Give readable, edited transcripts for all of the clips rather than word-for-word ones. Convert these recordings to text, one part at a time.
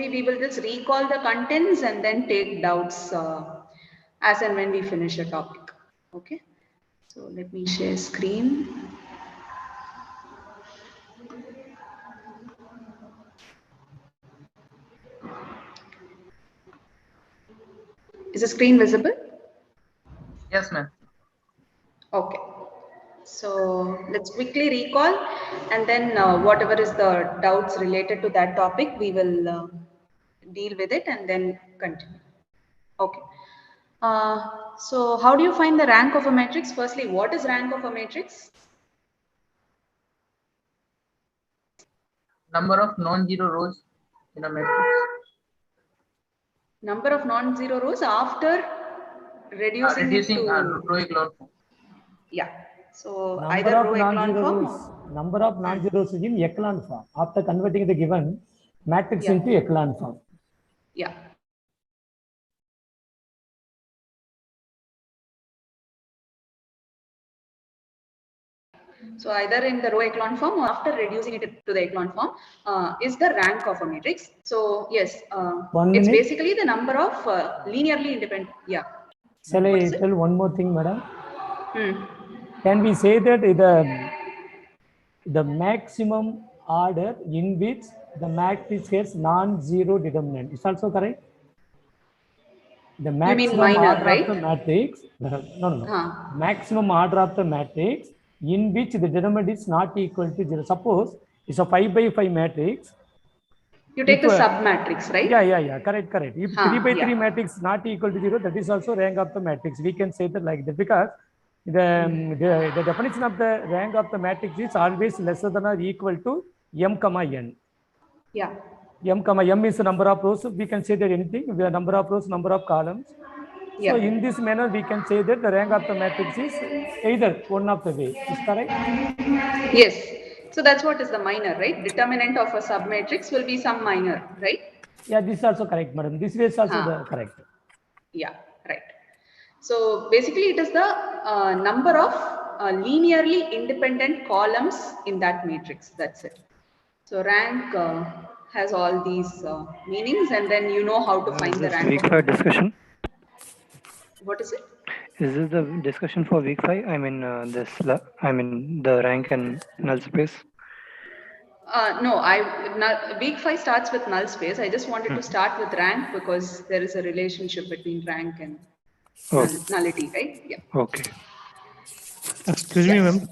basically we will just recall the contents and then take doubts as and when we finish a topic. Okay. So let me share screen. Is the screen visible? Yes, ma'am. Okay. So let's quickly recall, and then whatever is the doubts related to that topic, we will deal with it and then continue. Okay. So how do you find the rank of a matrix? Firstly, what is rank of a matrix? Number of non-zero rows in a matrix. Number of non-zero rows after reducing it to row echelon form. Yeah. So either row echelon form or number of non-zeros in echelon form after converting the given matrix into echelon form. Yeah. So either in the row echelon form or after reducing it to the echelon form is the rank of a matrix. So yes, it's basically the number of linearly independent. Yeah. Shall I tell one more thing, madam? Can we say that the maximum order in which the matrix has non-zero determinant is also correct? The maximum order of the matrix, maximum order of the matrix in which the determinant is not equal to 0. Suppose it's a 5 by 5 matrix. You take the sub matrix, right? Yeah, correct. If 3 by 3 matrix not equal to 0, that is also rank of the matrix. We can say that like that because the definition of the rank of the matrix is always lesser than or equal to m comma n. Yeah. M comma m is the number of rows. We can say that anything. We have number of rows, number of columns. So in this manner, we can say that the rank of the matrix is either one of the way. Is correct? Yes. So that's what is the minor, right? Determinant of a submatrix will be some minor, right? Yeah, this is also correct, madam. This way is also the correct. Yeah, right. So basically, it is the number of linearly independent columns in that matrix. That's it. So rank has all these meanings, and then you know how to find the rank. Week 5 discussion. What is it? Is this the discussion for week 5? I mean, the rank and null space. No, week 5 starts with null space. I just wanted to start with rank because there is a relationship between rank and nullity, right? Yeah. Okay. Excuse me, ma'am.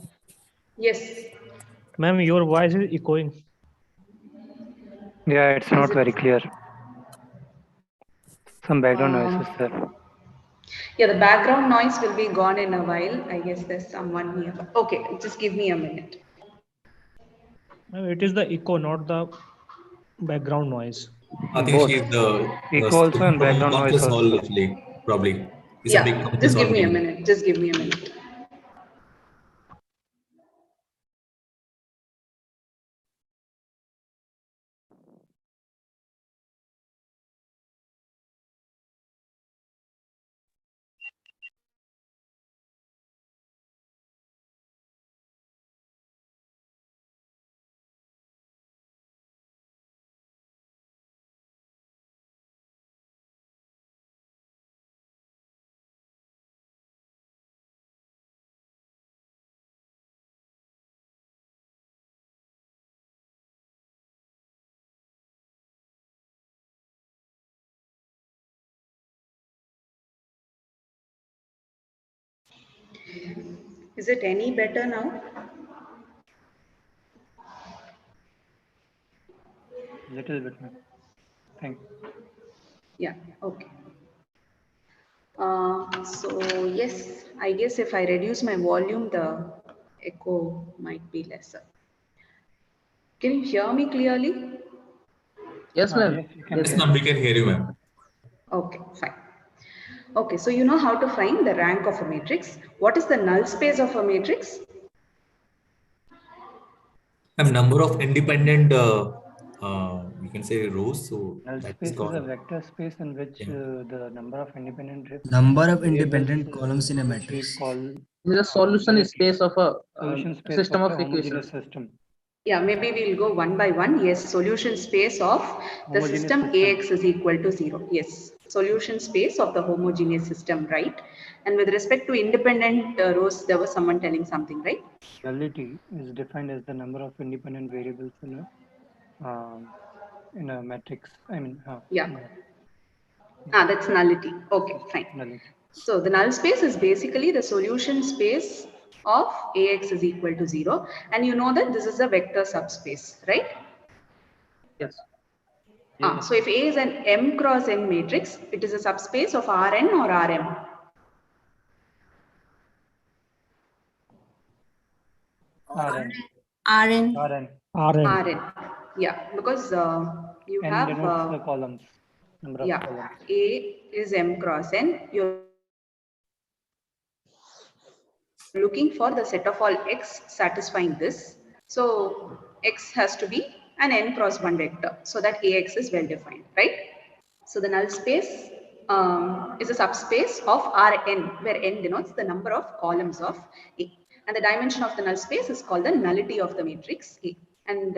Yes. Ma'am, your voice is echoing. Yeah, it's not very clear. Some background noise is there. Yeah, the background noise will be gone in a while. I guess there's someone here. Okay, just give me a minute. It is the echo, not the background noise. I think she's the echo also and background noise also. Probably. It's yeah, a big just give me a minute. Just give me a minute. Is it any better now? Little bit, ma'am. Thank you. Yeah, okay. So yes, I guess if I reduce my volume, the echo might be lesser. Can you hear me clearly? Yes, ma'am. Yes, ma'am, we can hear you, ma'am. Okay, fine. Okay, so you know how to find the rank of a matrix. What is the null space of a matrix? Number of independent, we can say rows. So null space is a vector space in which the number of independent columns in a matrix. Call the solution space of a solution space system of of a homogeneous equations. system. Yeah, maybe we'll go one by one. Yes, solution space of the Homogeneous system system. AX is equal to 0. Yes, solution space of the homogeneous system, right? And with respect to independent rows, there was someone telling something, right? Nullity is defined as the number of independent variables in a matrix. I mean, Yeah. yeah. That's nullity. Okay, fine. Nullity. So the null space is basically the solution space of AX is equal to 0. And you know that this is a vector subspace, right? Yes. So if A is an M cross N matrix, it is a subspace of Rn or Rm. Rn. Rn. Rn. Rn. Rn. Yeah, because you N have denotes the columns. Number of columns. A is M cross N. You're looking for the set of all X satisfying this. So X has to be an N cross 1 vector so that AX is well defined, right? So the null space is a subspace of Rn, where n denotes the number of columns of A. And the dimension of the null space is called the nullity of the matrix A. And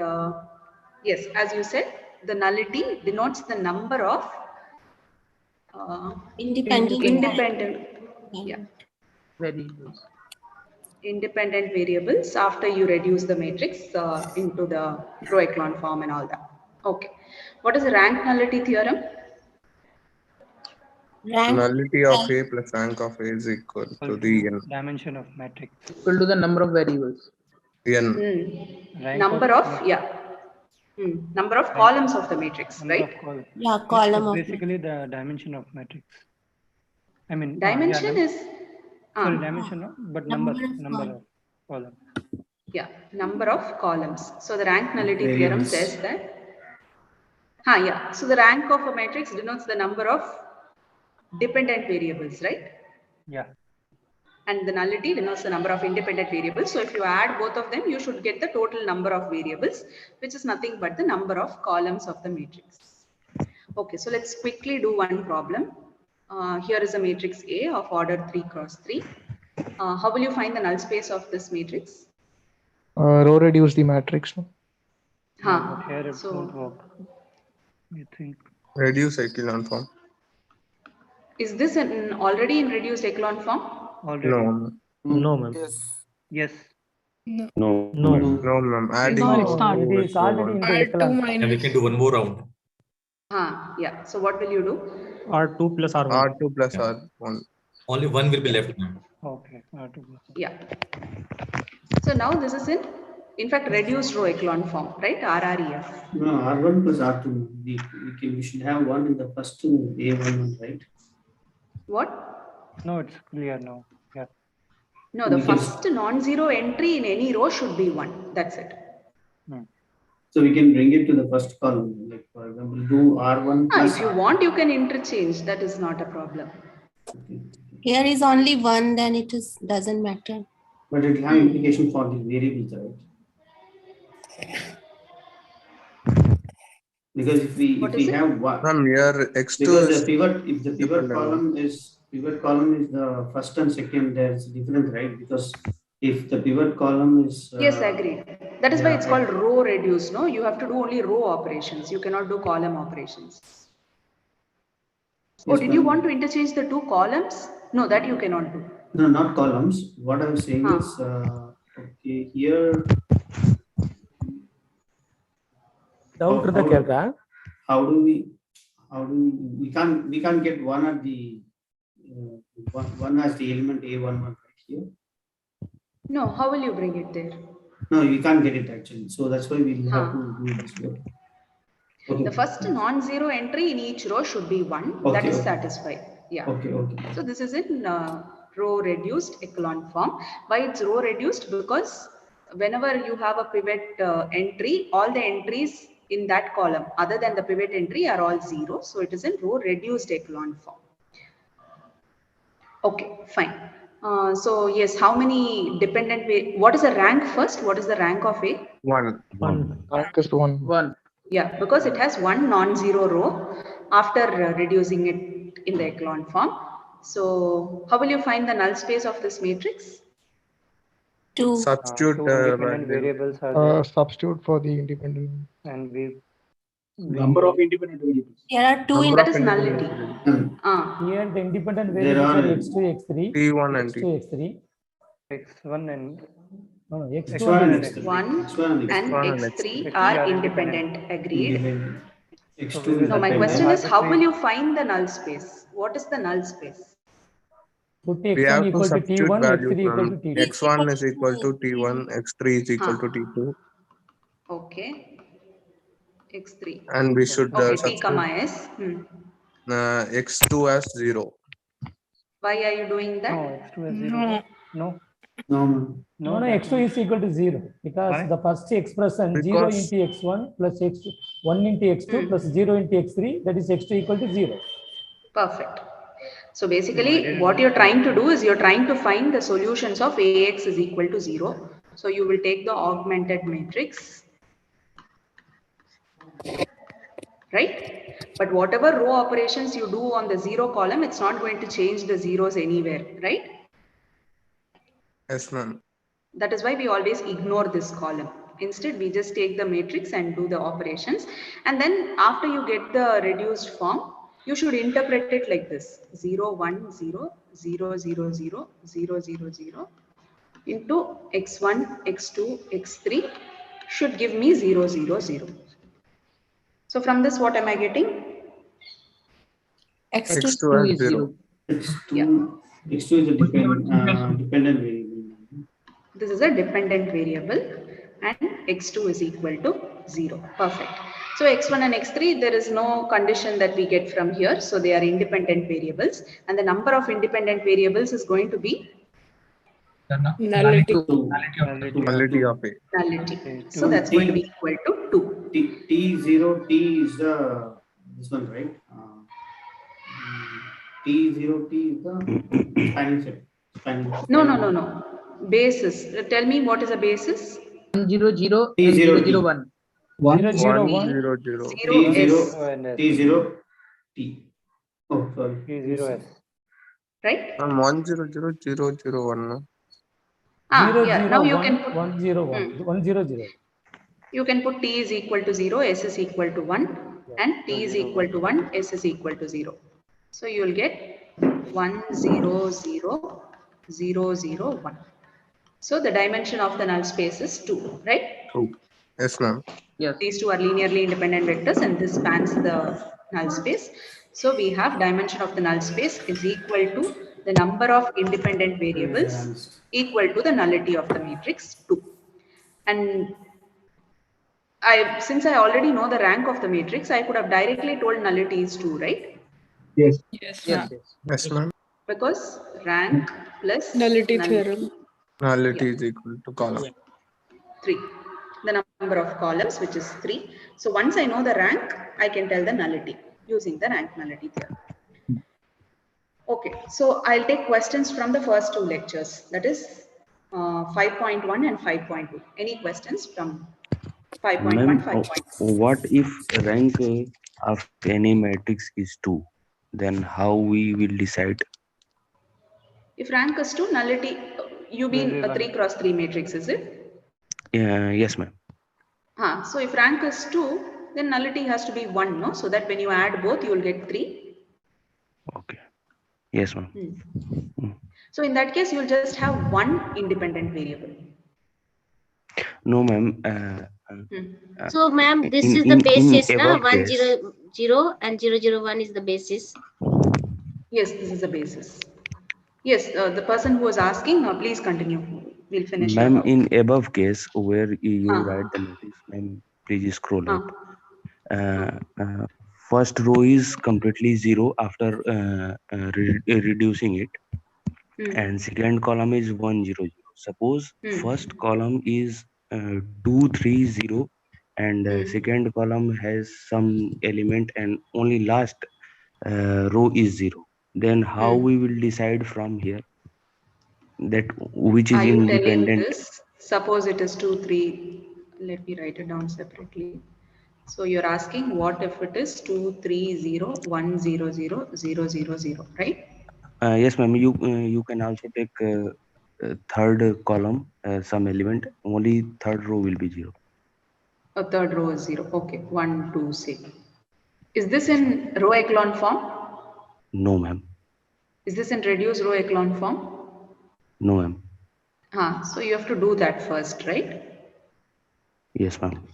yes, as you said, the nullity denotes the number of independent Variables. Independent variables after you reduce the matrix into the row echelon form and all that. Okay. What is the rank nullity theorem? Nullity of A plus rank of A is equal to the n. Dimension of matrix. Equal to the number of variables. N. Number of number of columns of the matrix, Number right? of columns. Yeah, column of basically the dimension of matrix. I mean, dimension is sorry, dimension, but number of columns. Yeah, number of columns. So the rank nullity theorem says that. Yeah. So the rank of a matrix denotes the number of dependent variables, right? Yeah. And the nullity denotes the number of independent variables. So if you add both of them, you should get the total number of variables, which is nothing but the number of columns of the matrix. Okay, so let's quickly do one problem. Here is a matrix A of order 3 cross 3. How will you find the null space of this matrix? Row reduce the matrix. But here it won't work. You think? Reduce echelon form. Is this already in reduced echelon form? Already. No. No, ma'am. Yes. No. No. No, ma'am. Adding No, those two it is will already in the echelon. And we can do one more round. Yeah. So what will you do? R2 plus R1. R2 plus R1. Only one will be left now. Okay. R2 plus. Yeah. So now this is in fact, reduced row echelon form, right? RREF. No, R1 plus R2. We should have one in the first A11, right? What? No, it's clear now. Yeah. No, the first non-zero entry in any row should be 1. That's it. So we can bring it to the first column. Like for example, do R1 plus if you want, you can interchange. That is not a problem. Okay. Here is only one, then it doesn't matter. But it will have implication for the variables, right? Because if we have one, Ma'am, your X2 because is the pivot, if the pivot column is the first and second, there's a difference, right? Because if the pivot column is yes, agreed. That is why it's called row reduce. No, you have to do only row operations. You cannot do column operations. Yes, did you want to interchange the two columns? No, that you cannot do. No, not columns. What I'm saying is, okay, here. How do we can't get one at the one as the element A11 right here. No, how will you bring it there? No, you can't get it actually. So that's why we'll have to do this way. Okay. The first non-zero entry in each row should be 1. That is satisfied. Yeah. Okay. So this is in row reduced echelon form. Why it's row reduced? Because whenever you have a pivot entry, all the entries in that column other than the pivot entry are all 0. So it is in row reduced echelon form. Okay, fine. So yes, how many dependent what is the rank first? What is the rank of A? 1. Rank is 1. 1. Yeah, because it has one non-zero row after reducing it in the echelon form. So how will you find the null space of this matrix? 2. Substitute Two independent value. variables are there, Substitute for the independent. and we Number of independent variables. There are two Number in That of is nullity. independent Hmm. Here the independent There variables are are x2, x3, T1 and x2, x3. x1 and No, x2 X1 and and x3. X3. X1 X1 and and X3. and X3 X3 are are independent. Agreed. Independent. So X2 we is will Now my remove question is, how will arbitrary. you find the null space? What is the null space? Put we x1 have to equal to substitute t1, value x3 equal to from t2. x1 is equal to t1, x3 is equal Huh. to t2, Okay. X3. and we should Okay, T substitute comma S. x2 as 0. Why are you doing that? No, x2 is 0. No, No, no. No, that x2 is equal to 0 because Why? the first expression 0 Because into x1 plus x2, 1 into x2 plus 0 into x3, that is x2 equal to 0. Perfect. So No, I basically didn't what do you're that. trying to do is you're trying to find the solutions of AX is equal to 0. So you will take the augmented matrix, right? But whatever row operations you do on the 0 column, it's not going to change the zeros anywhere, right? yes, ma'am. That is why we always ignore this column. Instead, we just take the matrix and do the operations. And then after you get the reduced form, you should interpret it like this: 0, 1, 0, 0, 0, 0, 0, 0, 0 into x1, x2, x3 should give me 0, 0, 0. So from this, what am I getting? X2. x2 2 as is 0. 0. Yeah. X2 is a dependent variable. This is a dependent variable and x2 is equal to 0. Perfect. So x1 and x3, there is no condition that we get from here. So they are independent variables and the number of independent variables is going to be Nullity. Nullity of A. nullity. So So that's going to be equal to 2. T0, T is the, this one, right? T0, T is the spanning set. No. Basis. Tell me what is a basis? 1, 0, 0 and T0, 0, T. 0, 1. 0, 0, 1, 1. 0, 0. 0 S, T0, T. Oh, sorry. T0S. right? 1, 0, 0, 0, 0, 1. No? 0, Yeah. 0, Now you 1, can put 1, 0, 1, 1, 0, 0. You can put T is equal to 0, S is equal to 1 and T is equal to 1, S is equal to 0. So you will get 1, 0, 0, 0, 0, 1. So the dimension of the null space is 2, right? 2. Yes, ma'am. Yes. These two are linearly independent vectors and this spans the null space. So we have dimension of the null space is equal to the number of independent variables equal to the nullity of the matrix 2. And since I already know the rank of the matrix, I could have directly told nullity is 2, right? Yes. Yes. Yes, ma'am. Because rank plus Nullity theorem. Nullity is equal to column. 3. The number of columns, which is 3. So once I know the rank, I can tell the nullity using the rank nullity theorem. Okay, so I'll take questions from the first two lectures, that is 5.1 and 5.2. Any questions from 5.1, 5.2? What if rank of any matrix is 2? Then how we will decide? If rank is 2, nullity, you mean a 3 cross 3 matrix, is it? Yes, ma'am. So if rank is 2, then nullity has to be 1, no? So that when you add both, you will get 3. Okay. Yes, ma'am. So in that case, you will just have one independent variable. No, ma'am. So, ma'am, this is the basis, na? 1, 0, 0 and 0, 0, 1 is the basis. Yes, this is the basis. Yes, the person who was asking, please continue. We'll finish your Ma'am, doubt. in above case where you write the matrix, ma'am, please scroll up. First row is completely 0 after reducing it. And second column is 1, 0, 0. Suppose first column is 2, 3, 0 and second column has some element and only last row is 0. Then how we will decide from here that which is Are you telling independent? this? Suppose it is 2, 3. Let me write it down separately. So you're asking what if it is 2, 3, 0, 1, 0, 0, 0, 0, 0, right? Yes, ma'am. You can also take third column some element, only third row will be 0. A third row is 0. Okay, 1, 2, 6. Is this in row echelon form? No, ma'am. Is this in reduced row echelon form? No, ma'am. So you have to do that first, right? Yes, ma'am.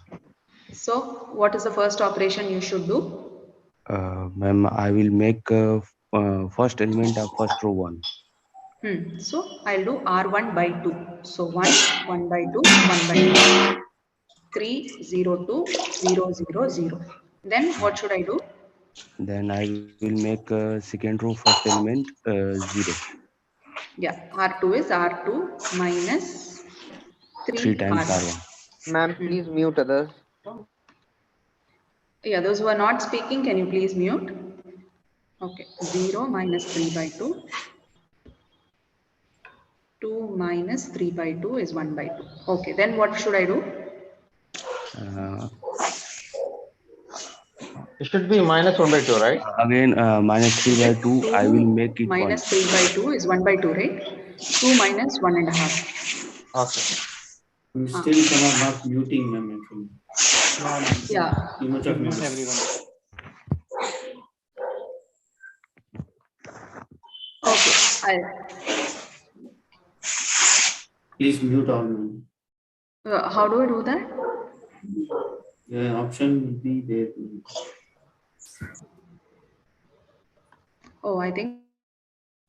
So what is the first operation you should do? Ma'am, I will make first element of first row 1. So I'll do R1 by 2. So 1, 1 by 2, 1 by 2. 3, 0, 2, 0, 0, 0. Then what should I do? Then I will make second row first element 0. Yeah, R2 is R2 minus 3 times R1. R1. Ma'am, please mute others. Yeah, those who are not speaking, can you please mute? Okay, 0 minus 3 by 2. 2 minus 3 by 2 is 1 by 2. Okay, then what should I do? It should be minus 1 by 2, right? Again, minus 3 by 2, 2 I will make it 1. minus 3 by 2 is 1 by 2, right? 2 minus 1.5. Okay. Still some are not muting them actually. Yeah. Too much of music. Everyone. Okay, Please mute all. how do I do that? The option will be there. Oh, I think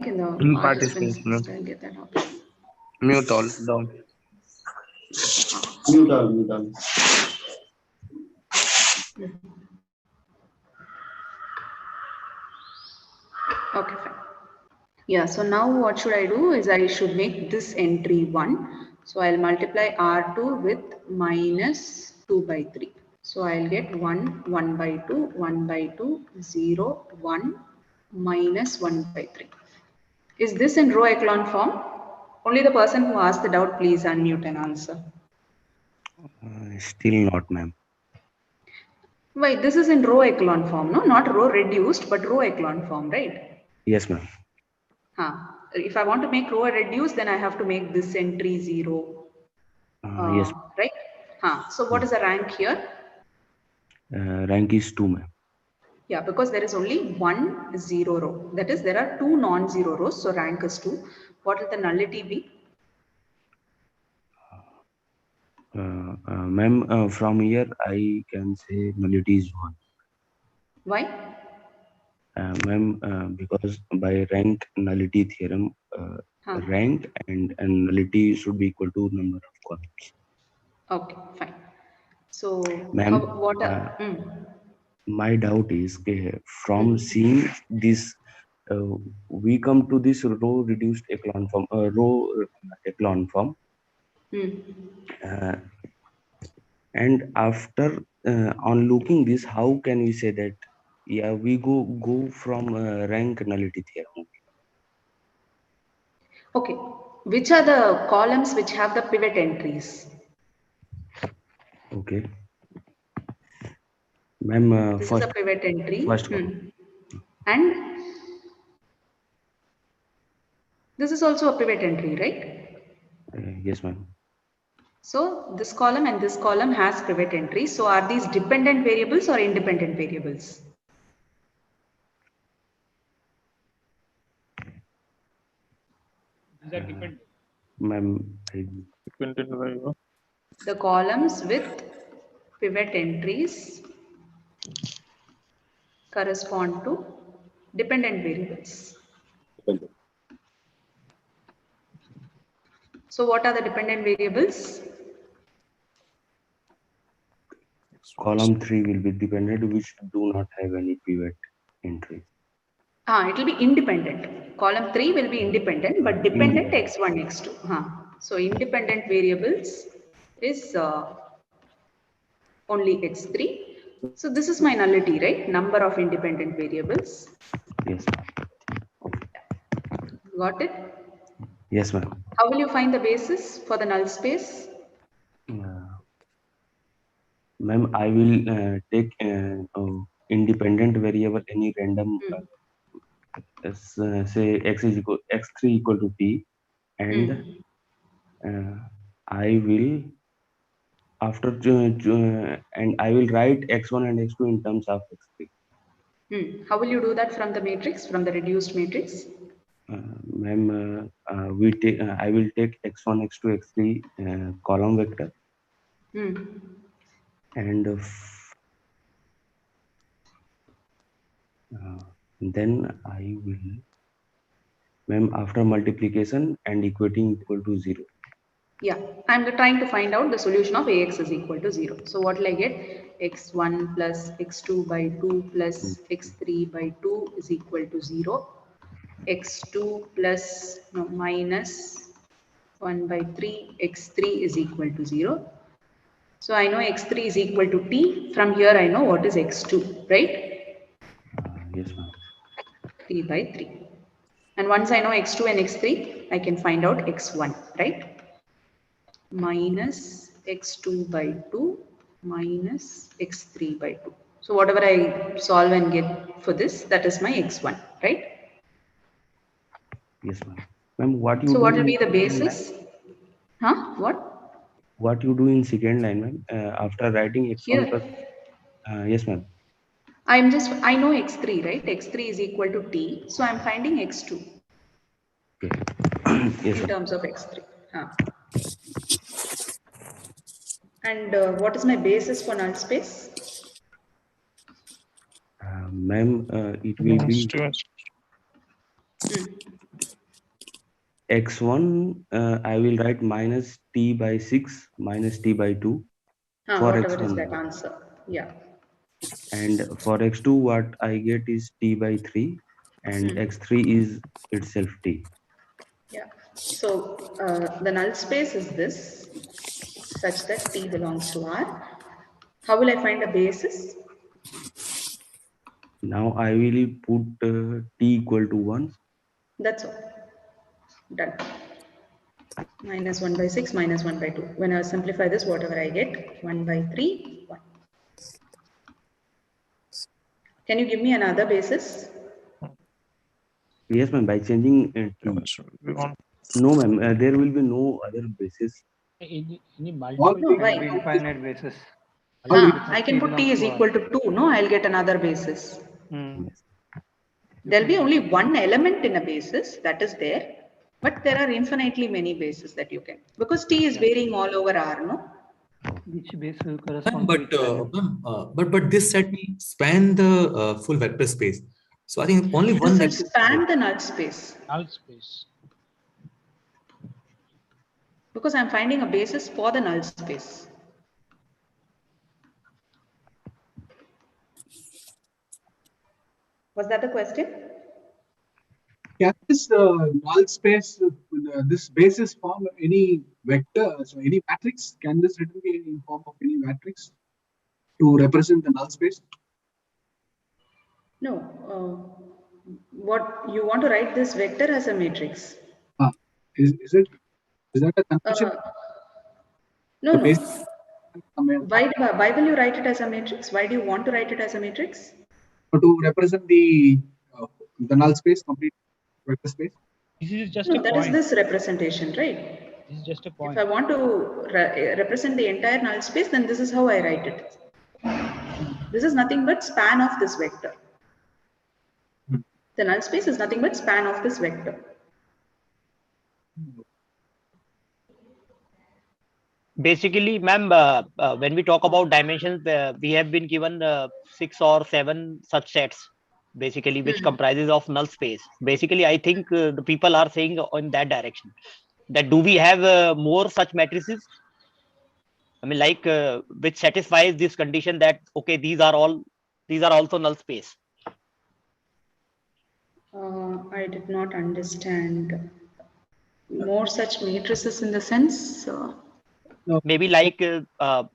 in the In participants participants, list, I'll get that option. mute all down. Mute all, mute all. Okay, fine. Yeah, so now what should I do is I should make this entry 1. So I'll multiply R2 with minus 2 by 3. So I'll get 1, 1 by 2, 1 by 2, 0, 1, minus 1 by 3. Is this in row echelon form? Only the person who asked the doubt, please unmute and answer. Still not, ma'am. Wait, this is in row echelon form, no? Not row reduced, but row echelon form, right? Yes, ma'am. If I want to make row reduced, then I have to make this entry 0. Yes. Right? So what is the rank here? Rank is 2, ma'am. Yeah, because there is only 1 0 row. That is, there are 2 non-zero rows, so rank is 2. What will the nullity be? Ma'am, from here I can say nullity is 1. Why? Ma'am, because by rank nullity theorem, rank and nullity should be equal to number of columns. Okay, fine. So, Ma'am, my doubt is from seeing this, we come to this row reduced echelon form, row echelon form, and after on looking this, how can we say that? Yeah, we go from rank nullity theorem. Okay, which are the columns which have the pivot entries? Okay. Ma'am, This first, is a pivot entry. First column. And this is also a pivot entry, right? Yes, ma'am. So this column and this column has pivot entries. So are these dependent variables or independent variables? These are dependent. Ma'am, The columns with pivot entries correspond to dependent variables. So what are the dependent variables? Column 3 will be dependent, which do not have any pivot entry. It will be independent. Column 3 will be independent, but dependent x1, x2. So independent variables is only x3. So this is my nullity, right? Number of independent variables. Yes. Got it? Yes, ma'am. How will you find the basis for the null space? Ma'am, I will take independent variable, any random, say x3 equal to t, and I will and I will write x1 and x2 in terms of x3. How will you do that from the matrix, from the reduced matrix? Ma'am, I will take x1, x2, x3 column vector, and then I will, ma'am, after multiplication and equating equal to 0. Yeah, I'm trying to find out the solution of Ax is equal to 0. So what will I get? x1 plus x2 by 2 plus x3 by 2 is equal to 0. x2 plus minus 1 by 3 x3 is equal to 0. So I know x3 is equal to t. From here I know what is x2, right? Yes, ma'am. T by 3. And once I know x2 and x3, I can find out x1, right? Minus x2 by 2 minus x3 by 2. So whatever I solve and get for this, that is my x1, right? Yes, ma'am. Ma'am, what you So do what will in be the second basis? line? What you do in second line, ma'am? After writing x1 Here. plus. Yes, ma'am. I know x3, right? x3 is equal to t. So I'm finding x2. Okay. Yes, in terms of x3. And what is my basis for null space? Ma'am, it will be x1, I will write minus t by 6 minus t by 2 for Whatever x1. is that answer. Yeah. And for x2, what I get is t by 3 and x3 is itself t. Yeah. So the null space is this, such that t belongs to R. How will I find a basis? Now I will put t equal to 1. That's all. Done. Minus 1 by 6 minus 1 by 2. When I simplify this, whatever I get, 1 by 3, 1. Can you give me another basis? Yes, ma'am, by changing t. No, ma'am, there will be no other basis. Any multiple infinite basis. I can put t is equal to 2, no? I'll get another basis. Yes. There'll be only one element in a basis that is there, but there are infinitely many bases that you can, because t is varying all over R, no? Which base will correspond to which value? But this set will span the full vector space. So I think only one This will vector. span the null space. Null space. Because I'm finding a basis for the null space. Was that the question? Can this null space, this basis form any vector, so any matrix? Can this written be in form of any matrix to represent the null space? No. What you want to write this vector as a matrix? Is that a confusion? No. Why will you write it as a matrix? Why do you want to write it as a matrix? To represent the null space, complete vector space. This is just No, a that point. is this representation, right? This is just a point. If I want to represent the entire null space, then this is how I write it. This is nothing but span of this vector. The null space is nothing but span of this vector. Basically, ma'am, when we talk about dimensions, we have been given 6 or 7 such sets, basically, which comprises of null space. Basically, I think the people are saying in that direction. That do we have more such matrices? I mean, like which satisfies this condition that okay, these are also null space. I did not understand. More such matrices in the sense. No. Maybe like the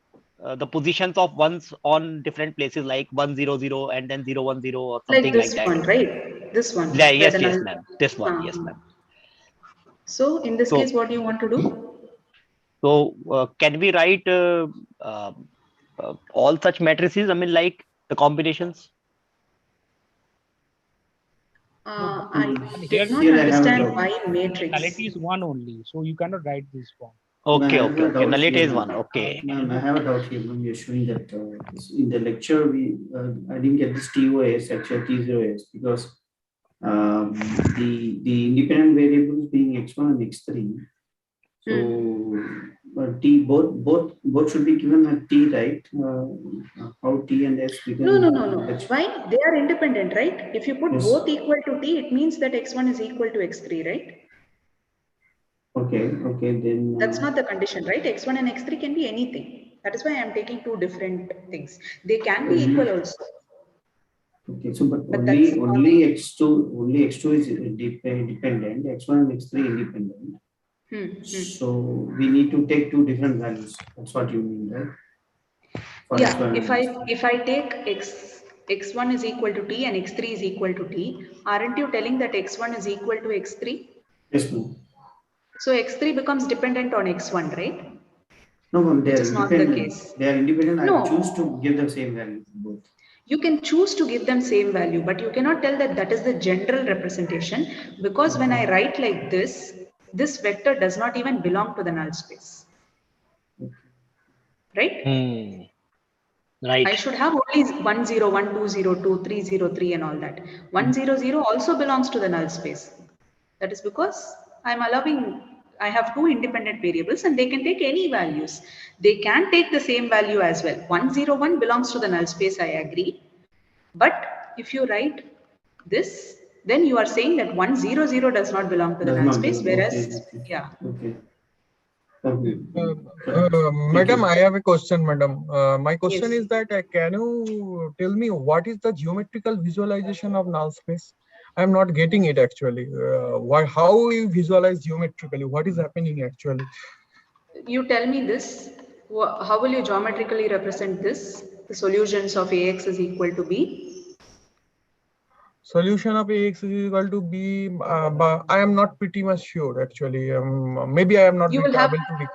positions of ones on different places, like 1 0 0 and then 0 1 0 or something like this that. One, right? This one. Yeah, yes, ma'am. This one, yes, ma'am. So in this case, what do you want to do? So can we write all such matrices? I mean, like the combinations. I did not understand why matrix. Nullity is one only, so you cannot write this form. Okay, okay, okay. Nullity is 1. Okay. Ma'am, I have a doubt here. When you're showing that in the lecture, I didn't get this TOS, actually T0S, because the independent variables being x1 and x3. So both should be given a t, right? How t and s become? No. Why? They are independent, right? If you put both equal to t, it means that x1 is equal to x3, right? Okay, then. That's not the condition, right? x1 and x3 can be anything. That is why I am taking two different things. They can be equal also. Okay, so but only x2 is dependent, x1 and x3 independent. So we need to take two different values. That's what you mean, right? Yeah, if I take x1 is equal to t and x3 is equal to t, aren't you telling that x1 is equal to x3? Yes, ma'am. So x3 becomes dependent on x1, right? No, ma'am, they are Which is not the independent. case. They are independent. No. I choose to give the same value to both. You can choose to give them same value, but you cannot tell that that is the general representation, because when I write like this vector does not even belong to the null space. Right? Right. I should have only 1, 0, 1, 2, 0, 2, 3, 0, 3 and all that. 1, 0, 0 also belongs to the null space. That is because I have two independent variables and they can take any values. They can take the same value as well. 1, 0, 1 belongs to the null space, I agree. But if you write this, then you are saying that 1, 0, 0 does not belong to the null space, whereas, yeah. Okay. Madam, I have a question, madam. My question Yes. is that can you tell me what is the geometrical visualization of null space? I am not getting it actually. How you visualize geometrically? What is happening actually? You tell me this. How will you geometrically represent this? The solutions of AX is equal to B. Solution of AX is equal to B. But I am not pretty much sure actually. Maybe I am not You will able have, to.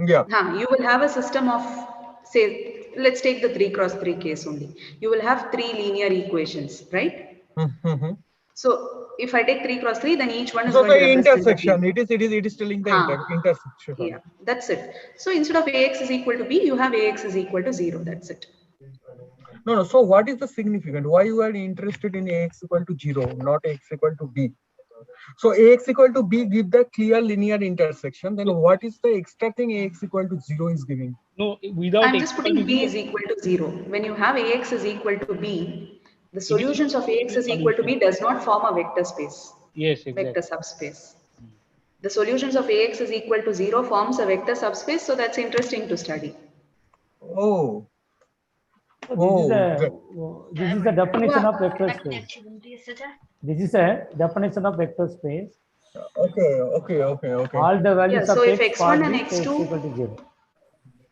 Yeah. you will have a system of, say, let's take the 3 cross 3 case only. You will have 3 linear equations, right? So if I take 3 cross 3, then each one is So going to the represent the intersection. It is telling the intersection. Yeah, that's it. So instead of AX is equal to B, you have AX is equal to 0. That's it. No. So what is the significant? Why you are interested in AX equal to 0, not AX equal to B? So AX equal to B give the clear linear intersection. Then what is the extra thing AX equal to 0 is giving? No, without I'm just putting B is equal to 0. When you have AX is equal to B, the solutions of AX is equal to B does not form a vector space. Yes, exactly. Vector subspace. The solutions of AX is equal to 0 forms a vector subspace, so that's interesting to study. So this is the definition of vector space. This is a definition of vector space. Okay. All the values so of if x x1 for and this x2 x equal to 0.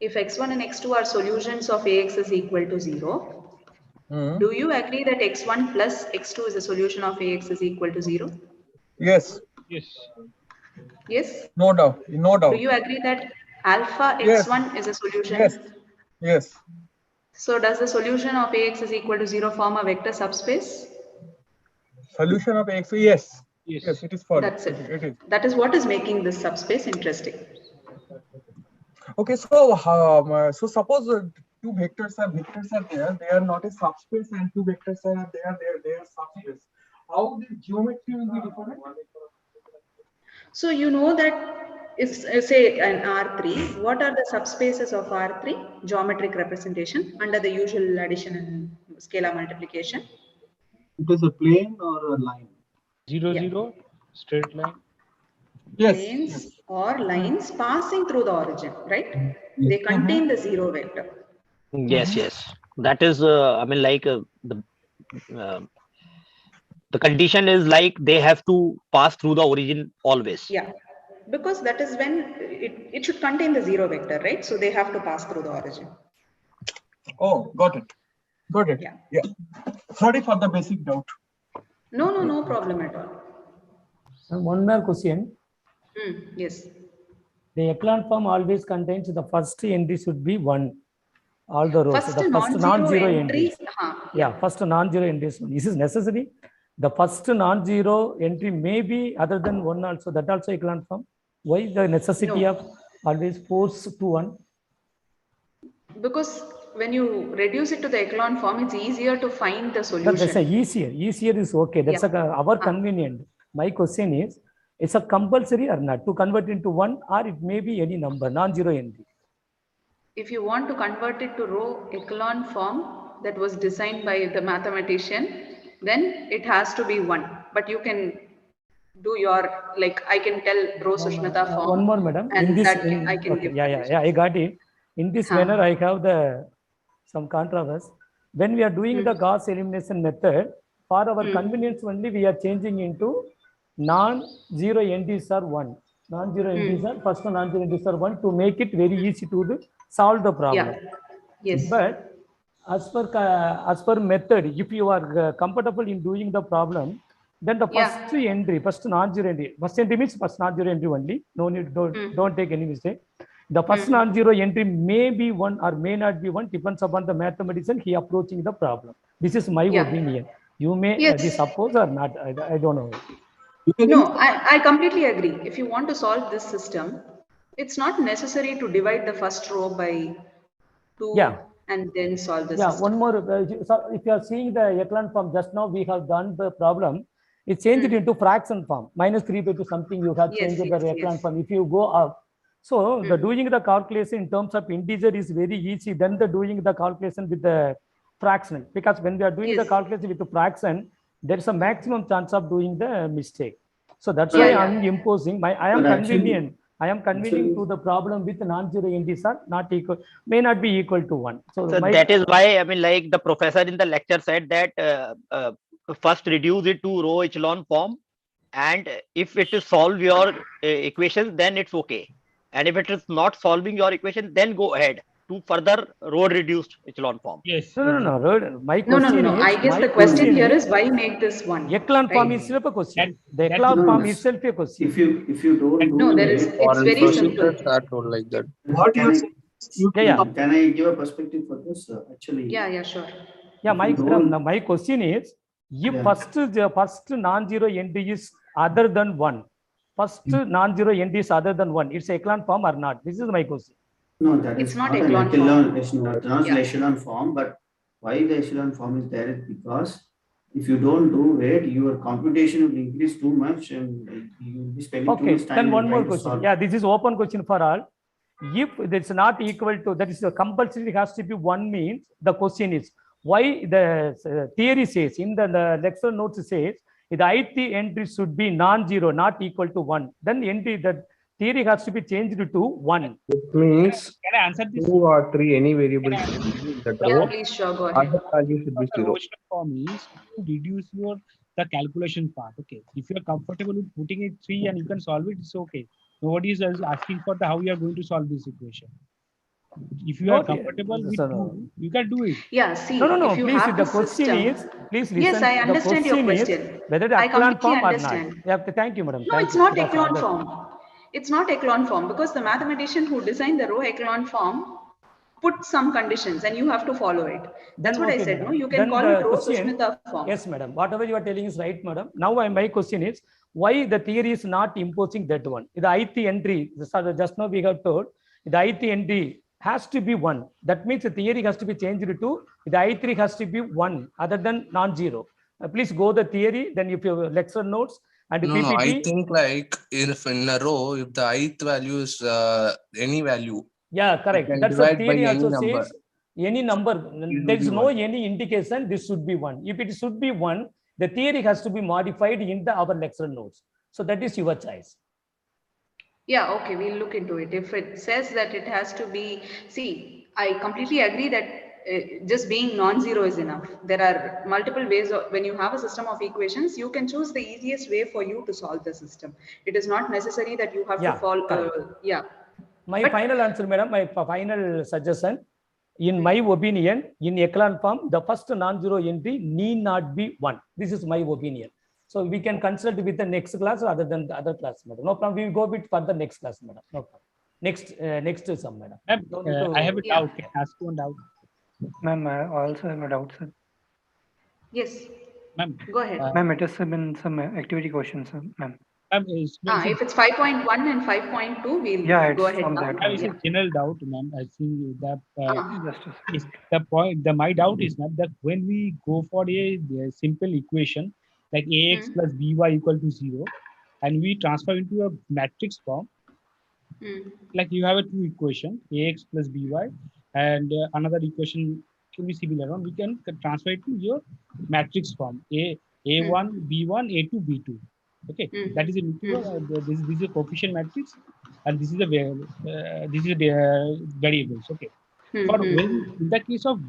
If x1 and x2 are solutions of AX is equal to 0, do you agree that x1 plus x2 is a solution of AX is equal to 0? Yes. Yes? No doubt. Do you agree that alpha x1 is a solution? Yes. So does the solution of AX is equal to 0 form a vector subspace? Solution of X, yes, it is for That's it. It is. That is what is making this subspace interesting. Okay, so so suppose two vectors are there, they are not a subspace, and two vectors are there, they are subspace. How the geometry will be different? So you know that if say an R3, what are the subspaces of R3? Geometric representation under the usual addition and scalar multiplication. It is a plane or a line? 0, 0, straight line. Planes or lines passing through the origin, right? They contain the 0 vector. Yes. That is, I mean, like the condition is like they have to pass through the origin always. Yeah, because that is when it should contain the 0 vector, right? So they have to pass through the origin. Oh, got it. Yeah. Sorry for the basic doubt. No problem at all. One more question. Yes. The echelon form always contains the first entry should be 1. All the rows. First The first non-zero entries. First non-zero entries. This is necessary. The first non-zero entry may be other than 1 also. That also echelon form. Why the necessity of always force to 1? Because when you reduce it to the echelon form, it's easier to find the solution. That's easier. Easier is okay. That's our convenient. My question is, it's a compulsory or not to convert into 1, or it may be any number, non-zero entry. If you want to convert it to row echelon form that was designed by the mathematician, then it has to be 1. But you can do your, like, I can tell row Sushmita form. One more, madam. And In this, I can okay, give yeah, I got it. In this manner, I have some controversy. When we are doing the Gauss elimination method, for our convenience only, we are changing into non-zero entities are 1. Non-zero entities are, first non-zero entities are 1 to make it very easy to solve the problem. Yeah. Yes. But as per method, if you are comfortable in doing the problem, then the first entry, first non-zero entry, first entry means first non-zero entry only. No need, don't take any mistake. The first non-zero entry may be 1 or may not be 1, depends upon the mathematician he approaching the problem. This is my opinion. You may suppose or not. I don't know. No, I completely agree. If you want to solve this system, it's not necessary to divide the first row by 2 and then solve the system. One more. So if you are seeing the echelon form, just now we have done the problem. It changed into fraction form. -3/2 something you have changed the echelon form. If you go up, so the doing the calculation in terms of integer is very easy than the doing the calculation with the fractional. Because when we are doing the calculation with the fraction, there is a maximum chance of doing the mistake. So that's why I'm imposing I am convenient. I am convening to the problem with non-zero entities are not equal, may not be equal to 1. So that is why, I mean, like the professor in the lecture said that first reduce it to row echelon form, and if it is solve your equations, then it's okay. And if it is not solving your equation, then go ahead to further row reduced echelon form. Yes. No. My question is, I guess the question here is why make this 1? Echelon form is itself a question. The echelon form itself a question. If you don't no, there is. It's very simple. Like that. What you say? Can I give a perspective for this? Actually. Yeah, sure. Yeah, my question is, if first non-zero entry is other than 1, first non-zero entry is other than 1, it's echelon form or not? This is my question. No, that is not an echelon. It's not echelon form. But why the echelon form is there is because if you don't do it, your computation will increase too much, and you will be spending too much time. Then one more question. Yeah, this is open question for all. If it's not equal to, that is compulsory has to be 1 means, the question is why the theory says in the lecture notes says the ith entry should be non-zero, not equal to 1. Then entry, the theory has to be changed to 1. It means can I answer this? 2 or 3 any variables that row. Please, sure, go ahead. Other value should be 0. Form is to reduce the calculation part. Okay, if you are comfortable with putting it 3 and you can solve it, it's okay. Nobody is asking for how you are going to solve this equation. If you are comfortable with 2, you can do it. Yeah, see. No. If you please, have the question is, please listen. Yes, I understand your question. Whether the echelon form or not. Yeah, thank you, madam. No, it's not echelon form. It's not echelon form because the mathematician who designed the row echelon form put some conditions and you have to follow it. That's what I said. No, you can call it row Sushmita form. Yes, madam. Whatever you are telling is right, madam. Now my question is, why the theory is not imposing that one? The ith entry, just now we have told, the ith entry has to be 1. That means the theory has to be changed to the i3 has to be 1 other than non-zero. Please go the theory, then if you have lecture notes and PPT. No, I think like if in a row, if the ith value is any value. Yeah, correct. That's what theory also says. Any number, there is no any indication this should be 1. If it should be 1, the theory has to be modified in our lecture notes. So that is your choice. Yeah, okay, we'll look into it. If it says that it has to be, see, I completely agree that just being non-zero is enough. There are multiple ways of, when you have a system of equations, you can choose the easiest way for you to solve the system. It is not necessary that you have to follow. My final answer, madam, my final suggestion, in my opinion, in echelon form, the first non-zero entry need not be 1. This is my opinion. So we can consult with the next class rather than the other class, madam. No problem. We will go a bit for the next class, madam. No problem. Next is some, madam. I have a doubt. Can I ask one doubt? Ma'am, I also have a doubt, sir. Yes. Ma'am, go ahead. Ma'am, it has been some activity questions, ma'am. If it's 5.1 and 5.2, we'll go ahead now. It's a general doubt, ma'am. I think that is the point. My doubt is, ma'am, that when we go for a simple equation like ax plus by equal to 0, and we transfer into a matrix form, like you have a two equation ax plus by, and another equation can be similar one. We can transfer it to your matrix form a1 b1 a2 b2. Okay, that is a this is a coefficient matrix, and this is a variables. Okay, for when in the case of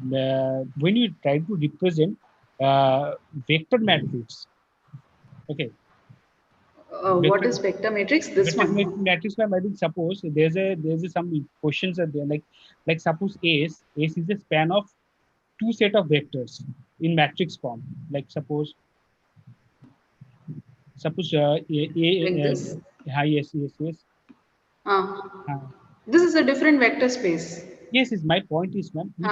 when you try to represent vector matrix. Okay. What is vector matrix? This one. Matrix, I think suppose there's some questions are there, like suppose S is a span of two set of vectors in matrix form. Like suppose this? Yes. This is a different vector space. Yes, my point is, ma'am, if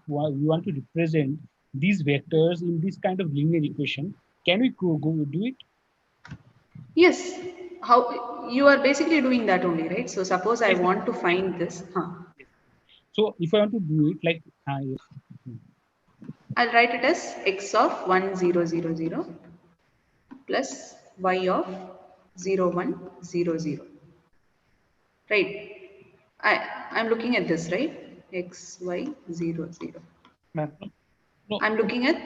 we want to represent these vectors in this kind of linear equation, can we go do it? Yes. How you are basically doing that only, right? So suppose I want to find this. So if I want to do it like yes. I'll write it as x of 1 0 0 0 plus y of 0 1 0 0. Right. I'm looking at this, right? X y 0 0. No. I'm looking at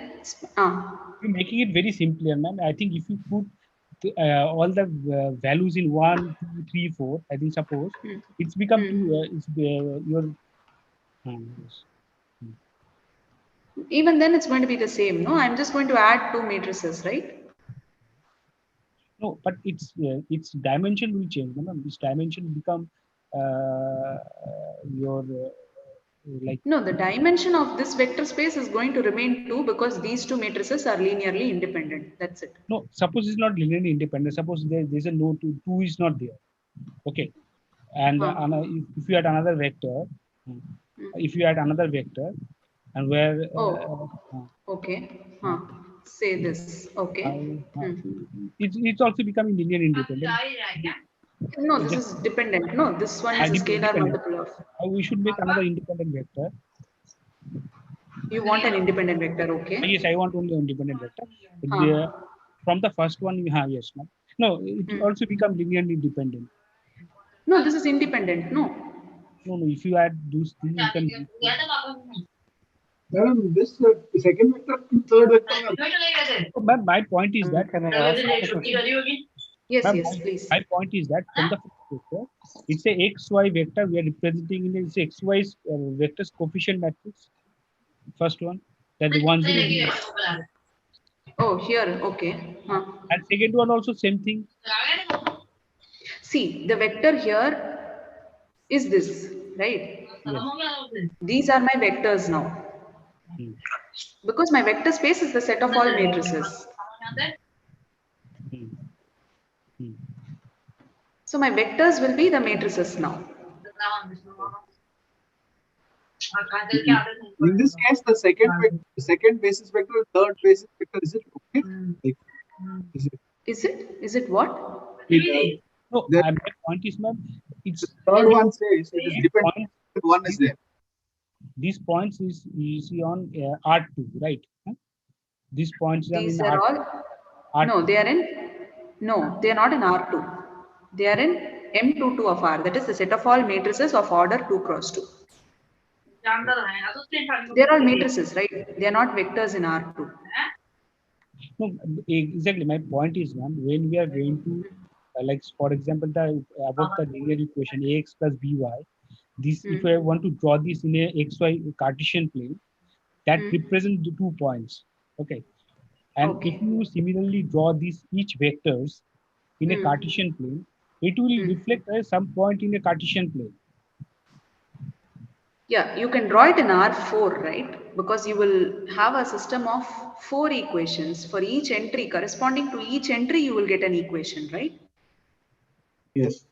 You're making it very simple, ma'am. I think if you put all the values in 1, 2, 3, 4, I think suppose it's become your even then it's going to be the same. No, I'm just going to add two matrices, right? No, but its dimension will change. Ma'am. This dimension become your like. No, the dimension of this vector space is going to remain 2 because these two matrices are linearly independent. That's it. No, suppose it's not linearly independent. Suppose there's a no 2 is not there. Okay, and if you add another vector, and where okay, say this. Okay, it's also becoming linear independent. No, this is dependent. No, this one is a scalar multiple of. We should make another independent vector. You want an independent vector, okay? Yes, I want only independent vector. From the first one you have, yes, ma'am. No, it also become linearly independent. No, this is independent. No. No, if you add those things, you can. Madam, this second vector to third vector. But my point is that. Can I ask a question? Yes, please. My point is that from the first vector, it's a xy vector we are representing in its xy vectors coefficient matrix. First one, that the 1 0. Oh, here, okay. And second one also same thing. See, the vector here is this, right? Yes. These are my vectors now. Because my vector space is the set of all matrices. So my vectors will be the matrices now. In this case, the second basis vector, third basis vector, is it okay? Is it what? No, my point is, ma'am, it's the third one says it is dependent. One is there. These points is on R2, right? These points are These in are R2. all. No, they are in. No, they are not in R2. They are in M22 of R. That is the set of all matrices of order 2 cross 2. They are all matrices, right? They are not vectors in R2. No, exactly. My point is, ma'am, when we are going to, like, for example, about the linear equation ax plus by, this if I want to draw this in a xy Cartesian plane, that represents the 2 points. Okay. And if you similarly draw these each vectors in a Cartesian plane, it will reflect as some point in a Cartesian plane. Yeah, you can draw it in R4, right? Because you will have a system of 4 equations for each entry. Corresponding to each entry, you will get an equation, right? Yes.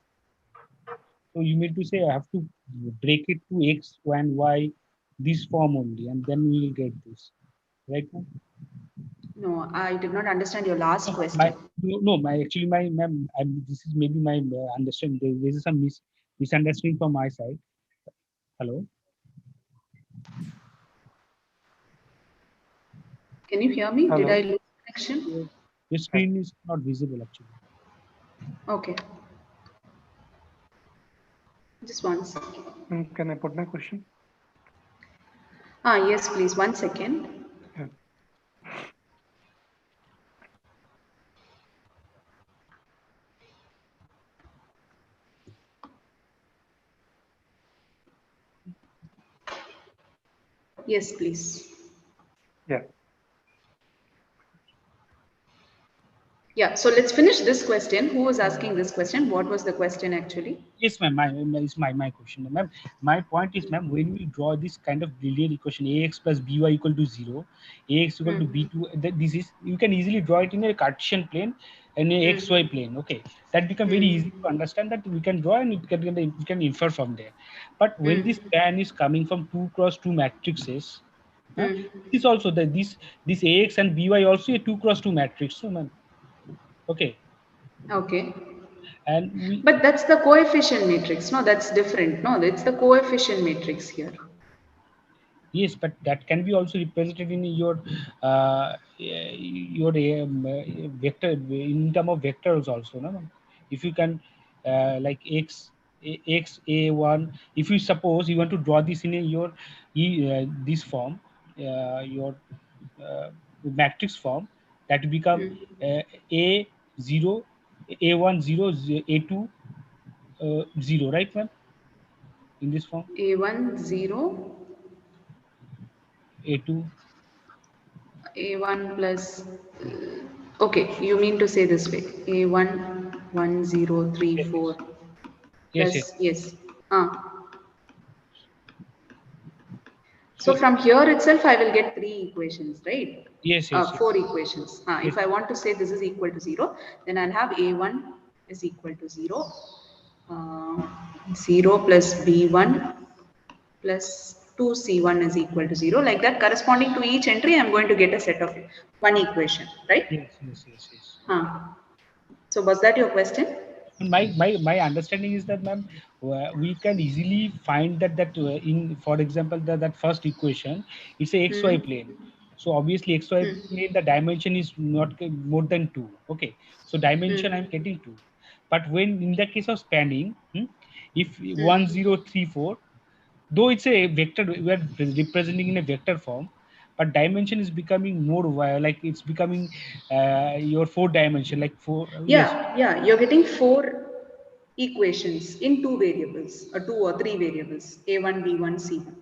So you mean to say I have to break it to x and y this form only, and then we will get this, right? No, I did not understand your last question. Actually, ma'am, this is maybe my understanding. There is some misunderstanding from my side. Hello. Can you hear me? Hello. Did I lose connection? Your screen is not visible actually. Okay. Just one second. Can I put my question? Yes, please. 1 second. Yeah. Yes, please. Yeah. Yeah, so let's finish this question. Who was asking this question? What was the question actually? Yes, ma'am. My question, ma'am. My point is, ma'am, when we draw this kind of linear equation, ax plus by equal to 0, ax equal to b2, this is, you can easily draw it in a Cartesian plane and a xy plane. Okay, that become very easy to understand, that we can draw and we can infer from there. But when this span is coming from 2 cross 2 matrices, this is also this ax and by also a 2 cross 2 matrix. So, ma'am. Okay. Okay. And but that's the coefficient matrix. No, that's different. No, it's the coefficient matrix here. Yes, but that can be also represented in your vector, in terms of vectors also. No? If you can like x a1, if you suppose you want to draw this in your this form, your matrix form, that become a0, a1 0, a2 0, right, ma'am? In this form, a1 0, a2, a1 plus. Okay, you mean to say this way: a1 1 0 3 4 plus yes. So from here itself, I will get 3 equations, right? Yes. 4 equations. If I want to say this is equal to 0, then I'll have a1 is equal to 0, 0 plus b1 plus 2c1 is equal to 0. Like that, corresponding to each entry, I'm going to get a set of 1 equation, right? Yes. So was that your question? My understanding is that, ma'am, we can easily find that in, for example, that first equation, it's a xy plane. So obviously xy plane, the dimension is not more than 2. Okay, so dimension I'm getting 2. But when in the case of spanning, if 1 0 3 4, though it's a vector, we are representing in a vector form, but dimension is becoming more like it's becoming your 4 dimension, like 4. Yeah, you're getting 4 equations in 2 variables, or 2 or 3 variables, a1, b1, c1.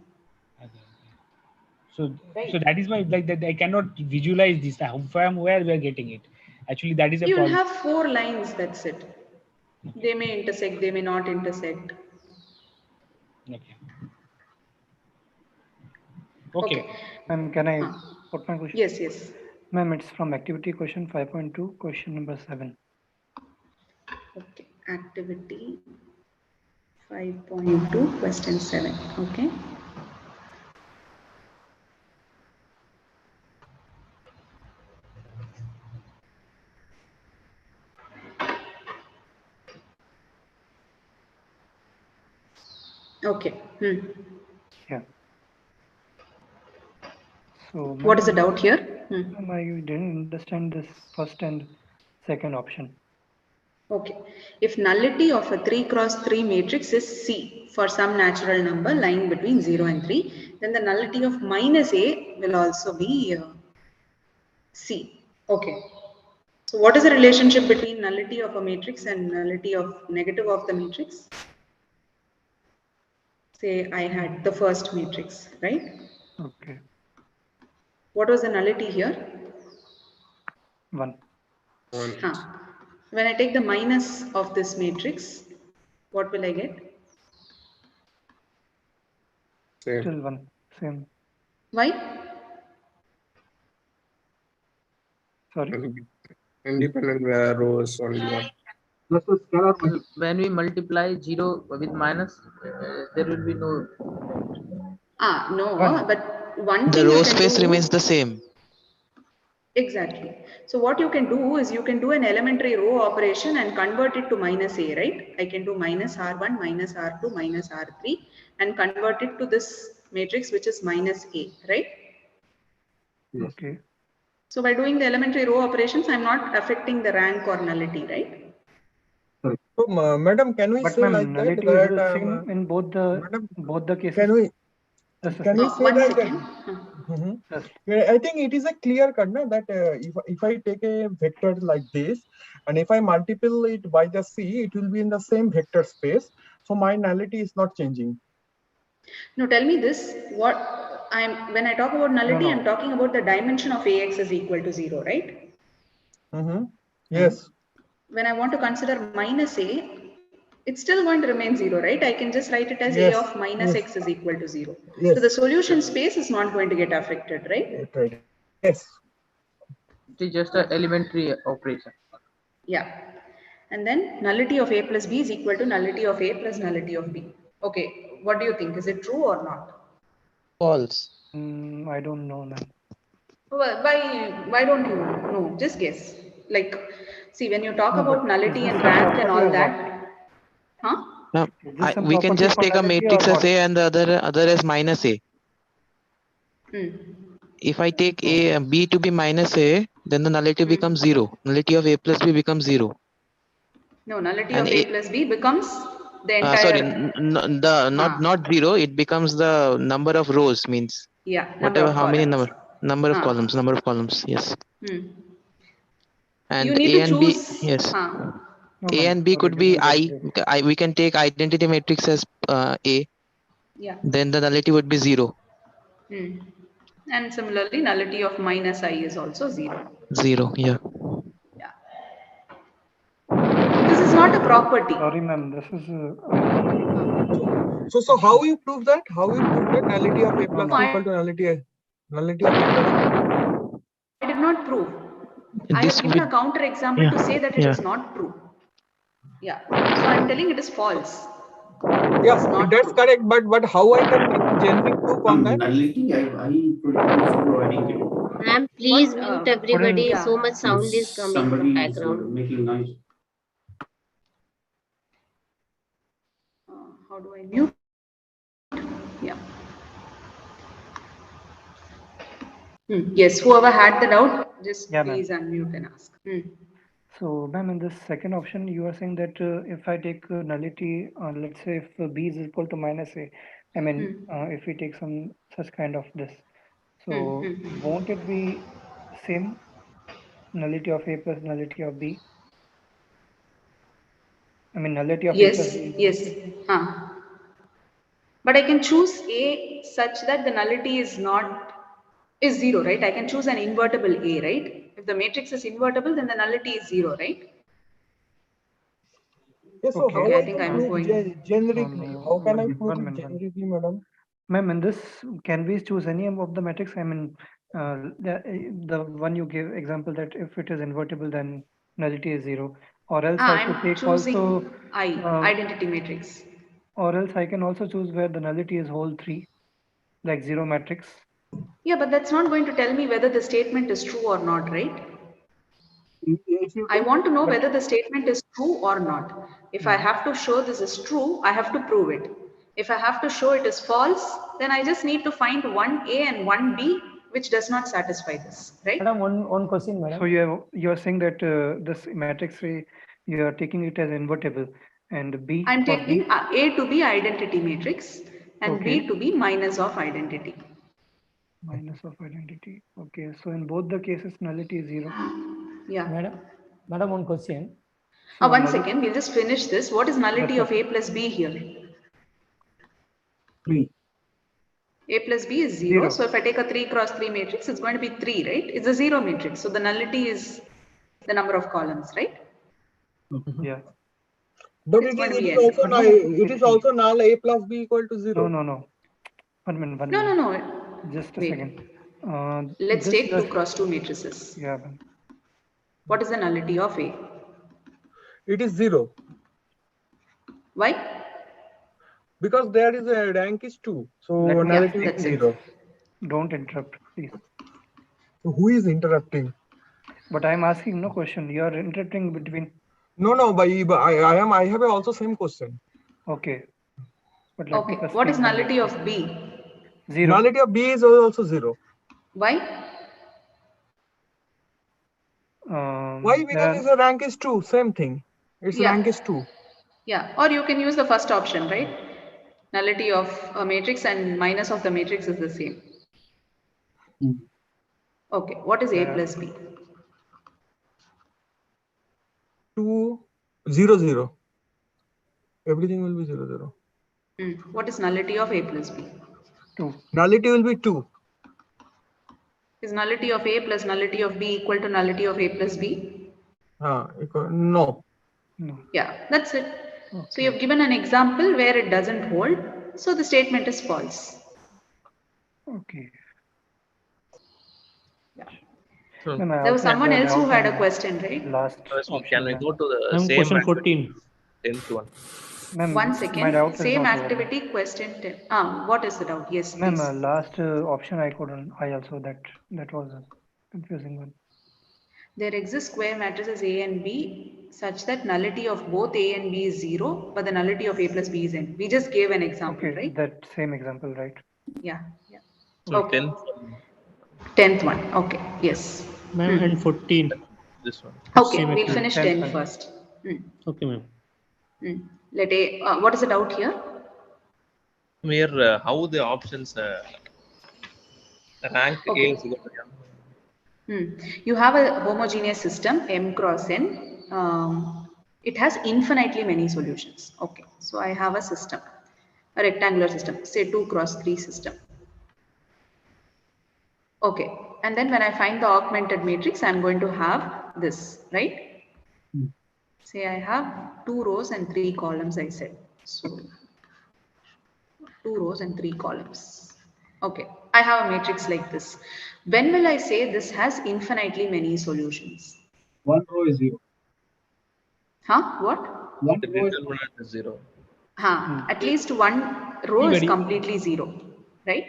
So that is why, like, that I cannot visualize this from where we are getting it. Actually, that is a You will problem. have 4 lines, that's it. They may intersect, they may not intersect. Okay. Ma'am, can I put my question? Yes. Ma'am, it's from activity question 5.2, question number 7. Okay, activity 5.2, question 7. Okay. Okay. Yeah. So, what is the doubt here? I didn't understand this first and second option. Okay. If nullity of a 3 cross 3 matrix is C for some natural number lying between 0 and 3, then the nullity of minus A will also be C. Okay. So what is the relationship between nullity of a matrix and nullity of negative of the matrix? Say I had the first matrix, right? Okay. What was the nullity here? 1. When I take the minus of this matrix, what will I get? Still 1. Same. Why? Sorry. Independent rows only one. When we multiply 0 with minus, there will be no. No, but one the thing row you can space do. remains the same. Exactly. So what you can do is you can do an elementary row operation and convert it to minus A, right? I can do minus R1, minus R2, minus R3 and convert it to this matrix which is minus A, right? Okay. So by doing the elementary row operations, I'm not affecting the rank or nullity, right? So, madam, can we But say ma'am, like that? nullity is the same in both the cases. Can we Yes, can we say one that? second. Yes. Yeah, I think it is a clear cut na, that if I take a vector like this and if I multiply it by the C, it will be in the same vector space. So my nullity is not changing. No, tell me this. When I talk about nullity, I'm talking about the dimension of AX is equal to 0, right? Yes. When I want to consider minus A, it's still going to remain 0, right? I can just write it as A Yes. of minus X is equal to 0. Yes. So the solution space is not going to get affected, right? Right. Yes. It is just an elementary operation. Yeah. And then nullity of A plus B is equal to nullity of A plus nullity of B. Okay. What do you think? Is it true or not? False. I don't know, ma'am. Well, why don't you know? Just guess. Like, see, when you talk No, about but nullity is this and a rank and property all or what? that, huh? No, Is this some we can property just for take a nullity or matrix as what? A and the other as minus A. If I take B to be minus A, then the nullity becomes 0. Nullity of A plus B becomes 0. No, nullity And of A plus B becomes the sorry, entire, not 0. It becomes the number of rows, means yeah, number whatever, of how many columns. number of columns. Yes. You And need A to and B, choose, yes. No, A ma'am. and B Sorry, could be didn't get it. we can take identity matrix as A. yeah. Then the nullity would be 0. And similarly, nullity of minus I is also 0. 0, yeah. This is not a property. Sorry, ma'am. This is. So how you prove that? How you prove that nullity of A plus B equal to nullity of A plus B? I did not prove. I This have given a counter example to say that it is not true. Yeah. So I'm telling it is false. Yes, that's correct. But how I can generate proof on that? Nullity, I providing it. Ma'am, please mute everybody. So much sound is coming from Somebody is background. making noise. How do I mute? Yeah. Yes, whoever had the doubt, just please unmute and ask. So, ma'am, in this second option, you are saying that if I take nullity, let's say if B is equal to minus A, I mean, if we take some such kind of this, so won't it be same nullity of A plus nullity of B? I mean, nullity of A plus B. Yes. But I can choose A such that the nullity is 0, right? I can choose an invertible A, right? If the matrix is invertible, then the nullity is 0, right? Yes, so how Okay, I I think can I'm prove going. generically? How can I prove One it minute. generically, madam? Ma'am, in this, can we choose any of the matrix? I mean, the one you gave example that if it is invertible, then nullity is 0. Or else I could I'm take choosing also identity matrix. Or else I can also choose where the nullity is whole 3, like 0 matrix. Yeah, but that's not going to tell me whether the statement is true or not, right? I want to know whether the statement is true or not. If I have to show this is true, I have to prove it. If I have to show it is false, then I just need to find one A and one B which does not satisfy this, right? Madam, one question, madam. So you're saying that this matrix A, you are taking it as invertible, and B I'm for taking B? A to be identity matrix and B to be minus of identity. Minus of identity. Okay, so in both the cases, nullity is 0. Yeah. Madam, one question. So One second, we'll just finish this. What is nullity Yes, of A plus B here? 3. A plus B is 0. So if I take a 3 cross 3 matrix, it's going to be 3, right? It's a 0 matrix. So the nullity is the number of columns, right? Yeah. But it is also null A plus B equal to 0. No. 1 minute. No. Just a Wait. second. Let's take 2 cross 2 matrices. Yeah. What is the nullity of A? It is 0. Why? Because there is a rank is 2. So nullity is 0. Don't interrupt, please. So who is interrupting? But I'm asking no question. You are interpreting between. No, but I have also same question. Okay. But okay. What is nullity of B? 0. Nullity of B is also 0. Why? Why? Because its rank is 2. Same thing. Its rank is 2. Yeah. Or you can use the first option, right? Nullity of a matrix and minus of the matrix is the same. Okay. What is A plus B? 2, 0, 0. Everything will be 0, 0. What is nullity of A plus B? 2. Nullity will be 2. Is nullity of A plus nullity of B equal to nullity of A plus B? No. Yeah, that's it. Okay. So you've given an example where it doesn't hold. So the statement is false. Okay. Yeah. So, there was someone else who had a question, right? Last can we go to the same question activity? 14. 10th one. One second. Same activity, question 10. What is the doubt? Yes, please. Ma'am, last option I couldn't. I also that was a confusing one. There exist square matrices A and B such that nullity of both A and B is 0, but the nullity of A plus B is n. We just gave an example, Okay, right? that same example, right? Yeah. So Okay. 10th 10th one. Okay. Yes. Ma'am, and 14. This one. Okay, we'll finish 10 first. Okay, ma'am. Let A. What is the doubt here? Here, how the options rank A is equal to M. You have a homogeneous system M cross N. It has infinitely many solutions. Okay, so I have a system, a rectangular system, say 2 cross 3 system. Okay, and then when I find the augmented matrix, I'm going to have this, right? Say I have 2 rows and 3 columns, I said. So 2 rows and 3 columns. Okay, I have a matrix like this. When will I say this has infinitely many solutions? 1 row is 0. Huh? What? 1 The row is determinant is 0. At least one row is completely 0, right?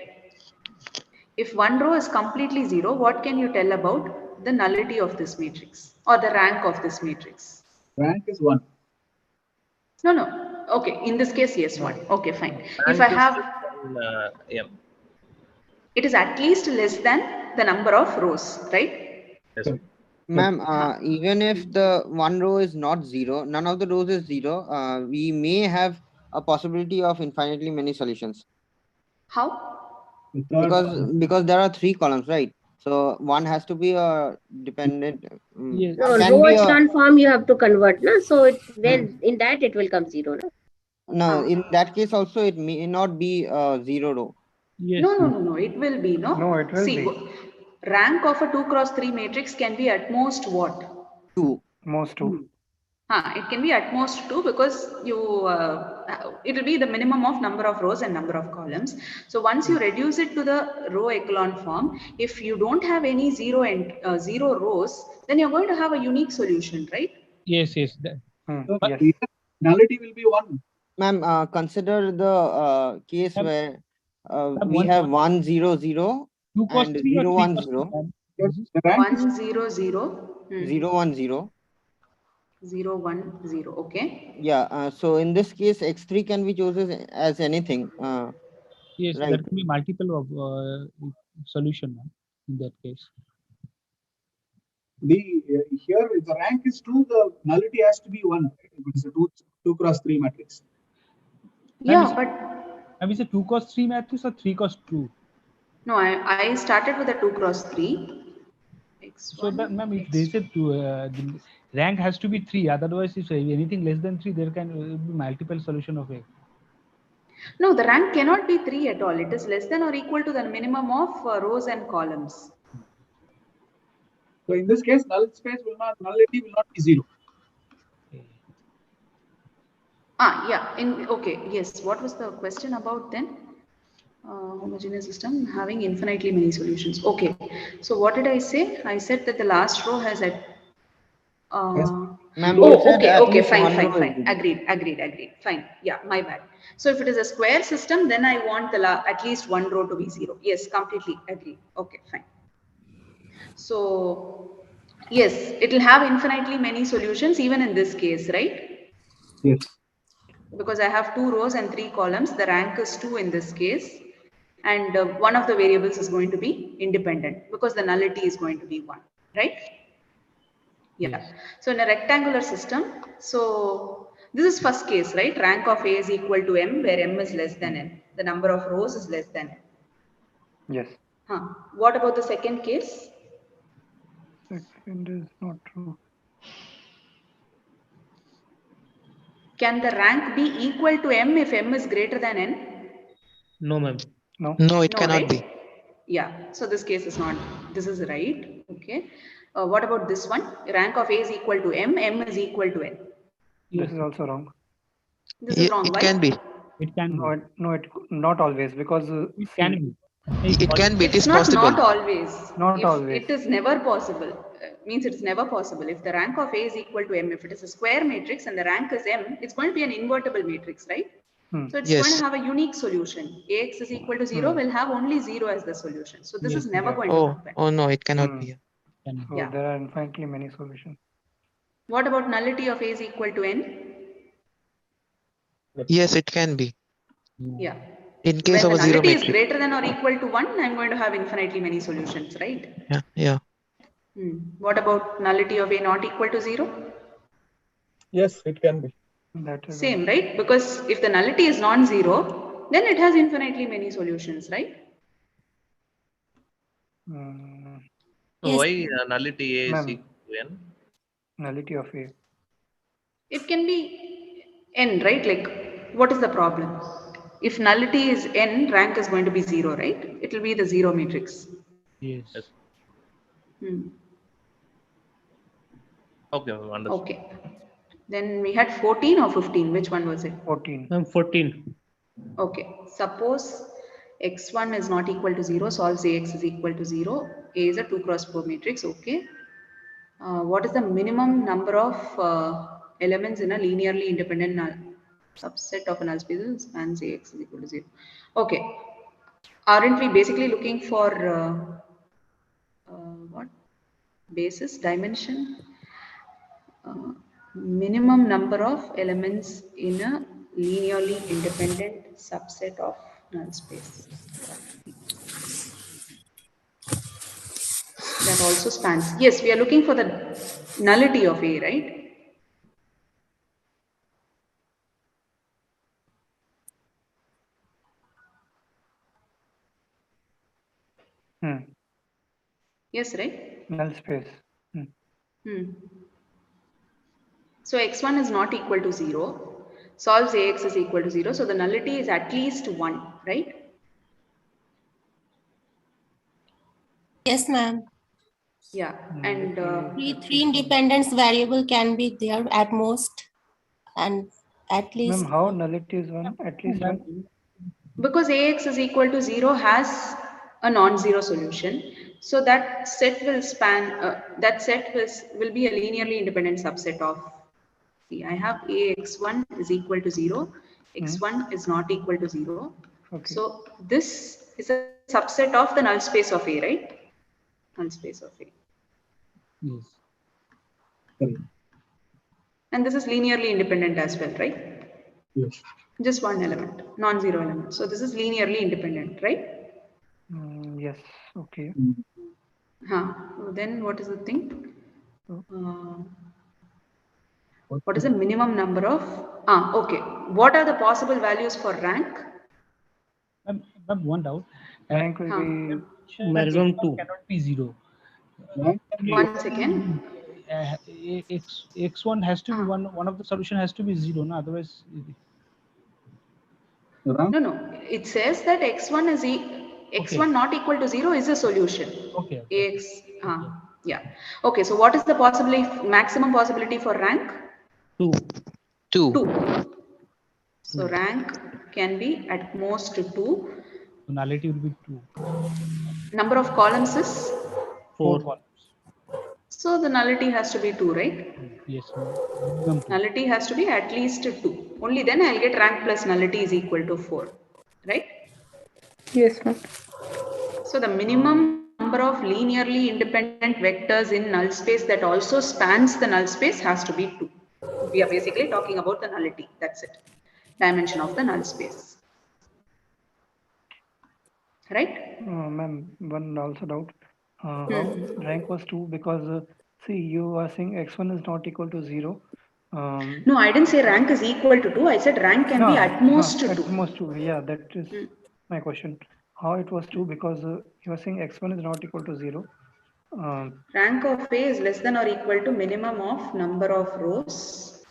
If one row is completely 0, what can you tell about the nullity of this matrix or the rank of this matrix? rank is 1. No. Okay, in this case, yes, 1. Okay, fine. Rank if I is have, M. it is at least less than the number of rows, right? Yes. Ma'am, even if the one row is not 0, none of the rows is 0, we may have a possibility of infinitely many solutions. How? Because there are 3 columns, right? So one has to be a dependent. No, row echelon form you have to convert, no? So when in that it will come 0, no? No, in that case also it may not be 0 row. Yes. No. It will be, no? No, it will be. Rank of a 2 cross 3 matrix can be at most what? 2. Most 2. It can be at most 2 because you it will be the minimum of number of rows and number of columns. So once you reduce it to the row echelon form, if you don't have any 0 rows, then you're going to have a unique solution, right? Yes. So nullity will be 1. Ma'am, consider the case where we have 1 0 0 and 0 1 0. 1 0 0 0 1 0. 0 1 0. Okay. Yeah. So in this case, x3 can be chosen as anything. Yes, right. there can be multiple of solution in that case. Here if the rank is 2, the nullity has to be 1. Right? If it is a 2 cross 3 matrix. Yeah, but have you said 2 cross 3 matrix or 3 cross 2? No, I started with a 2 cross 3. X1, so that, ma'am, if they said the rank has to be 3, otherwise if anything less than 3, there can be multiple solution of A. No, the rank cannot be 3 at all. It is less than or equal to the minimum of rows and columns. So in this case, nullity will not be 0. Yeah. Okay. Yes. What was the question about then? Homogeneous system having infinitely many solutions. Okay. So what did I say? I said that the last row has a. Okay. Fine. Agreed. Fine. Yeah, my bad. So if it is a square system, then I want at least one row to be 0. Yes, completely agreed. Okay, fine. So Yes, it will have infinitely many solutions even in this case, right? Yes. Because I have 2 rows and 3 columns, the rank is 2 in this case. And one of the variables is going to be independent because the nullity is going to be 1, right? Yeah. Yes. So in a rectangular system, so this is first case, right? Rank of A is equal to M, where M is less than N. The number of rows is less than N. Yes. What about the second case? Second is not true. Can the rank be equal to M if M is greater than N? No, ma'am. No. No, it No, cannot right? be. Yeah, so this case is not, this is right, okay. What about this one? Rank of A is equal to M, M is equal to N. This is also wrong. This is wrong, It why? can be. It can No, be. it not always, because It can be. It can be. It It's is possible. not always. Not If always. it is never possible, means it's never possible. If the rank of A is equal to M, if it is a square matrix and the rank is M, it's going to be an invertible matrix, right? So it's going to Yes. have a unique solution. Ax is equal to 0 will have only 0 as the solution. So this Yes. is never going to Oh, happen. oh no, it cannot be. So Yeah. there are infinitely many solutions. What about nullity of A is equal to N? Yes, it can be. Yeah. In case When of the a zero nullity is matrix. greater than or equal to 1, I'm going to have infinitely many solutions, right? Yeah, yeah. What about nullity of A not equal to 0? Yes, it can be. That is Same, right? Because if the nullity is non-zero, then it has infinitely many solutions, right? So why nullity A is Ma'am, equal to N? nullity of A. It can be n, right? Like, what is the problem? If nullity is n, rank is going to be 0, right? It will be the 0 matrix. Yes. Okay, understood. Okay. Then we had 14 or 15. Which one was it? 14. 14. Okay. Suppose x1 is not equal to 0, solves Ax is equal to 0. A is a 2 cross 4 matrix. Okay. What is the minimum number of elements in a linearly independent null subset of a null space that spans Ax is equal to 0? Okay. Aren't we basically looking for what? Basis, dimension? Minimum number of elements in a linearly independent subset of null space. That also spans. Yes, we are looking for the nullity of A, right? Yes, right? Null space. So x1 is not equal to 0. Solves Ax is equal to 0. So the nullity is at least 1, right? Yes, ma'am. Yeah, and Three independence variable can be there at most, and at least. Ma'am, how nullity is 1? At least 1? because Ax is equal to 0 has a non-zero solution. So that set will span, that set will be a linearly independent subset of, see, I have Ax1 is equal to 0, x1 is not equal to 0. Okay. So this is a subset of the null space of A, right? Null space of A. Yes. And this is linearly independent as well, right? Yes. Just one element, non-zero element. So this is linearly independent, right? Yes. Okay. Then what is the thing? What is the minimum number of? Okay. What are the possible values for rank? One doubt. Rank will be maximum 2 cannot be 0. 1 second. X1 has to be one of the solution has to be 0, no? Otherwise. No. It says that x1 is x1 not equal to 0 is a solution. Okay. Yeah. Okay. So what is the maximum possibility for rank? 2. 2. So rank can be at most 2. So nullity will be 2. Number of columns is 4 columns. So the nullity has to be 2, right? Yes. Nullity has to be at least 2. Only then I'll get rank plus nullity is equal to 4, right? Yes, ma'am. So the minimum number number of linearly independent vectors in null space that also spans the null space has to be 2. We are basically talking about the nullity. That's it. Dimension of the null space. Right? Ma'am, one also doubt. How rank was 2? Because see, you are saying x1 is not equal to 0. No, I didn't say rank is equal to 2. I said rank can be at most 2. At most 2. Yeah, that is my question. How it was 2? Because you are saying x1 is not equal to 0. Rank of A is less than or equal to minimum of number of rows,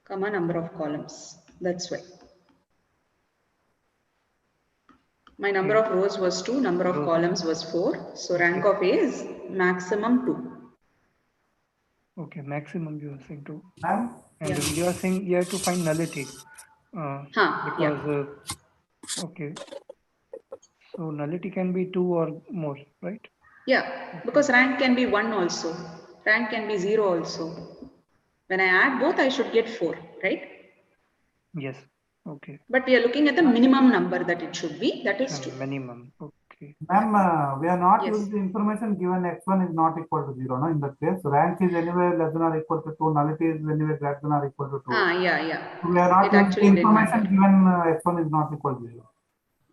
comma number of columns. That's why. My number of rows was 2, number of columns was 4. So rank of A is maximum 2. Okay, maximum you are saying 2. And you are saying you have to find nullity. Because, okay. So nullity can be 2 or more, right? Yeah, because rank can be 1 also. Rank can be 0 also. When I add both, I should get 4, right? Yes. Okay. But we are looking at the minimum number that it should be. That is 2. Minimum. Okay. Ma'am, we are not using the information given x1 is not equal to 0. No, in that case, rank is anyway less than or equal to 2. Nullity is anyway greater than or equal to 2. Yeah. So we are not using the information given x1 is not equal to 0.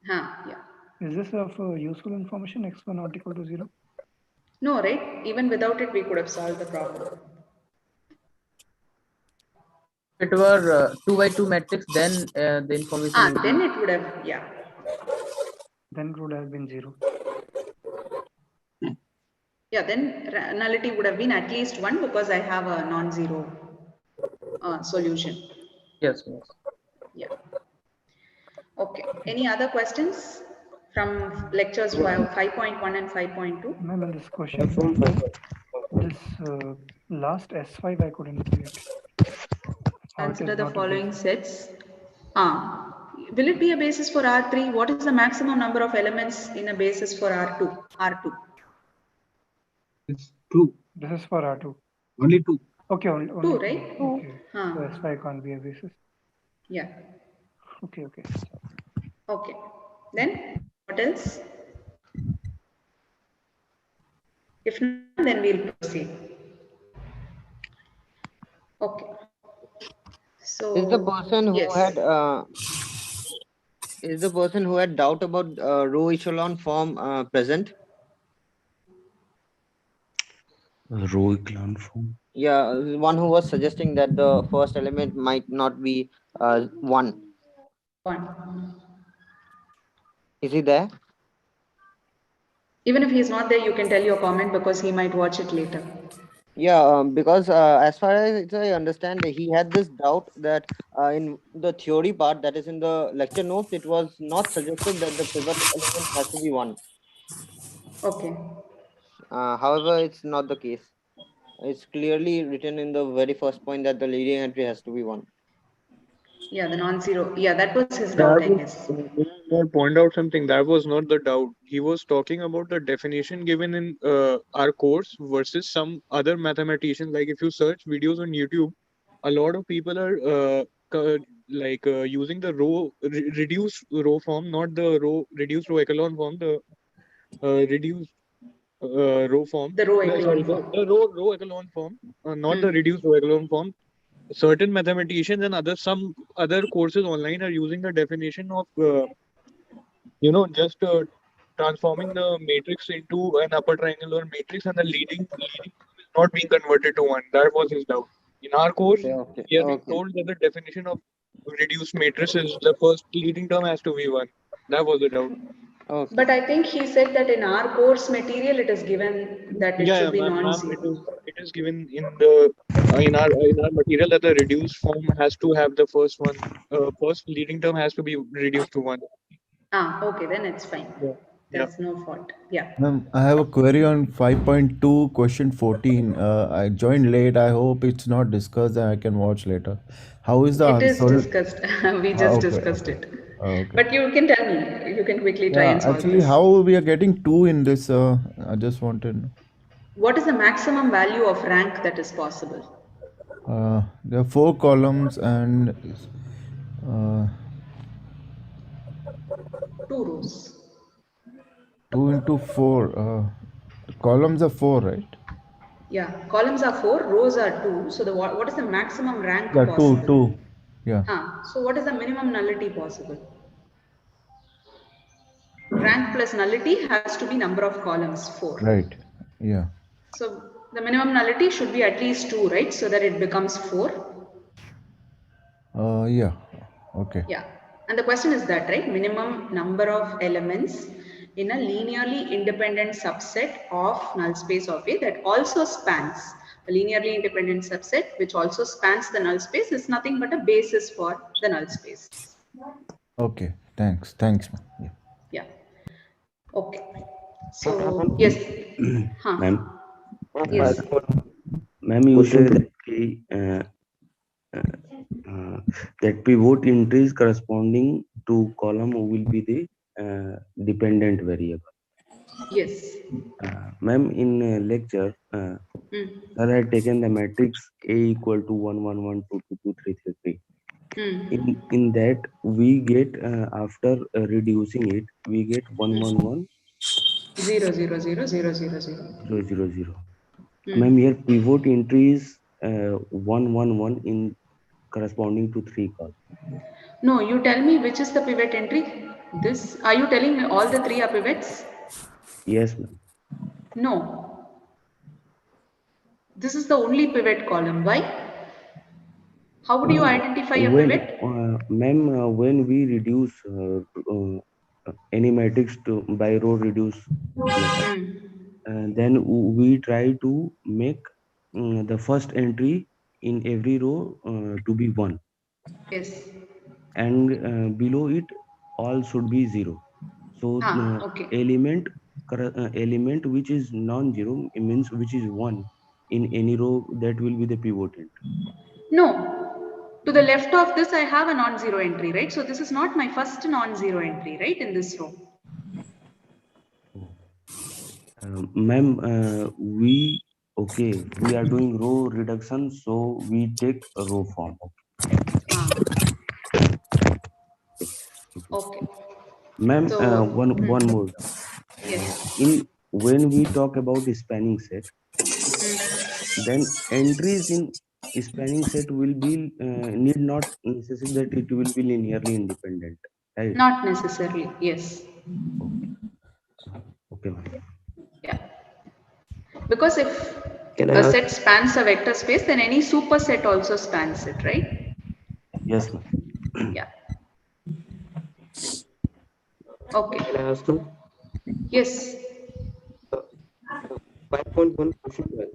Yeah. Is this of useful information? X1 not equal to 0? No, right? Even without it, we could have solved the problem. If it were 2 by 2 matrix, then the information. Then it would have, Then it would have been 0. Yeah, then nullity would have been at least 1 because I have a non-zero solution. Yes. Yeah. Okay. Any other questions from lectures 5.1 and 5.2? Ma'am, in this question, this last S5 I couldn't see it. Consider the following sets. Will it be a basis for R3? What is the maximum number of elements in a basis for R2? It's 2. This is for R2. Only 2. Okay, only 2, right? Okay. So S5 can't be a basis. Yeah. Okay. Okay. Then what else? If not, then we'll proceed. Okay. So is the person who had doubt about row echelon form present? Row echelon form. Yeah, one who was suggesting that the first element might not be 1. Is he there? Even if he's not there, you can tell your comment because he might watch it later. Yeah, because as far as I understand, he had this doubt that in the theory part, that is in the lecture notes, it was not suggested that the pivot element has to be 1. Okay. However, it's not the case. It's clearly written in the very first point that the leading entry has to be 1. Yeah, the non-zero. Yeah, that was his doubt, I guess. I'll point out something. That was not the doubt. He was talking about the definition given in our course versus some other mathematicians. Like if you search videos on YouTube, a lot of people are using the reduced row form, not the reduced row echelon form, the reduced row form. The row echelon form. The row echelon form, not the reduced row echelon form. Certain mathematicians and some other courses online are using the definition of just transforming the matrix into an upper triangular matrix, and the leading is not being converted to 1. That was his doubt. In our course, we have been told that the definition of reduced matrix is the first leading term has to be 1. That was the doubt. Okay. But I think he said that in our course material it is given that it should be non-zero. It is given in our material that the reduced form has to have the first leading term has to be reduced to 1. Okay, then it's fine. There's no fault. Yeah. Ma'am, I have a query on 5.2 question 14. I joined late. I hope it's not discussed and I can watch later. How is the answer? It is discussed. We just discussed it. Okay. But you can tell me. You can quickly try and solve actually, this. how we are getting 2 in this? I just wanted to know. What is the maximum value of rank that is possible? There are 4 columns and 2 rows. 2 into 4. Columns are 4, right? Yeah, columns are 4, rows are 2. So the what is the maximum rank Yeah, 2, possible? 2. Yeah. So what is the minimum nullity possible? Rank plus nullity has to be number of columns, 4. Right. Yeah. So the minimum nullity should be at least 2, right? So that it becomes 4. Yeah. Okay. Yeah. And the question is that, right? Minimum number of elements in a linearly independent subset of null space of A that also spans a linearly independent subset which also spans the null space is nothing but a basis for the null space. Okay. Thanks. Thanks, ma'am. Yeah. Yeah. Okay. So yes. Ma'am. Yes. Ma'am, you say that pivot entries corresponding to column will be the dependent variable. Yes. Ma'am, in lecture, sir had taken the matrix A equal to 1, 1, 1, 2, 2, 2, 3, 3, 3. In that, we get, after reducing it, we get 1, 1, 1, 0, 0, 0, 0, 0, 0. 0, 0, 0. Ma'am, here pivot entry is 1, 1, 1 in corresponding to 3 columns. No, you tell me which is the pivot entry. This, are you telling me all the 3 are pivots? Yes, ma'am. No. This is the only pivot column. Why? How would you identify a pivot? Ma'am, when we reduce any matrix by row reduce method, then we try to make the first entry in every row to be 1. Yes. And below it all should be 0. So Okay. element which is non-zero means which is 1 in any row, that will be the pivot entry. No. To the left of this, I have a non-zero entry, right? So this is not my first non-zero entry, right? In this row. Ma'am, we are doing row reduction, so we take a row form. Okay. Ma'am, So, one more doubt. Yes. When we talk about the spanning set, then entries in spanning set will be need not necessary that it will be linearly independent, right? Not necessarily. Yes. Okay, ma'am. Yeah. Because if a set spans a vector space, then any superset also spans it, right? Yes, ma'am. Yeah. Okay. Can I ask now? Yes. 5.1 question 12.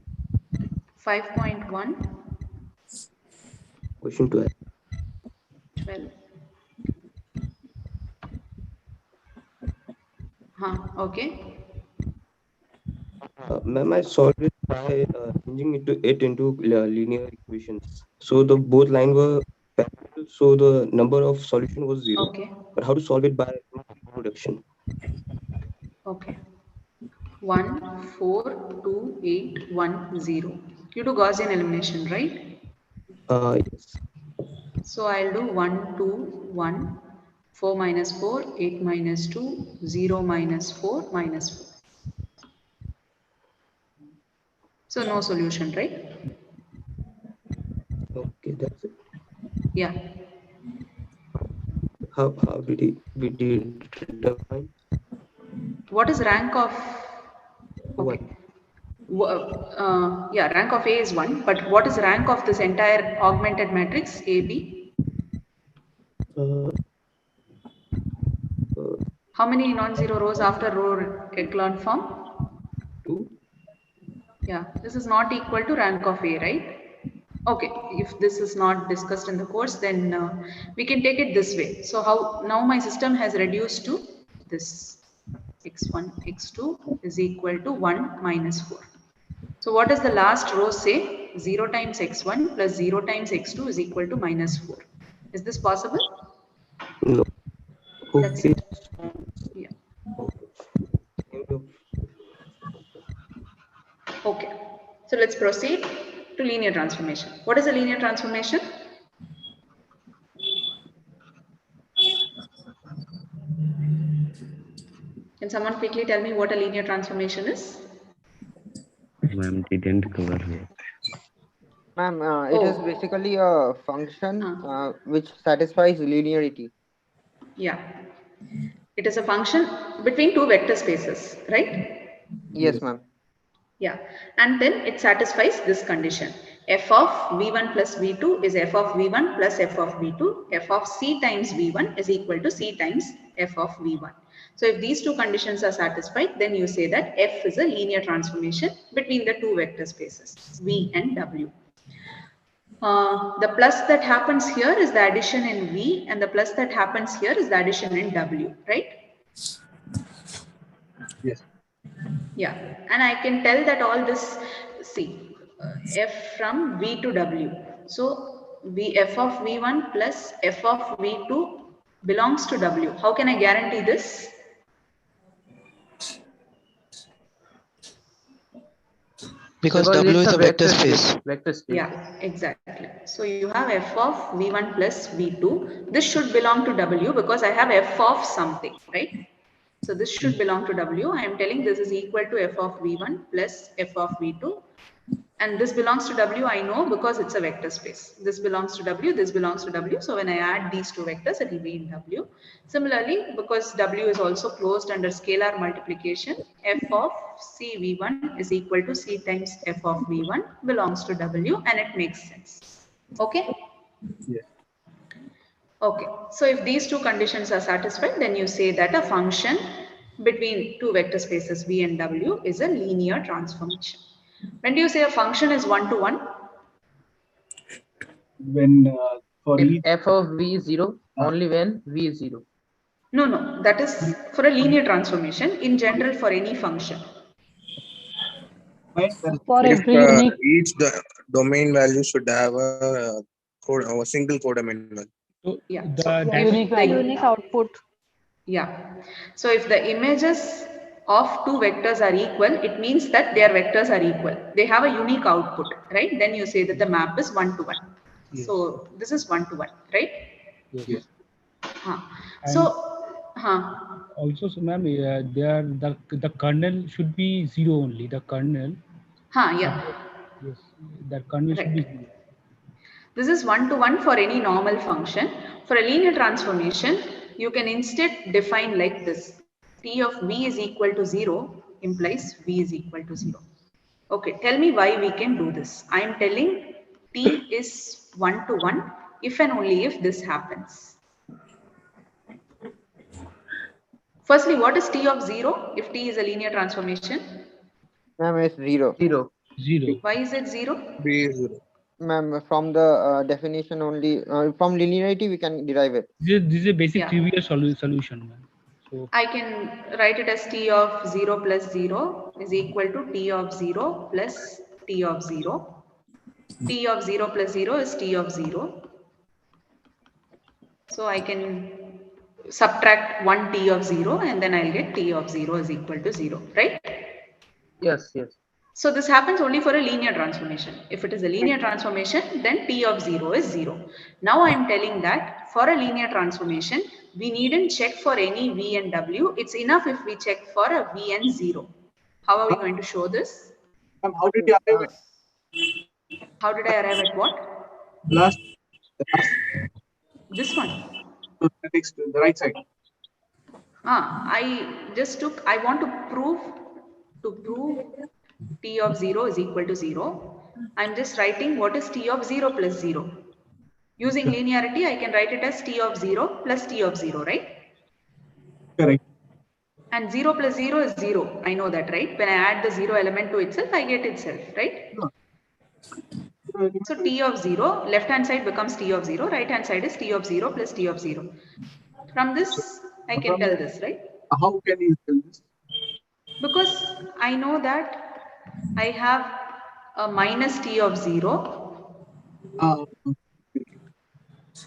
5.1. Question 12. 12. Okay. Ma'am, I solved it by changing it into linear equations. So the both lines were parallel, so the number of solution was 0. Okay. But how to solve it by reduction? Okay. 1, 4, 2, 8, 1, 0. You do Gaussian elimination, right? Yes. So I'll do 1, 2, 1, 4 minus 4, 8 minus 2, 0 minus 4, minus 4. So no solution, right? Okay, that's it. Yeah. How did we define? What is rank of? Okay. Yeah, rank of A is 1, but what is rank of this entire augmented matrix AB? How many non-zero rows after row echelon form? 2. Yeah, this is not equal to rank of A, right? Okay, if this is not discussed in the course, then we can take it this way. So how now my system has reduced to this x1, x2 is equal to 1 minus 4. So what does the last row say? 0 times x1 plus 0 times x2 is equal to minus 4. Is this possible? No. That's it. Yeah. Okay. So let's proceed to linear transformation. What is a linear transformation? Can someone quickly tell me what a linear transformation is? Ma'am, didn't cover it. Ma'am, it is basically a function which satisfies linearity. Yeah. It is a function between two vector spaces, right? Yes, ma'am. Yeah. And then it satisfies this condition. F of v1 plus v2 is f of v1 plus f of v2. F of c times v1 is equal to c times f of v1. So if these two conditions are satisfied, then you say that f is a linear transformation between the two vector spaces, v and w. The plus that happens here is the addition in v, and the plus that happens here is the addition in w, right? Yes. Yeah, and I can tell that all this, see, f from v to w. So f of v1 plus f of v2 belongs to w. How can I guarantee this? Because W is a vector space. Yeah, exactly. So you have f of v1 plus v2. This should belong to w because I have f of something, right? So this should belong to w. I am telling this is equal to f of v1 plus f of v2. And this belongs to w, I know, because it's a vector space. This belongs to w, this belongs to w. So when I add these two vectors, it will be in w. Similarly, because w is also closed under scalar multiplication, f of cv1 is equal to c times f of v1 belongs to w, and it makes sense. Okay? Yes. Okay. So if these two conditions are satisfied, then you say that a function between two vector spaces v and w is a linear transformation. When do you say a function is one-to-one? When for if each f of v is 0, only when v is 0. No, that is for a linear transformation. In general, for any function. If each domain value should have a single codimension. So yeah. the Unique output. Yeah. So if the images of two vectors are equal, it means that their vectors are equal. They have a unique output, right? Then you say that the map is one-to-one. Yes. So this is one-to-one, right? Yes. So, also, so ma'am, there the kernel should be 0 only. The kernel. Yeah. Yes, that kernel should be 0. This is one-to-one for any normal function. For a linear transformation, you can instead define like this. T of v is equal to 0 implies v is equal to 0. Okay, tell me why we can do this. I am telling T is one-to-one if and only if this happens. Firstly, what is T of 0 if T is a linear transformation? Ma'am, it's 0. 0. Why is it 0? B is 0. Ma'am, from the definition only, from linearity we can derive it. This is a basic trivial solution, ma'am. So I can write it as T of 0 plus 0 is equal to T of 0 plus T of 0. T of 0 plus 0 is T of 0. So I can subtract one T of 0 and then I'll get T of 0 is equal to 0, right? Yes. So this happens only for a linear transformation. If it is a linear transformation, then T of 0 is 0. Now I am telling that for a linear transformation, we needn't check for any V and W. It's enough if we check for a V and 0. How are we going to show this? How did you arrive at? How did I arrive at what? Last. This one. The right side. I want to prove T of 0 is equal to 0. I'm just writing what is T of 0 plus 0. Using linearity, I can write it as T of 0 plus T of 0, right? Correct. And 0 plus 0 is 0. I know that, right? When I add the 0 element to itself, I get itself, right? So T of 0, left hand side becomes T of 0, right hand side is T of 0 plus T of 0. From this, I can tell this, right? How can you tell this? Because I know that I have a minus T of 0.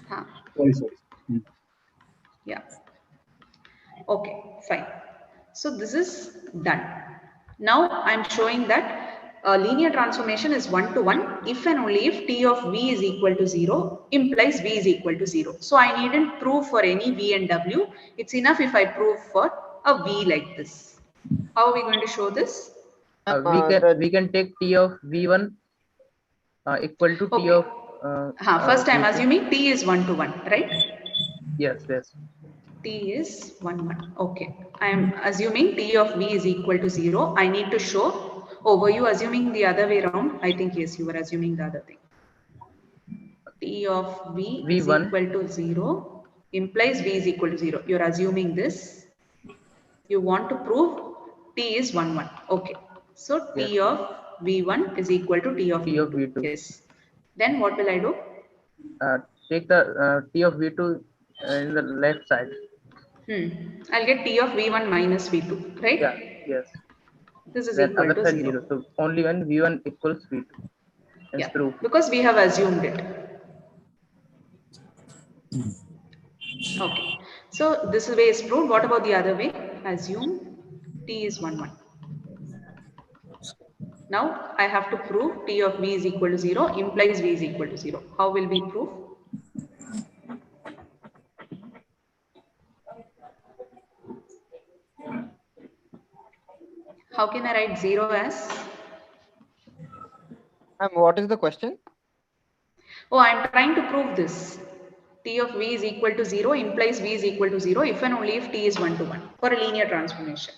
Sorry. Yeah. Okay, fine. So this is done. Now I'm showing that a linear transformation is one-to-one if and only if T of V is equal to 0 implies V is equal to 0. So I needn't prove for any V and W. It's enough if I prove for a V like this. How are we going to show this? We can take T of V1 equal to T of first I'm V2. assuming T is 1 to 1, right? Yes. T is 1, 1. Okay. I am assuming T of V is equal to 0. I need to show. Oh, were you assuming the other way around? I think yes, you were assuming the other thing. T of V V1 is equal to 0 implies V is equal to 0. You're assuming this. You want to prove T is 1, 1. Okay. So T of V1 is equal to T of V2. Yes. Then what will I do? Take the T of V2 in the left side. I'll get T of V1 minus V2, right? Yeah, yes. This is Then equal other to side 0. So only when V1 equals V2. Yeah, because we have assumed it. Okay. So this way is proved. What about the other way? Assume T is 1, 1. Now I have to prove T of V is equal to 0 implies V is equal to 0. How will we prove? How can I write 0 as? What is the question? Oh, I am trying to prove this. T of V is equal to 0 implies V is equal to 0 if and only if T is 1 to 1 for a linear transformation.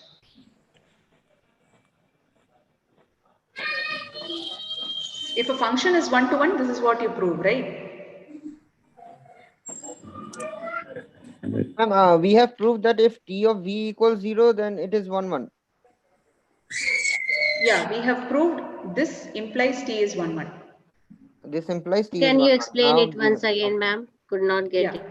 If a function is 1 to 1, this is what you prove, right? We have proved that if T of V equals 0, then it is 1, 1. Yeah, we have proved this implies T is 1, 1. This implies T is 1, Can 1. you explain it once again, ma'am? Could not get it.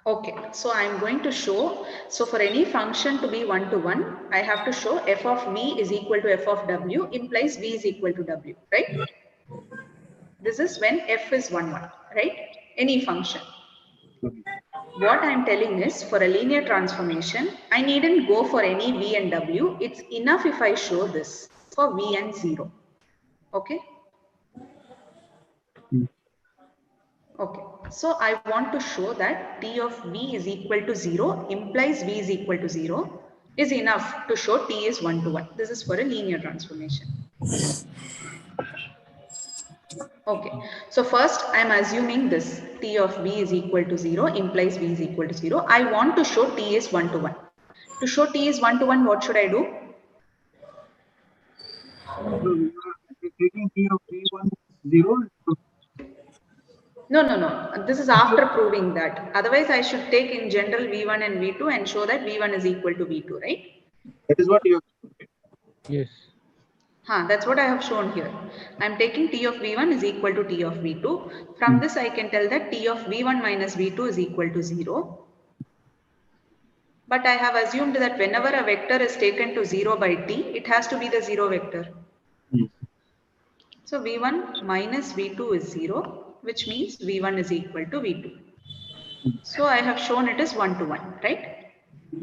Okay, so I am going to show, so for any function to be 1 to 1, I have to show f of V is equal to f of W implies V is equal to W, right? This is when f is 1, 1, right? Any function. What I am telling is for a linear transformation, I needn't go for any V and W. It's enough if I show this for V and 0. Okay? Okay, so I want to show that T of V is equal to 0 implies V is equal to 0 is enough to show T is 1 to 1. This is for a linear transformation. Okay, so first I am assuming this T of V is equal to 0 implies V is equal to 0. I want to show T is 1 to 1. To show T is 1 to 1, what should I do? So we are taking T of V1 0. No. This is after proving that. Otherwise, I should take in general V1 and V2 and show that V1 is equal to V2, right? That is what you have. Yes. That's what I have shown here. I am taking T of V1 is equal to T of V2. From this, I can tell that T of V1 minus V2 is equal to 0. But I have assumed that whenever a vector is taken to 0 by T, it has to be the 0 vector. So V1 minus V2 is 0, which means V1 is equal to V2. So I have shown it is 1 to 1, right?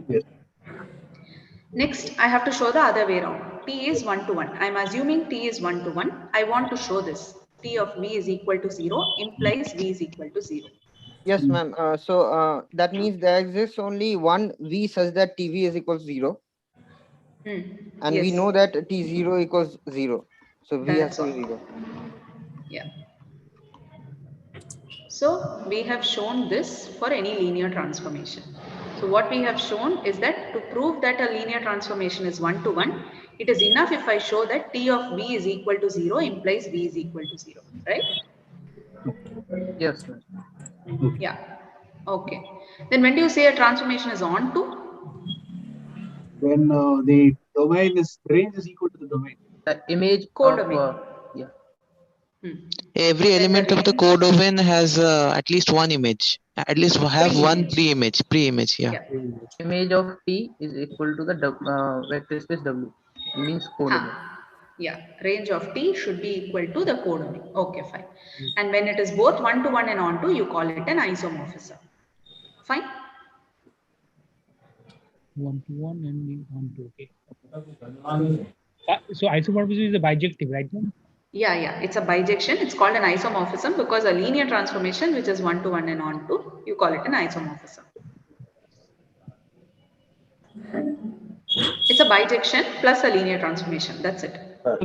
Yes. Next, I have to show the other way around. T is 1 to 1. I am assuming T is 1 to 1. I want to show this. T of V is equal to 0 implies V is equal to 0. Yes, ma'am. So that means there exists only one V such that TV is equals 0. And we know that T0 equals 0. So V has to be 0. Yeah. So we have shown this for any linear transformation. So what we have shown is that to prove that a linear transformation is 1 to 1, it is enough if I show that T of V is equal to 0 implies V is equal to 0, right? Yes. Yeah. Okay. Then when do you say a transformation is onto? When the domain is, the range is equal to the domain. The image codomain. Every element of the codomain has at least one image. At least have one pre-image. Yeah. Image of T is equal to the vector space W. Means codomain. Yeah, range of T should be equal to the codomain. Okay, fine. And when it is both 1 to 1 and onto, you call it an isomorphism. Fine. 1 to 1 and onto. Okay. So isomorphism is a bijective, right? Yeah. It's a bijection. It's called an isomorphism because a linear transformation which is 1 to 1 and onto, you call it an isomorphism. It's a bijection plus a linear transformation. That's it. So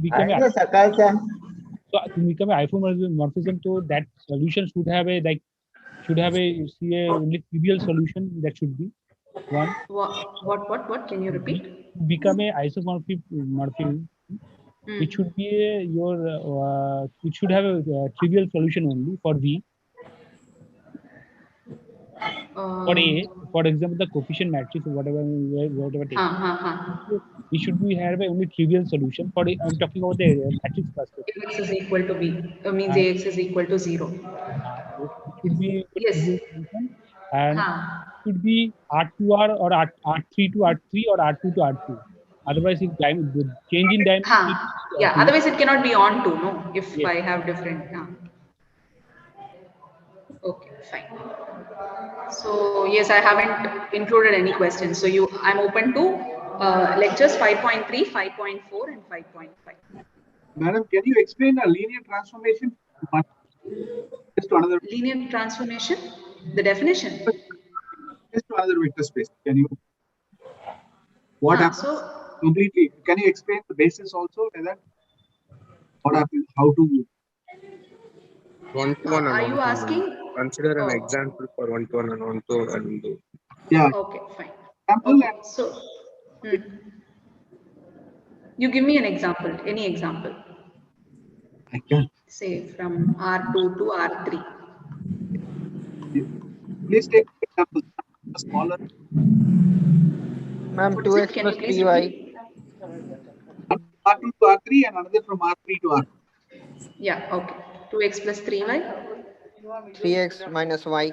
become a, so to become a isomorphism, so that solution should have a only trivial solution. That should be one. What? Can you repeat? Become a isomorphism. It should be it should have a trivial solution only for V. For A, for example, the coefficient matrix or whatever take. We should be have only trivial solution. For I'm talking about the matrix perspective. X is equal to B. Means Ax is equal to 0. It should be yes. trivial solution, and should be R2R or R3 to R3 or R2 to R2. Otherwise, if the change in dimension. Yeah. Otherwise, it cannot be on to no. If I have different. Okay, fine. So yes, I haven't included any questions. So I'm open to lectures 5.3, 5.4, and 5.5. Madam, can you explain a linear transformation? Just to another linear transformation, the definition. Just to another vector space. Can you? What happens? Completely. Can you explain the basis also? Like that? What happens? How to? One-to-one and are you one-to-one. asking? Consider an example for one-to-one and one-to-one and do. Yeah. Okay, fine. Okay, so you give me an example. Any example? I can. Say from R2 to R3. Please take examples. Smaller. Ma'am, 2x plus 3y. R2 to R3 and another from R3 to R. Yeah, okay. 2x plus 3y. 3x minus y.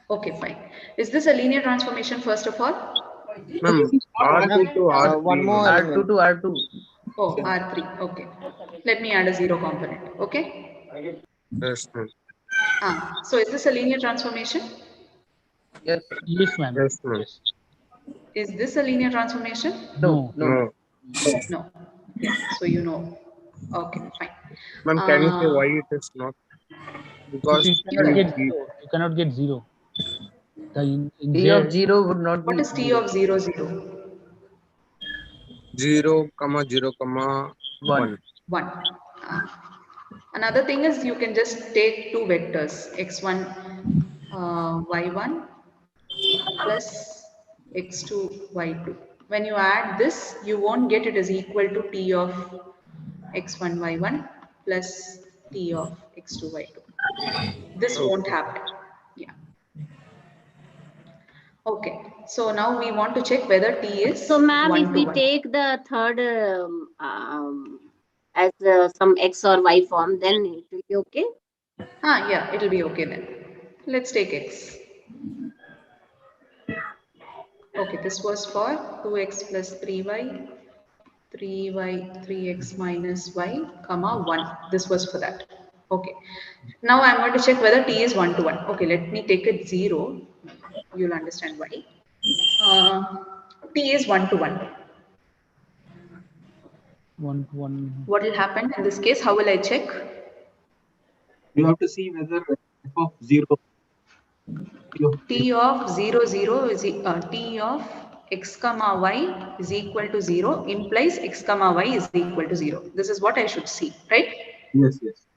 Okay, fine. Is this a linear transformation first of all? R2 to R3. One more R2 to R2. Oh, R3. Okay. Let me add a 0 component. Okay. Yes, ma'am. So is this a linear transformation? Yes, ma'am. Yes, ma'am. Is this a linear transformation? No. No. Yeah. So you know. Okay, fine. Ma'am, can you say why it is not? Because you cannot get 0. T of 0 would not be. What is T of 0, 0? 0, 0, 1. 1. Another thing is you can just take two vectors, x1, y1 plus x2, y2. When you add this, you won't get it as equal to T of x1, y1 plus T of x2, y2. This won't happen. Yeah. Okay. So now we want to check whether T is so ma'am, if we 1 to 1. take the third as some x or y form, then it will be okay? Yeah, it will be okay then. Let's take x. Okay, this was for 2x plus 3y, 3y, 3x minus y, comma 1. This was for that. Okay. Now I'm going to check whether T is 1 to 1. Okay, let me take it 0. You'll understand why. T is 1 to 1. 1 to 1. What will happen in this case? How will I check? You have to see whether f of 0. T of 0, 0 is T of x comma y is equal to 0 implies x comma y is equal to 0. This is what I should see, right? Yes, yes.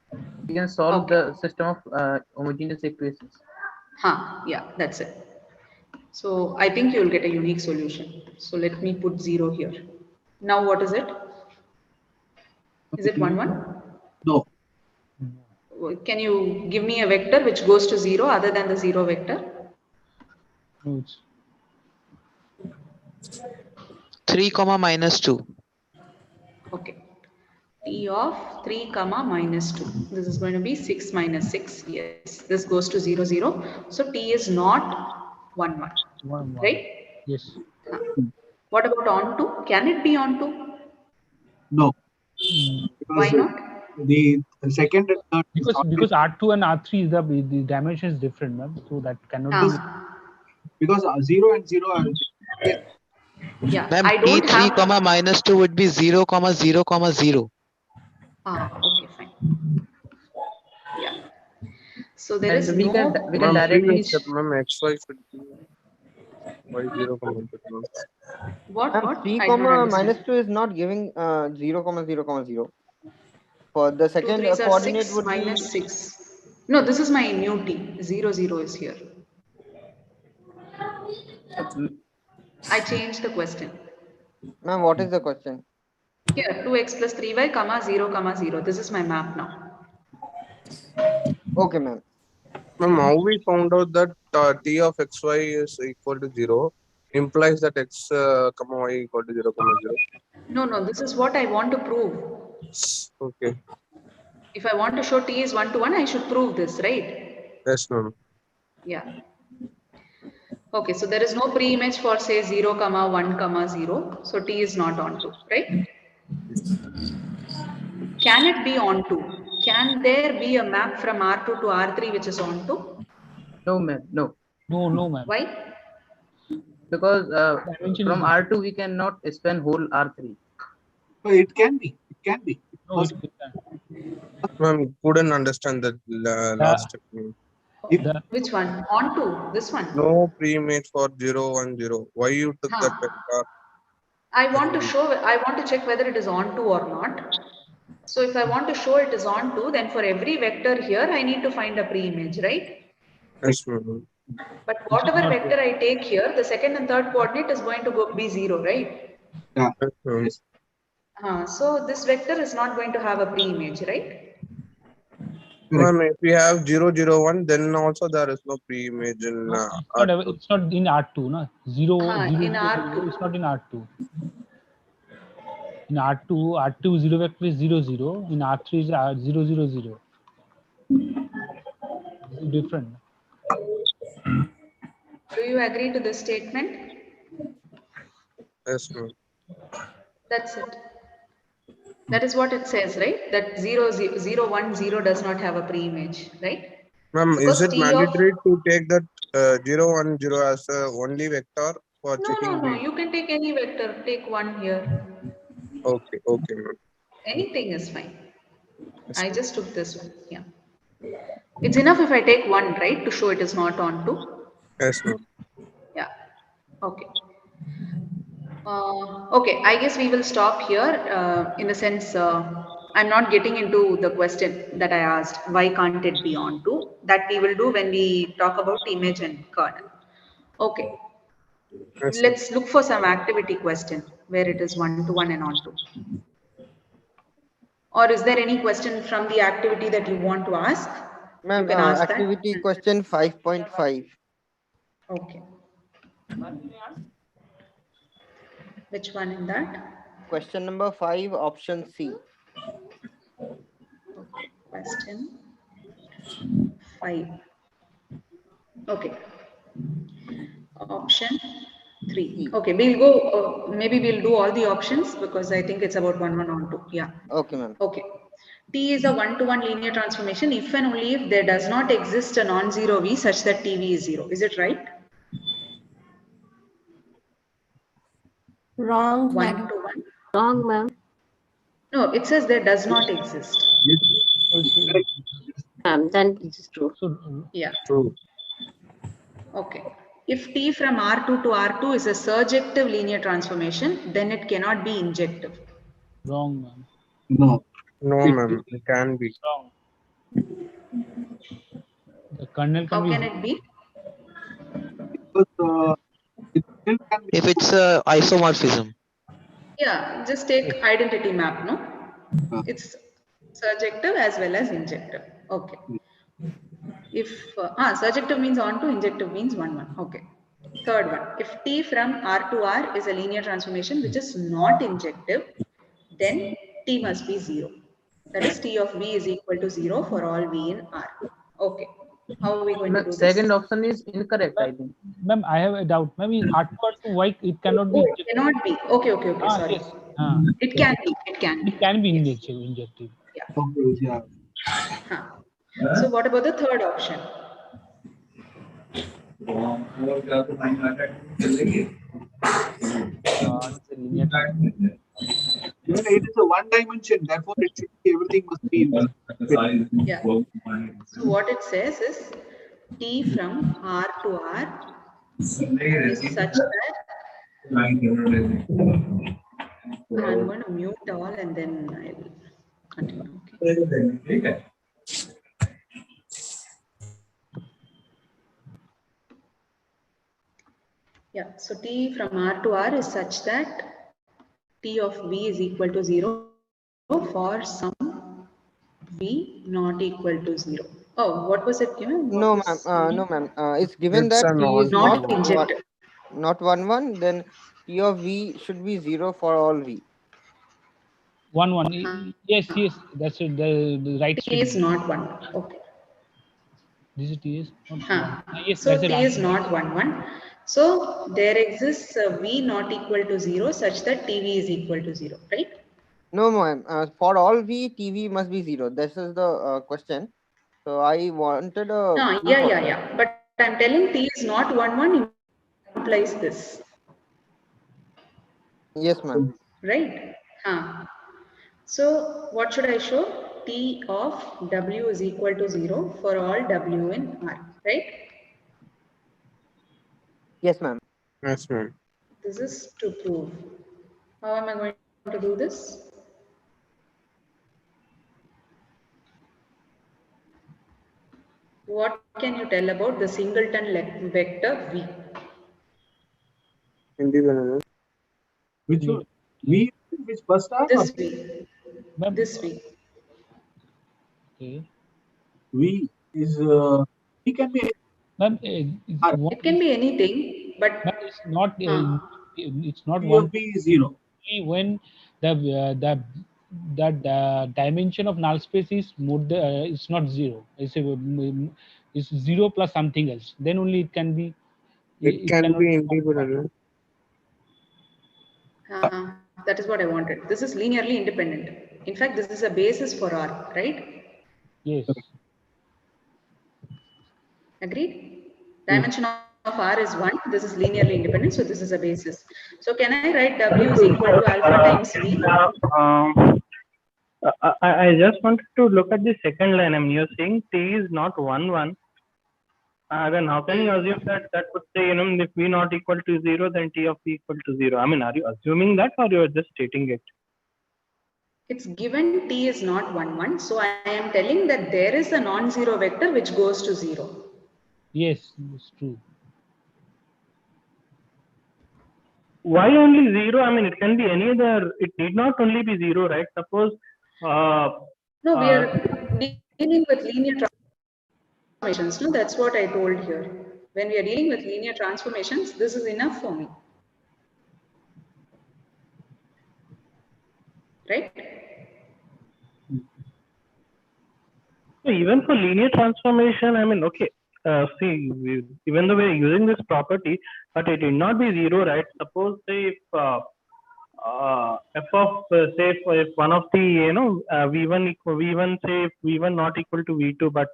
We can solve the system of homogeneous equations. Yeah, that's it. So I think you will get a unique solution. So let me put 0 here. Now what is it? Is it 1, 1? No. Can you give me a vector which goes to 0 other than the 0 vector? 3 comma minus 2. Okay. T of 3 comma minus 2. This is going to be 6 minus 6. Yes. This goes to 0, 0. So T is not 1, 1. Right? Yes. What about on 2? Can it on 2? No. Why not? The second and third. Because R2 and R3 is the dimension is different, ma'am. So that cannot be. Because 0 and 0 are. Yeah. Ma'am, I don't T3 have. comma minus 2 would be 0 comma 0 comma 0. Okay, fine. Yeah. So there is we no. can directly. Ma'am, XY should be 0, 0. What? 3 I did not comma understand. minus 2 is not giving 0 comma 0 comma 0. For the 2 second 3s are coordinate 6 would minus be 6. No, this is my new t. 0 0 is here. I changed the question. Ma'am, what is the question? Here, 2x plus 3y, comma 0, comma 0. This is my map now. Okay, ma'am. Ma'am, how we found out that t of xy is equal to 0 implies that x comma y equal to 0, comma 0. No, this is what I want to prove. Okay. If I want to show t is 1 to 1, I should prove this, right? Yes, ma'am. Yeah. Okay, so there is no pre-image for say 0, comma 1, comma 0. So t is not onto, right? Can it be onto? Can there be a map from R2 to R3 which is onto? No, ma'am. No. No, ma'am. Why? Because Dimension from is R2 we cannot span whole R3. So it can be. It can be. no, it can. Ma'am, couldn't understand that last step. Which one? Onto this one. No pre-image for 0, 1, 0. Why you took that vector? I want to check whether it is onto or not. So if I want to show it is onto, then for every vector here, I need to find a pre-image, right? Yes, ma'am. But whatever vector I take here, the second and third coordinate is going to be 0, right? Yeah. Yes. So this vector is not going to have a pre-image, right? Ma'am, if we have 0, 0, 1, then also there is no pre-image in R2. It's not in R2, no? 0, 0, In 0, R2. it's not in R2. In R2 0 vector is 0, 0. In R3 is 0, 0, 0. This is different. Do you agree to this statement? Yes, ma'am. That's it. That is what it says, right? That 0, 0, 1, 0 does not have a pre-image, right? Ma'am, is it T of mandatory to take that 0, 1, 0 as a only vector for checking No. V? You can take any vector. Take one here. Okay, ma'am. Anything is fine. Yes, I just took this one. Yeah. It's enough if I take one, right, to show it is not onto. Yes, ma'am. Yeah. Okay. Okay. I guess we will stop here. In the sense, I'm not getting into the question that I asked. Why can't it be onto? That we will do when we talk about image and kernel. Okay. Yes, Let's look for some activity question where it is 1 to 1 and onto. Or is there any question from the activity that you want to ask? Ma'am, You can ask activity that. question 5.5. Okay. Which one in that? Question number 5, option C. Okay. Question 5. Okay. Option 3. Okay, we'll go, maybe we'll do all the options because I think it's about 1, 1 on 2. Yeah. Okay, ma'am. Okay. T is a 1-to-1 linear transformation if and only if there does not exist a non-zero V such that TV is 0. Is it right? Wrong, 1 to 1. Wrong, ma'am. No, it says there does not exist. Then it is true. Yeah. True. Okay. If T from R2 to R2 is a surjective linear transformation, then it cannot be injective. Wrong, ma'am. No. No, ma'am. It can be. Wrong. The kernel How can it be? Because, If it's isomorphism. Yeah, just take identity map, no? It's surjective as well as injective. Okay. If surjective means onto, injective means 1, 1. Okay. Third one. If T from R to R is a linear transformation which is not injective, then T must be 0. That is T of V is equal to 0 for all V in R. Okay. How are we going to do this? Second option is incorrect, I think. Ma'am, I have a doubt. Ma'am, in R2 to Y, it cannot be. It cannot be. Okay, sorry. Yes. It can be. It can be. It can be injective. Yeah. So what about the third option? It is a one dimension, therefore it should be, everything must be in the Yeah. So what it says is T from R to R is such that I'm going to mute all and then I'll continue. Okay. Yeah, so T from R to R is such that T of V is equal to 0 for some V not equal to 0. Oh, what was it given? What No, was ma'am. No, ma'am. It's given It's a that T is not not injective. not 1, then T of V should be 0 for all V. 1. Yes, that's it. The right T is not 1. Okay. This is T is not 1. Yes, So that's the T is answer. not 1. So there exists a V not equal to 0 such that TV is equal to 0, right? No, ma'am. For all V, TV must be 0. This is the question. So I wanted a Yeah. But I'm telling T is not 1 implies this. Yes, ma'am. Right? So what should I show? T of W is equal to 0 for all W in R, right? Yes, ma'am. Yes, ma'am. This is to prove. How am I going to do this? What can you tell about the singleton vector V? Independent. Which V? Which first R? This V. This V. Okay. V is V can be. Ma'am, it can be anything, but it's not. It's not T 1 of V is 0. When the dimension of null space is more it's not 0. It's 0 plus something else. Then only it can be. It can be independent. That is what I wanted. This is linearly independent. In fact, this is a basis for R, right? Yes. Agreed? Dimension of R is 1. This is linearly independent, so this is a basis. So can I write W is equal to alpha times V? I just wanted to look at the second line. I mean, you're saying T is not 1. Then how can you assume that would say, if V not equal to 0, then T of V equal to 0? I mean, are you assuming that or you are just stating it? It's given T is not 1. So I am telling that there is a non-zero vector which goes to 0. Yes, it's true. Why only 0? I mean, it can be any other. It need not only be 0, right? Suppose. No, we are dealing with linear transformations. No, that's what I told here. When we are dealing with linear transformations, this is enough for me. Right? So even for linear transformation, I mean, okay. See, even though we are using this property, but it will not be 0, right? Suppose say if f of say if one of the v1 say if v1 not equal to v2, but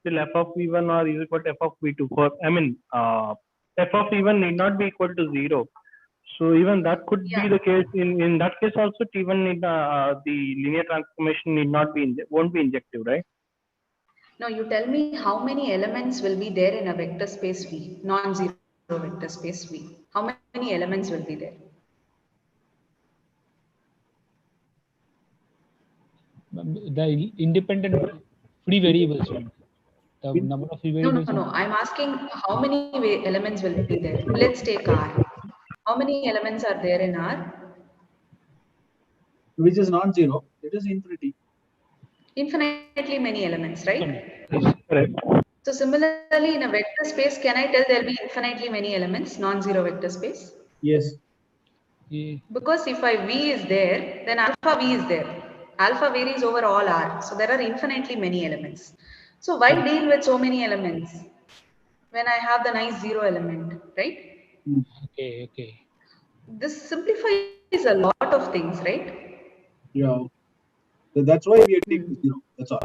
still f of v1 or is equal to f of v2. For I mean f of v1 need not be equal to 0. So even that could be the case. In that case also T1 need the linear transformation need not be won't be injective, right? Now you tell me how many elements will be there in a vector space V, non-zero vector space V. How many elements will be there? The independent free variables. The number of free variables. No. I'm asking how many elements will be there. Let's take R. How many elements are there in R? Which is non-zero. It is infinity. Infinitely many elements, right? Correct. So similarly, in a vector space, can I tell there will be infinitely many elements, non-zero vector space? Yes. Because if V is there, then alpha V is there. Alpha varies over all R. So there are infinitely many elements. So why deal with so many elements when I have the nice zero element, right? Okay. This simplifies a lot of things, right? Yeah. So that's why we are taking 0. That's all.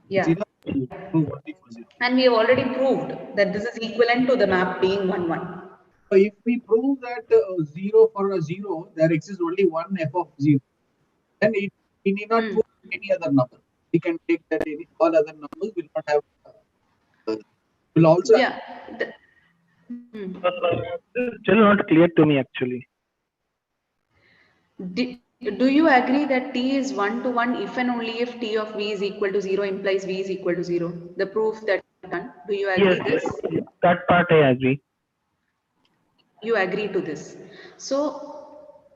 Yeah. It's enough to prove only for 0. And we have already proved that this is equivalent to the map being 1, 1. So if we prove that 0 for a 0, there exists only one f of 0, then we need not prove any other number. We can take that all other numbers will not have will also have It's still not clear to me actually. Do you agree that T is 1 to 1 if and only if T of V is equal to 0 implies V is equal to 0? The proof that you've done. Do you agree Yes, this? that part I agree. You agree to this. So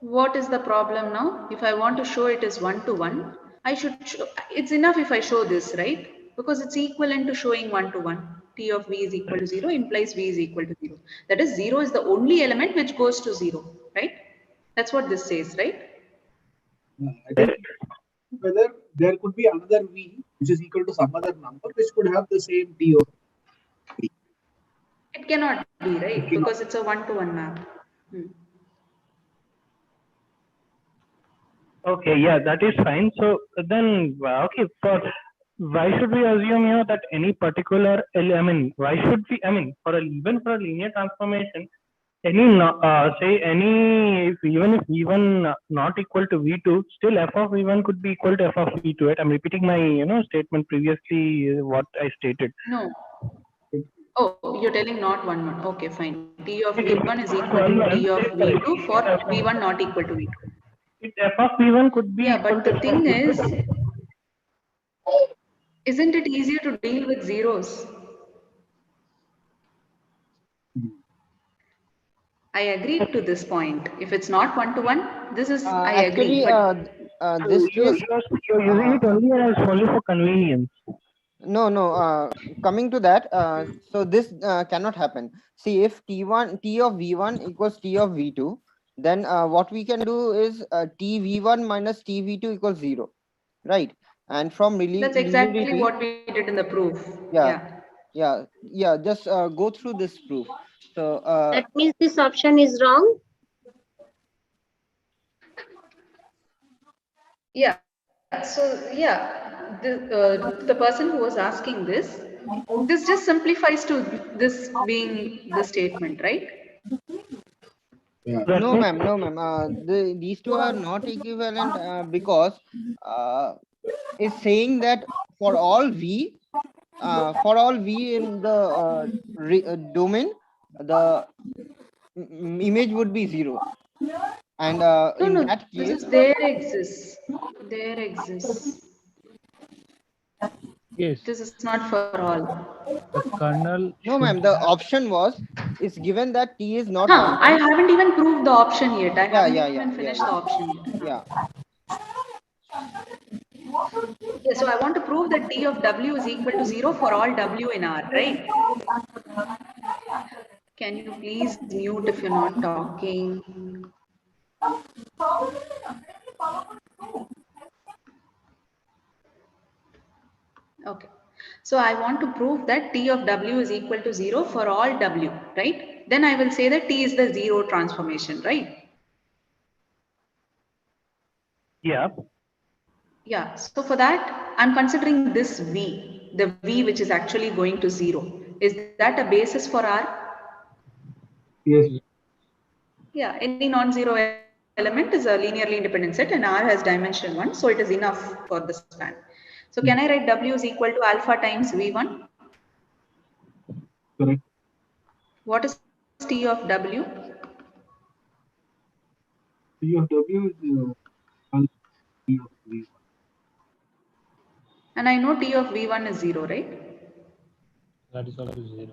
what is the problem now? If I want to show it is 1 to 1, I should show, it's enough if I show this, right? Because it's equivalent to showing 1 to 1. T of V is equal to 0 implies V is equal to 0. That is 0 is the only element which goes to 0, right? That's what this says, right? I think whether there could be another V which is equal to some other number which could have the same T of V. It cannot be, right? Because it's a 1 to 1 map. Okay, yeah, that is fine. So then, okay, why should we assume here that any particular, why should we, even for a linear transformation, any, even if V1 not equal to V2, still f of V1 could be equal to f of V2, right? I'm repeating my, statement previously, what I stated. No. Oh, you're telling not 1, 1. Okay, fine. T of V1 is equal to T of V2 for V1 not equal to V2. F of V1 could be. Yeah, but the thing is, isn't it easier to deal with zeros? I agree to this point. If it's not 1 to 1, this is, I agree. But This you're just using it only for convenience. No. Coming to that, so this cannot happen. See, if T of V1 equals T of V2, then what we can do is T V1 minus T V2 equals 0, right? And from that's exactly linearity, what we did in the proof. yeah. Just go through this proof. So that means this option is wrong. Yeah. So the person who was asking this just simplifies to this being the statement, right? No, ma'am. These two are not equivalent because it's saying that for all V in the domain, the image would be 0. And in that This case, is there exists. There exists. Yes. This is not for all. The kernel. No, ma'am. The option was it's given that T is not. I haven't even proved the option yet. I haven't Yeah. finished the option yet. Yeah. Yeah, so I want to prove that T of W is equal to 0 for all W in R, right? Can you please mute if you're not talking? Okay. So I want to prove that T of W is equal to 0 for all W, right? Then I will say that T is the 0 transformation, right? Yeah. Yeah. So for that, I'm considering this V, the V which is actually going to 0. Is that a basis for R? Yes. Yeah. Any non-zero element is a linearly independent set and R has dimension 1. So it is enough for the span. So can I write W is equal to alpha times V1? Correct. What is T of W? T of W is T of V1. And I know T of V1 is 0, right? That is also 0.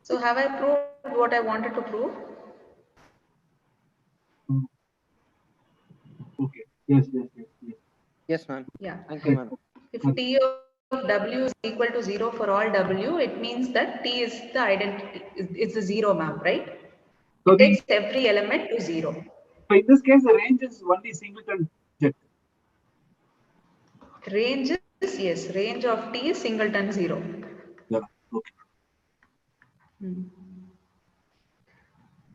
So have I proved what I wanted to prove? Okay. Yes. Yes, ma'am. Yeah. Thank you, ma'am. If T of W is equal to 0 for all W, it means that T is the identity, it's a 0 map, right? So it takes every element to 0. So in this case, the range is only singleton jet. Range is, yes, range of T is singleton 0. Yeah, okay.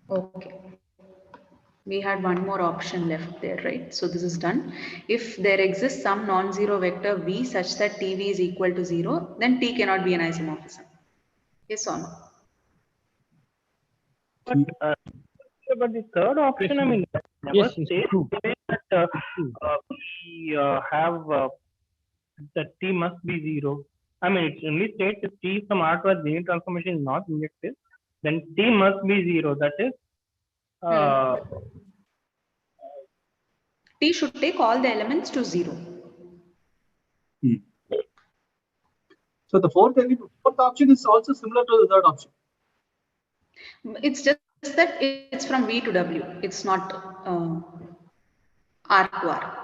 Okay. We had one more option left there, right? So this is done. If there exists some non-zero vector V such that TV is equal to 0, then T cannot be an isomorphism. Yes or no? But the third option, never say that we have that T must be 0. I mean, it only states if T from R to R linear transformation is not injective, then T must be 0. That is, T should take all the elements to 0. So the fourth option is also similar to the third option. It's just that it's from V to W. It's not R to R.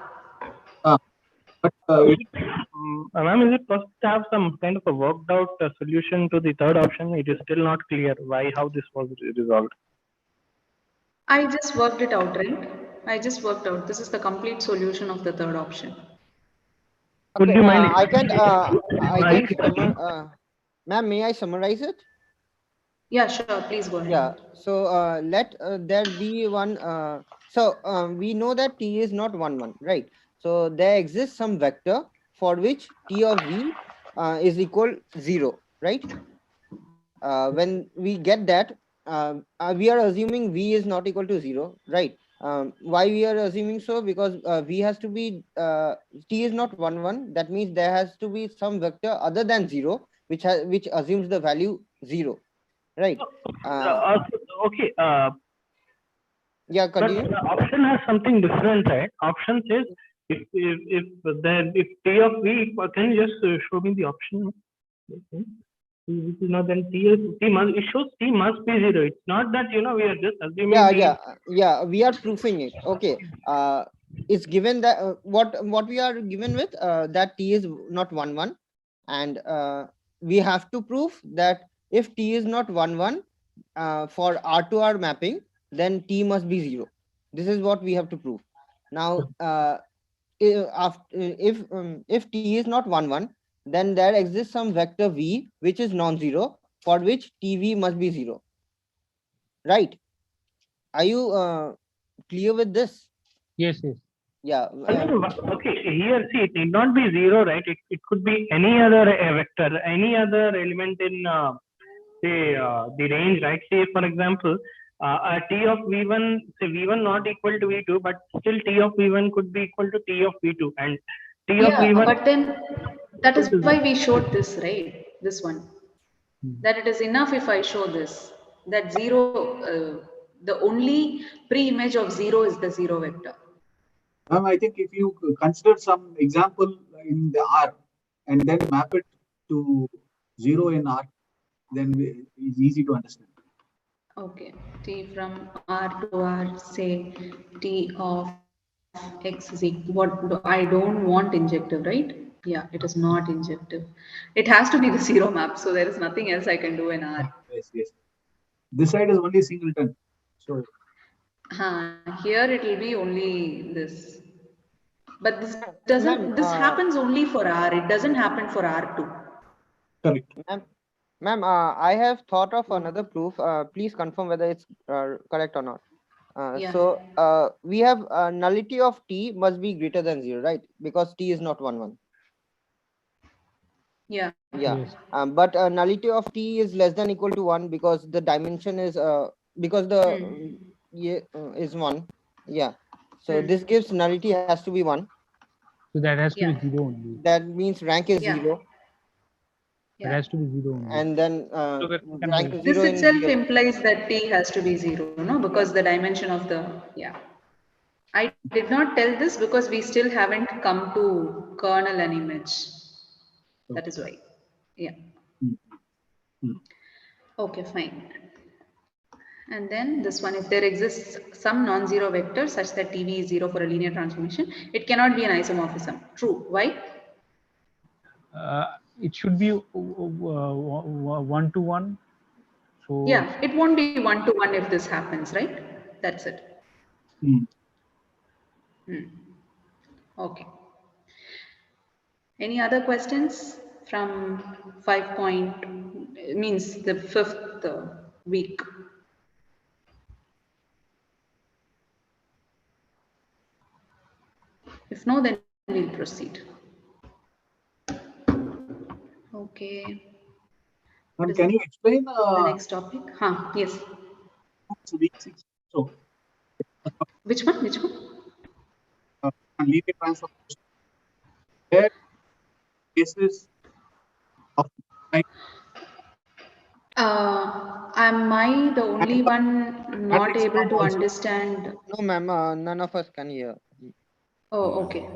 Ma'am, is it possible to have some kind of a worked out solution to the third option? It is still not clear how this was resolved. I just worked it out, right? I just worked out. This is the complete solution of the third option. Okay, Would you mind? Ma'am, may I summarize it? Yeah, sure. Please go ahead. Yeah. So let there be one. We know that T is not 1, 1, right? So there exists some vector for which T of V is equal 0, right? When we get that, we are assuming V is not equal to 0, right? Why we are assuming so? Because V has to be T is not 1, 1. That means there has to be some vector other than 0, which assumes the value 0, right? Okay. Yeah, continue. But the option has something different, right? Option says if T of V, can you just show me the option? Okay. Which is not then T must, it shows T must be 0. It's not that, we are just assuming. Yeah, we are proofing it. Okay. It's given that what we are given with that T is not 1, 1, and we have to prove that if T is not 1, 1 for R to R mapping, then T must be 0. This is what we have to prove. Now, if T is not 1, 1, then there exists some vector V which is non-zero, for which TV must be 0. Right? Are you clear with this? Yes. Yeah. Okay, here see, it need not be 0, right? It could be any other vector, any other element in say the range, right? Say for example, a T of V1, say V1 not equal to V2, but still T of V1 could be equal to T of V2, and T of V1. But then that is why we showed this, right? This one. That it is enough if I show this. That 0, the only pre-image of 0 is the 0 vector. I think if you consider some example in the R and then map it to 0 in R, then it's easy to understand. Okay, T from R to R, say T of X is equal. I don't want injective, right? Yeah, it is not injective. It has to be the 0 map, so there is nothing else I can do in R. Yes. This side is only singleton. So here it will be only this. But this doesn't. This happens only for R. It doesn't happen for R2. Correct. Ma'am, I have thought of another proof. Please confirm whether it's correct or not. So we have nullity of T must be greater than 0, right? Because T is not 1, 1. Yeah. Yes. But nullity of T is less than equal to 1 because the dimension is because the is 1. Yeah. So this gives nullity has to be 1. So that has to be 0 only. That means rank is 0. It has to be 0 only. And then rank is 0. This itself implies that T has to be 0, no? Because the dimension of the I did not tell this because we still haven't come to kernel an image. That is why. Yeah. Okay, fine. And then this one, if there exists some non-zero vector such that TV is 0 for a linear transformation, it cannot be an isomorphism. True. Why? It should be 1 to 1. So yeah, it won't be 1 to 1 if this happens, right? That's it. Okay. Any other questions from 5 point, means the 5th week? If no, then we'll proceed. Okay. Can you explain the next topic? Yes. Week 6. So which one? Linear transformation. Where cases Am I the only one not able to understand? No, ma'am, none of us can hear. Oh, okay.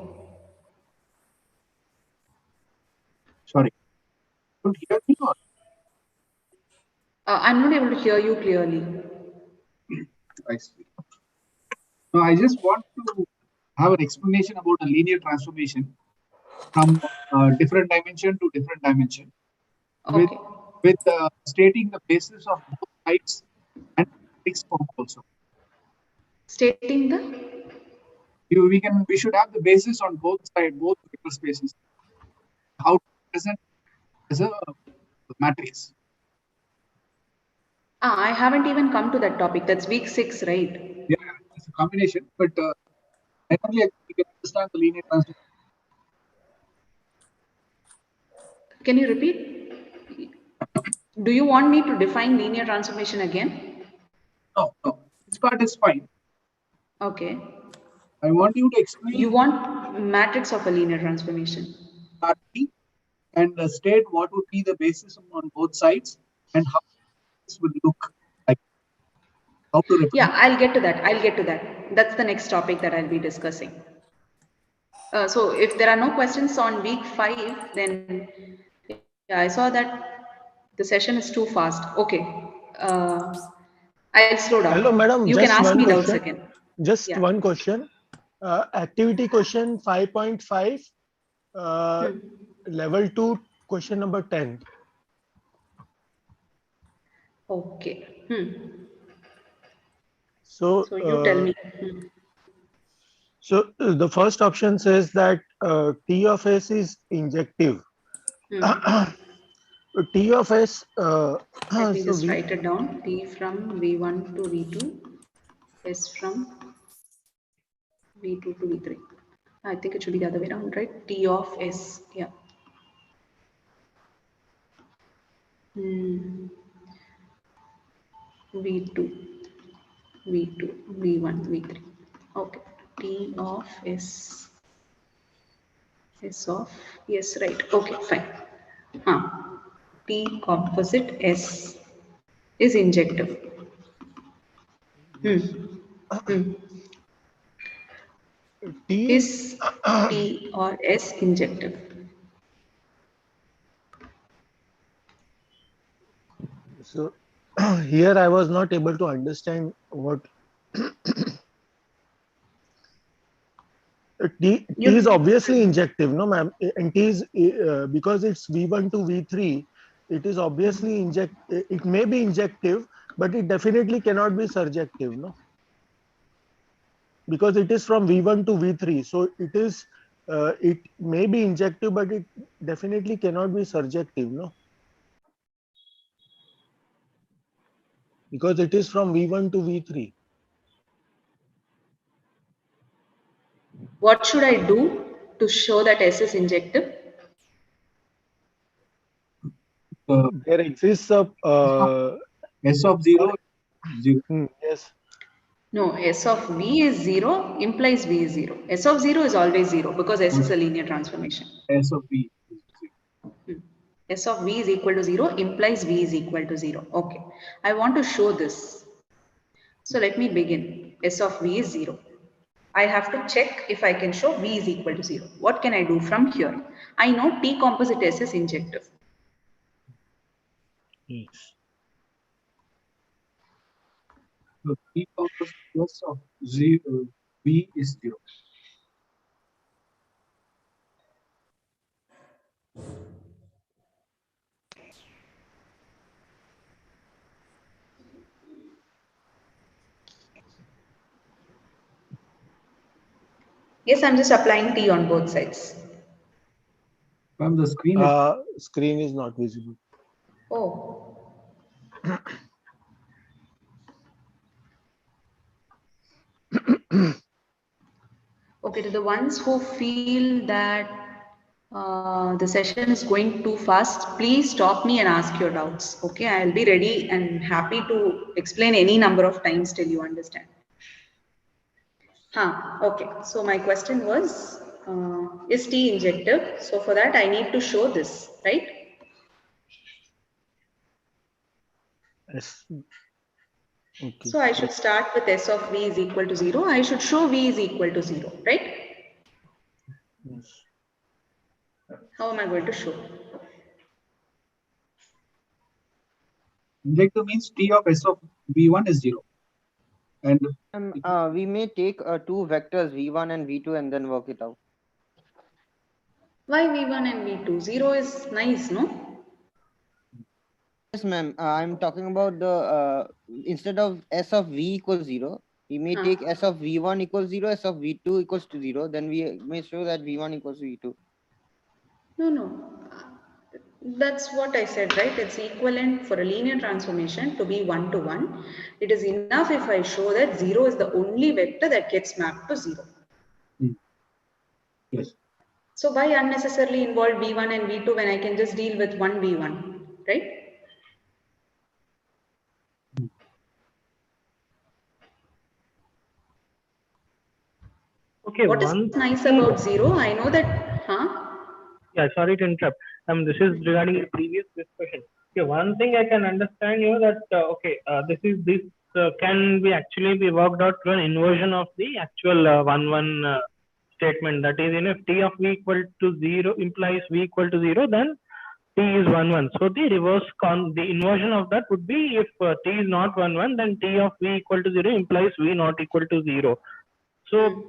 Sorry. Don't hear me or? I'm not able to hear you clearly. I see. No, I just want to have an explanation about a linear transformation from different dimension to different dimension. Okay. With stating the basis of both sides and fixed form also. Stating the? We should have the basis on both sides, both vector spaces. How to present as a matrix. I haven't even come to that topic. That's week 6, right? Yeah, it's a combination, but generally we can understand the linear transformation. Can you repeat? Do you want me to define linear transformation again? No, this part is fine. Okay. I want you to explain. You want matrix of a linear transformation. And state what would be the basis on both sides and how this would look like. How to represent. Yeah, I'll get to that. That's the next topic that I'll be discussing. So if there are no questions on week 5, then yeah, I saw that the session is too fast. Okay. I'll slow down. Hello, madam. You Just can ask one me doubts question. again. Just Yeah. one question. Activity question 5.5, level 2, question number 10. Okay. So you tell me. So the first option says that T of S is injective. T of S. Let me just write it down. T from V1 to V2, S from V2 to V3. I think it should be the other way around, right? T of S. Yeah. V2, V2, V1, V3. Okay. T of S. S of, yes, right. Okay, fine. T composite S is injective. Is T or S injective? So here I was not able to understand what T is obviously injective, no ma'am, and T is because it's V1 to V3, it is obviously it may be injective, but it definitely cannot be surjective, no, because it is from V1 to V3, so it may be injective, but it definitely cannot be surjective, no, because it is from V1 to V3. What should I do to show that S is injective? There exists a S of 0. Yes. No, S of V is 0 implies V is 0. S of 0 is always 0 because S is a linear transformation. S of V is 0. S of V is equal to 0 implies V is equal to 0. Okay. I want to show this. So let me begin. S of V is 0. I have to check if I can show V is equal to 0. What can I do from here? I know T composite S is injective. Yes. So T composite S of 0, V is 0. Yes, I'm just applying T on both sides. From the screen screen is not visible. Oh. Okay, to the ones who feel that the session is going too fast, please stop me and ask your doubts. Okay, I'll be ready and happy to explain any number of times till you understand. Okay, so my question was, is T injective? So for that I need to show this, right? S. Okay. So I should start with S of V is equal to 0. I should show V is equal to 0, right? Yes. How am I going to show? Injective means T of S of V1 is 0. And we may take two vectors V1 and V2 and then work it out. Why V1 and V2? 0 is nice, no? Yes, ma'am. I'm talking about the instead of S of V equals 0, we may take S of V1 equals 0, S of V2 equals to 0. Then we may show that V1 equals to V2. No. That's what I said, right? It's equivalent for a linear transformation to be 1 to 1. It is enough if I show that 0 is the only vector that gets mapped to 0. Yes. So why unnecessarily involve V1 and V2 when I can just deal with one V1, right? Okay, what is nice about 0? I know that, Yeah, sorry to interrupt. This is regarding the previous discussion. Okay, one thing I can understand that this can be actually be worked out to an inversion of the actual 1-1 statement. That is, if T of V equal to 0 implies V equal to 0, then T is 1-1. So the the inversion of that would be if T is not 1-1, then T of V equal to 0 implies V not equal to 0. So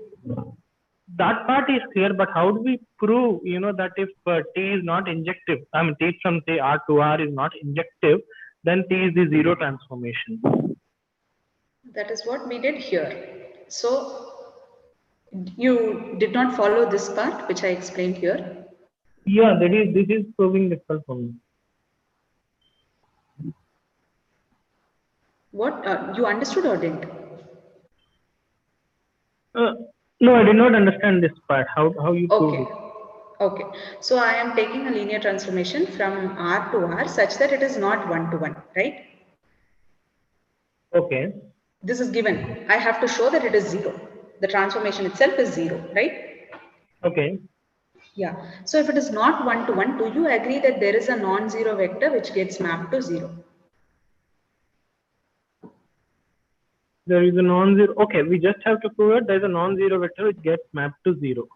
that part is clear, but how do we prove, that if T is not injective, T from say R to R is not injective, then T is the 0 transformation? That is what we did here. So you did not follow this part, which I explained here. Yeah, this is proving difficult for me. What you understood or didn't? No, I did not understand this part. How you proved it? Okay. So I am taking a linear transformation from R to R such that it is not 1 to 1, right? Okay. This is given. I have to show that it is 0. The transformation itself is 0, right? Okay. Yeah. So if it is not 1 to 1, do you agree that there is a non-zero vector which gets mapped to 0? There is a non-zero. Okay, we just have to prove that there is a non-zero vector which gets mapped to 0.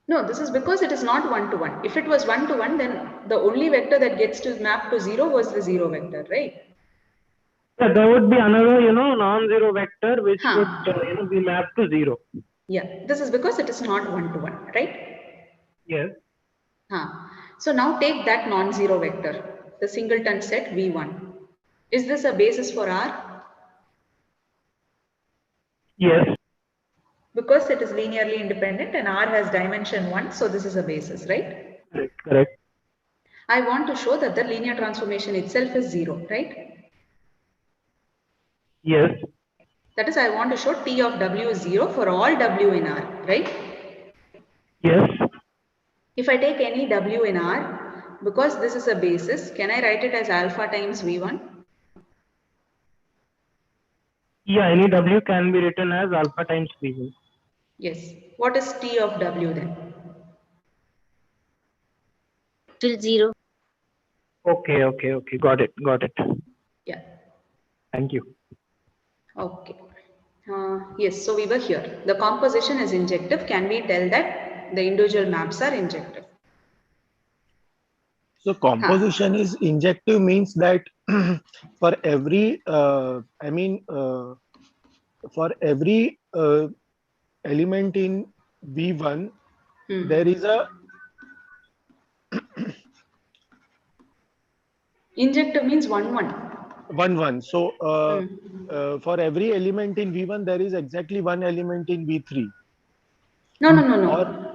No, this is because it is not 1 to 1. If it was 1 to 1, then the only vector that gets to map to 0 was the 0 vector, right? Yeah, there would be another, non-zero vector which should, be mapped to 0. Yeah, this is because it is not 1 to 1, right? Yes. So now take that non-zero vector, the singleton set V1. Is this a basis for R? Yes. Because it is linearly independent and R has dimension 1, so this is a basis, right? Correct. I want to show that the linear transformation itself is 0, right? Yes. That is, I want to show T of W is 0 for all W in R, right? Yes. If I take any W in R, because this is a basis, can I write it as alpha times V1? Yeah, any W can be written as alpha times V1. Yes. What is T of W then? Till 0. Okay. Got it. Yeah. Thank you. Okay. Yes, so we were here. The composition is injective. Can we tell that the individual maps are injective? So composition is injective means that for every, for every element in V1, there is a injective means 1-1. 1-1. So for every element in V1, there is exactly one element in V3. No. Or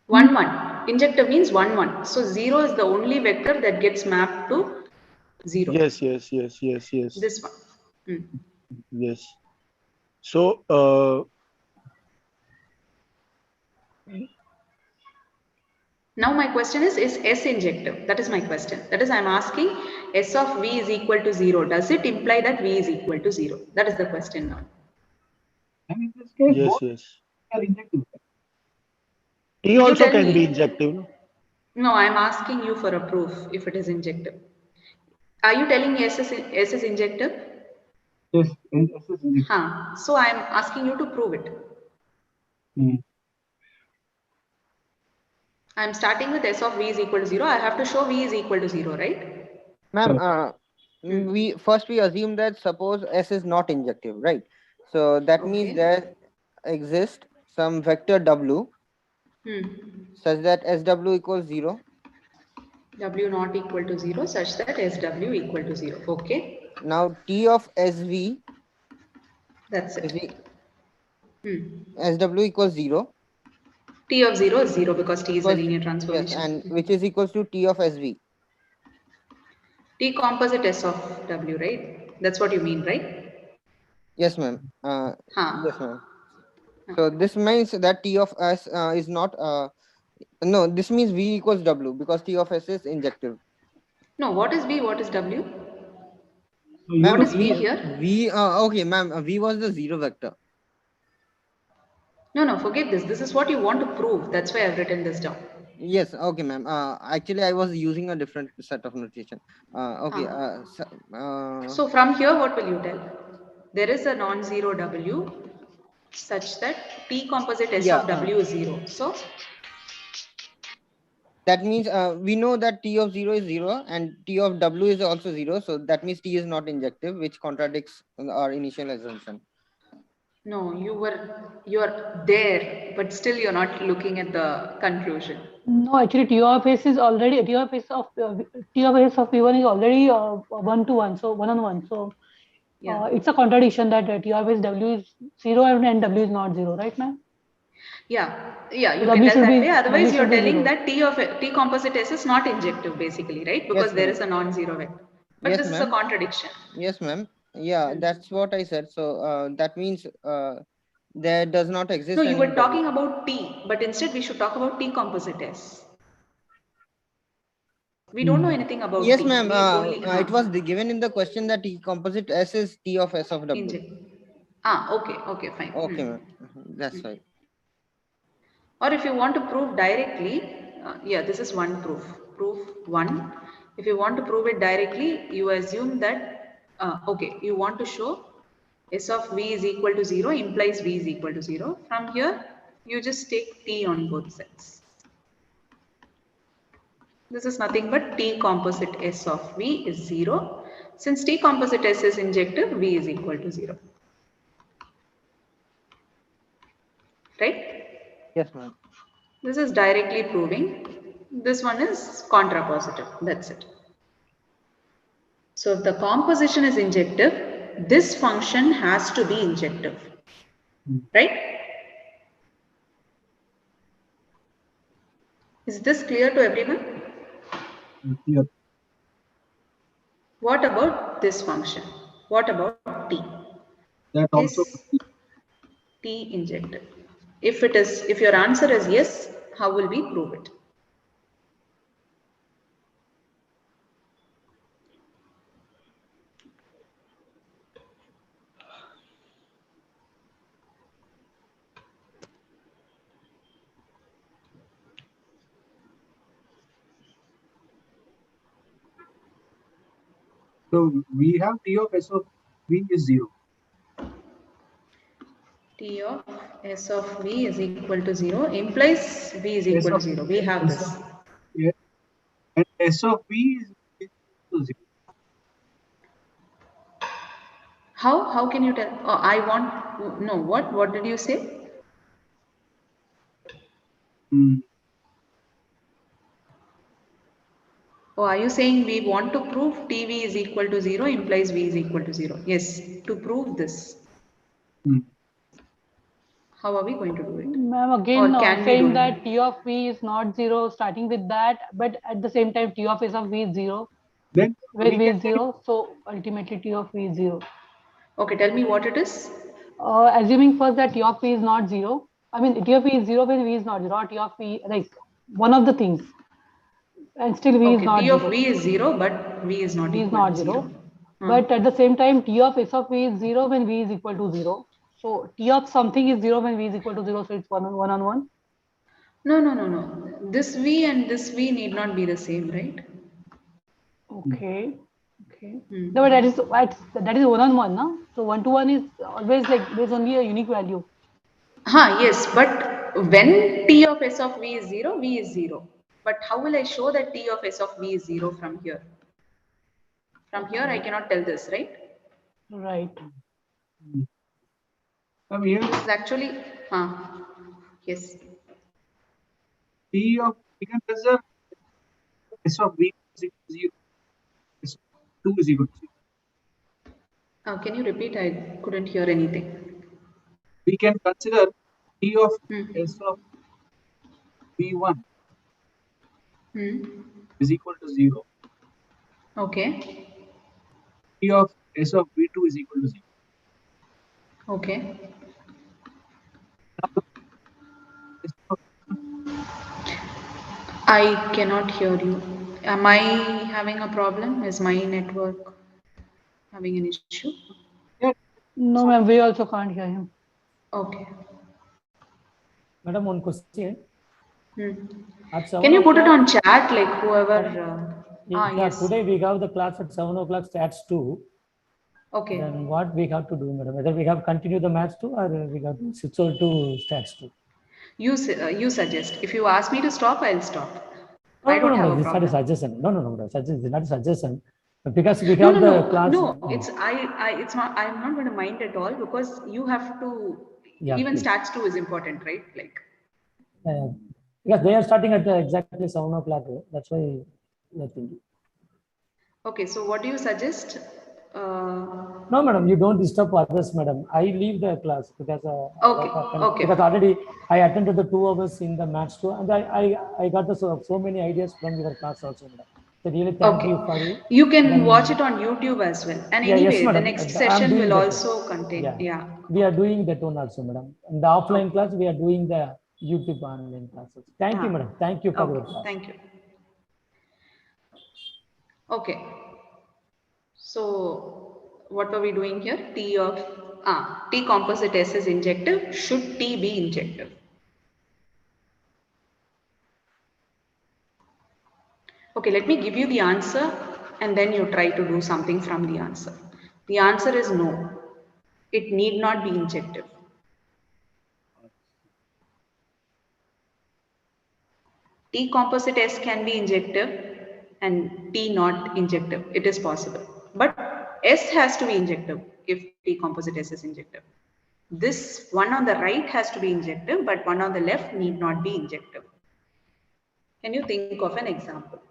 1-1. Injective means 1-1. So 0 is the only vector that gets mapped to 0. Yes. This one. Yes. So now my question is S injective? That is my question. That is, I'm asking S of V is equal to 0. Does it imply that V is equal to 0? That is the question now. And in this case, yes. are injective. T also can be injective. No, I'm asking you for a proof if it is injective. Are you telling S is injective? Yes, S is injective. So I am asking you to prove it. I am starting with S of V is equal to 0. I have to show V is equal to 0, right? Ma'am, we assume that suppose S is not injective, right? So that means there exists some vector W such that SW equals 0. W not equal to 0 such that SW equal to 0. Okay. Now T of SV. That's it. SW equals 0. T of 0 is 0 because T is a linear transformation. Yes, and which is equals to T of SV. T composite S of W, right? That's what you mean, right? Yes, ma'am. Yes, ma'am. So this means that T of S is not no, this means V equals W because T of S is injective. No, what is V? What is W? Ma'am, what is V here? V okay, ma'am. V was the 0 vector. No, forget this. This is what you want to prove. That's why I've written this down. Yes, okay, ma'am. Actually, I was using a different set of notation. Okay. So from here, what will you tell? There is a non-zero W such that T composite S of W is 0. So that means we know that T of 0 is 0 and T of W is also 0. So that means T is not injective, which contradicts our initial assumption. No, you're there, but still you're not looking at the conclusion. No, actually, T of S is already T of S of V1 is already 1-to-1, so 1-on-1. So it's a contradiction that T of S W is 0 and W is not 0, right, ma'am? Yeah, you so can tell that be, way. Otherwise, you're telling 0. that T composite S is not injective, basically, right? Because there is a non-zero vector. But this is a contradiction. Yes, ma'am. Yeah, that's what I said. So that means there does not exist. No, you were talking about T, but instead we should talk about T composite S. We don't know anything about yes, T. ma'am. It was given in the question that T composite S is T of S of W. Okay, fine. Okay, ma'am. That's right. Or if you want to prove directly, this is one proof. Proof 1. If you want to prove it directly, you assume that, you want to show S of V is equal to 0 implies V is equal to 0. From here, you just take T on both sides. This is nothing but T composite S of V is 0. Since T composite S is injective, V is equal to 0. Right? Yes, ma'am. This is directly proving. This one is contrapositive. That's it. So if the composition is injective, this function has to be injective. Right? Is this clear to everyone? Clear. What about this function? What about T? That also T injective. If your answer is yes, how will we prove it? So we have T of S of V is 0. T of S of V is equal to 0 implies V is equal to 0. We have this. Yeah. And S of V is equal to 0. How can you tell? What did you say? Are you saying we want to prove TV is equal to 0 implies V is equal to 0? Yes, to prove this. How are we going to do it? Ma'am, again saying that T of V is not 0, starting with that, but at the same time T of S of V is 0. Then where V is 0, so ultimately T of V is 0. Okay, tell me what it is. Assuming first that T of V is not 0. I mean, T of V is 0 when V is not 0, or T of V, like one of the things. And still V is not 0. T of V is 0, but V is not equal to 0. But at the same time, T of S of V is 0 when V is equal to 0. So T of something is 0 when V is equal to 0, so it's one on one. No. This V and this V need not be the same, right? Okay. Okay. No, but that is one-on-one, no? So 1-to-1 is always like there's only a unique value. Yes, but when T of S of V is 0, V is 0. But how will I show that T of S of V is 0 from here? From here, I cannot tell this, right? Right. Here, this is actually, yes. T of, we can consider S of V is equal to 0. S of 2 is equal to 0. Can you repeat? I couldn't hear anything. We can consider T of S of V1 is equal to 0. Okay. T of S of V2 is equal to 0. Okay. I cannot hear you. Am I having a problem? Is my network having an issue? No, ma'am, we also can't hear him. Okay. Madam, one question. Can you put it on chat, like whoever? Yes. Today we have the class at 7 o'clock, stats 2. Okay. Then what we have to do, madam? Whether we have continue the maths 2 or we have to switch over to stats 2. You suggest. If you ask me to stop, I'll stop. No, I don't have a it's problem. not a suggestion. No, it's not a suggestion. Because we have the class. No, it's it's not. I'm not going to mind at all because you have to. Even please. stats 2 is important, right? Like. Because they are starting at exactly 7 o'clock. That's why we are thinking. Okay, so what do you suggest? No, madam, you don't disturb others, madam. I leave the class because because already I attended the 2 hours in the maths too, and I got the so many ideas from your class also, madam. So really thank you for it. You can watch it on YouTube as well. And anyway, yes, the next session will also contain. We are doing that one also, madam. In the offline class, we are doing the YouTube online classes. Thank you, madam. Thank you for your class. Thank you. Okay. So what were we doing here? T of T composite S is injective. Should T be injective? Okay, let me give you the answer and then you try to do something from the answer. The answer is no. It need not be injective. T composite S can be injective and T not injective. It is possible. But S has to be injective if T composite S is injective. This one on the right has to be injective, but one on the left need not be injective. Can you think of an example?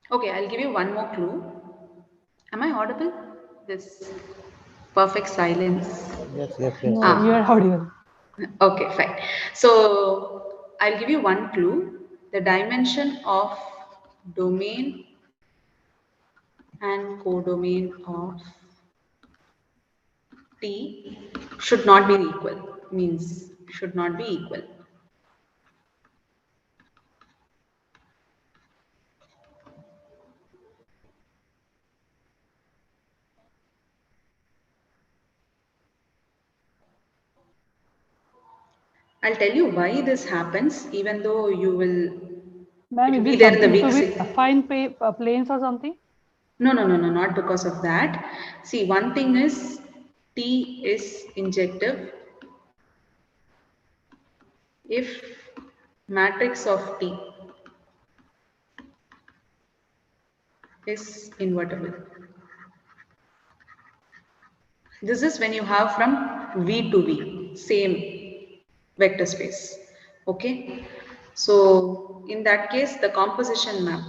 Okay, I'll give you one more clue. Am I audible? This perfect silence. Yes. No, you are audible. Okay, fine. So I'll give you one clue. The dimension of domain and codomain of T should not be equal. Means should not be equal. I'll tell you why this happens, even though you will be there in the something weak to with affine planes or something? No, not because of that. See, one thing is T is injective if matrix of T is invertible. This is when you have from V to V, same vector space. Okay. So in that case, the composition map,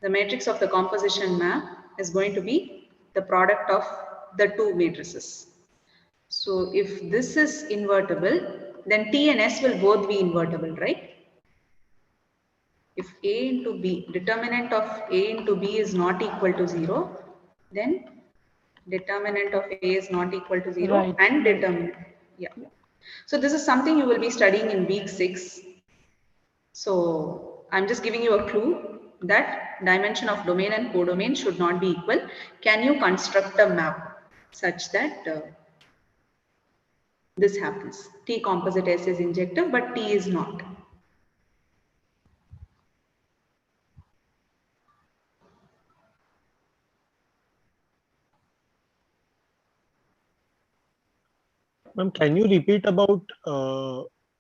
the matrix of the composition map is going to be the product of the two matrices. So if this is invertible, then T and S will both be invertible, right? If A into B, determinant of A into B is not equal to 0, then determinant of A is not equal to 0 Right. and determinant. Yeah. So this is something you will be studying in week 6. So I'm just giving you a clue that dimension of domain and codomain should not be equal. Can you construct a map such that this happens? T composite S is injective, but T is not. Ma'am, can you repeat about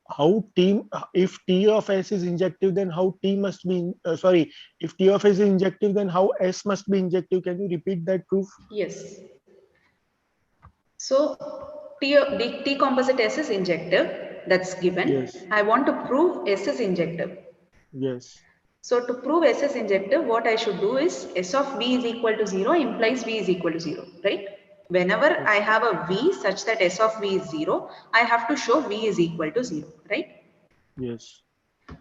how T, if T of S is injective, then how T must be, sorry, if T of S is injective, then how S must be injective? Can you repeat that proof? Yes. So T composite S is injective, that's given. Yes. I want to prove S is injective. Yes. So to prove S is injective, what I should do is S of V is equal to 0 implies V is equal to 0, right? Whenever I have a V such that S of V is 0, I have to show V is equal to 0, right? Yes.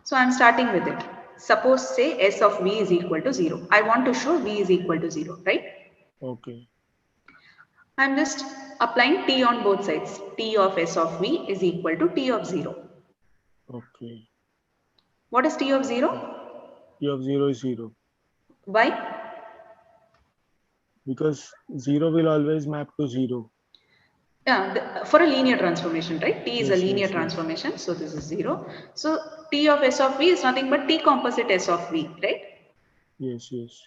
So I'm starting with it. Suppose say S of V is equal to 0. I want to show V is equal to 0, right? Okay. I'm just applying T on both sides. T of S of V is equal to T of 0. Okay. What is T of 0? T of 0 is 0. Why? Because 0 will always map to 0. Yeah, for a linear transformation, right? T is a linear transformation, so this is 0. So T of S of V is nothing but T composite S of V, right? Yes, yes.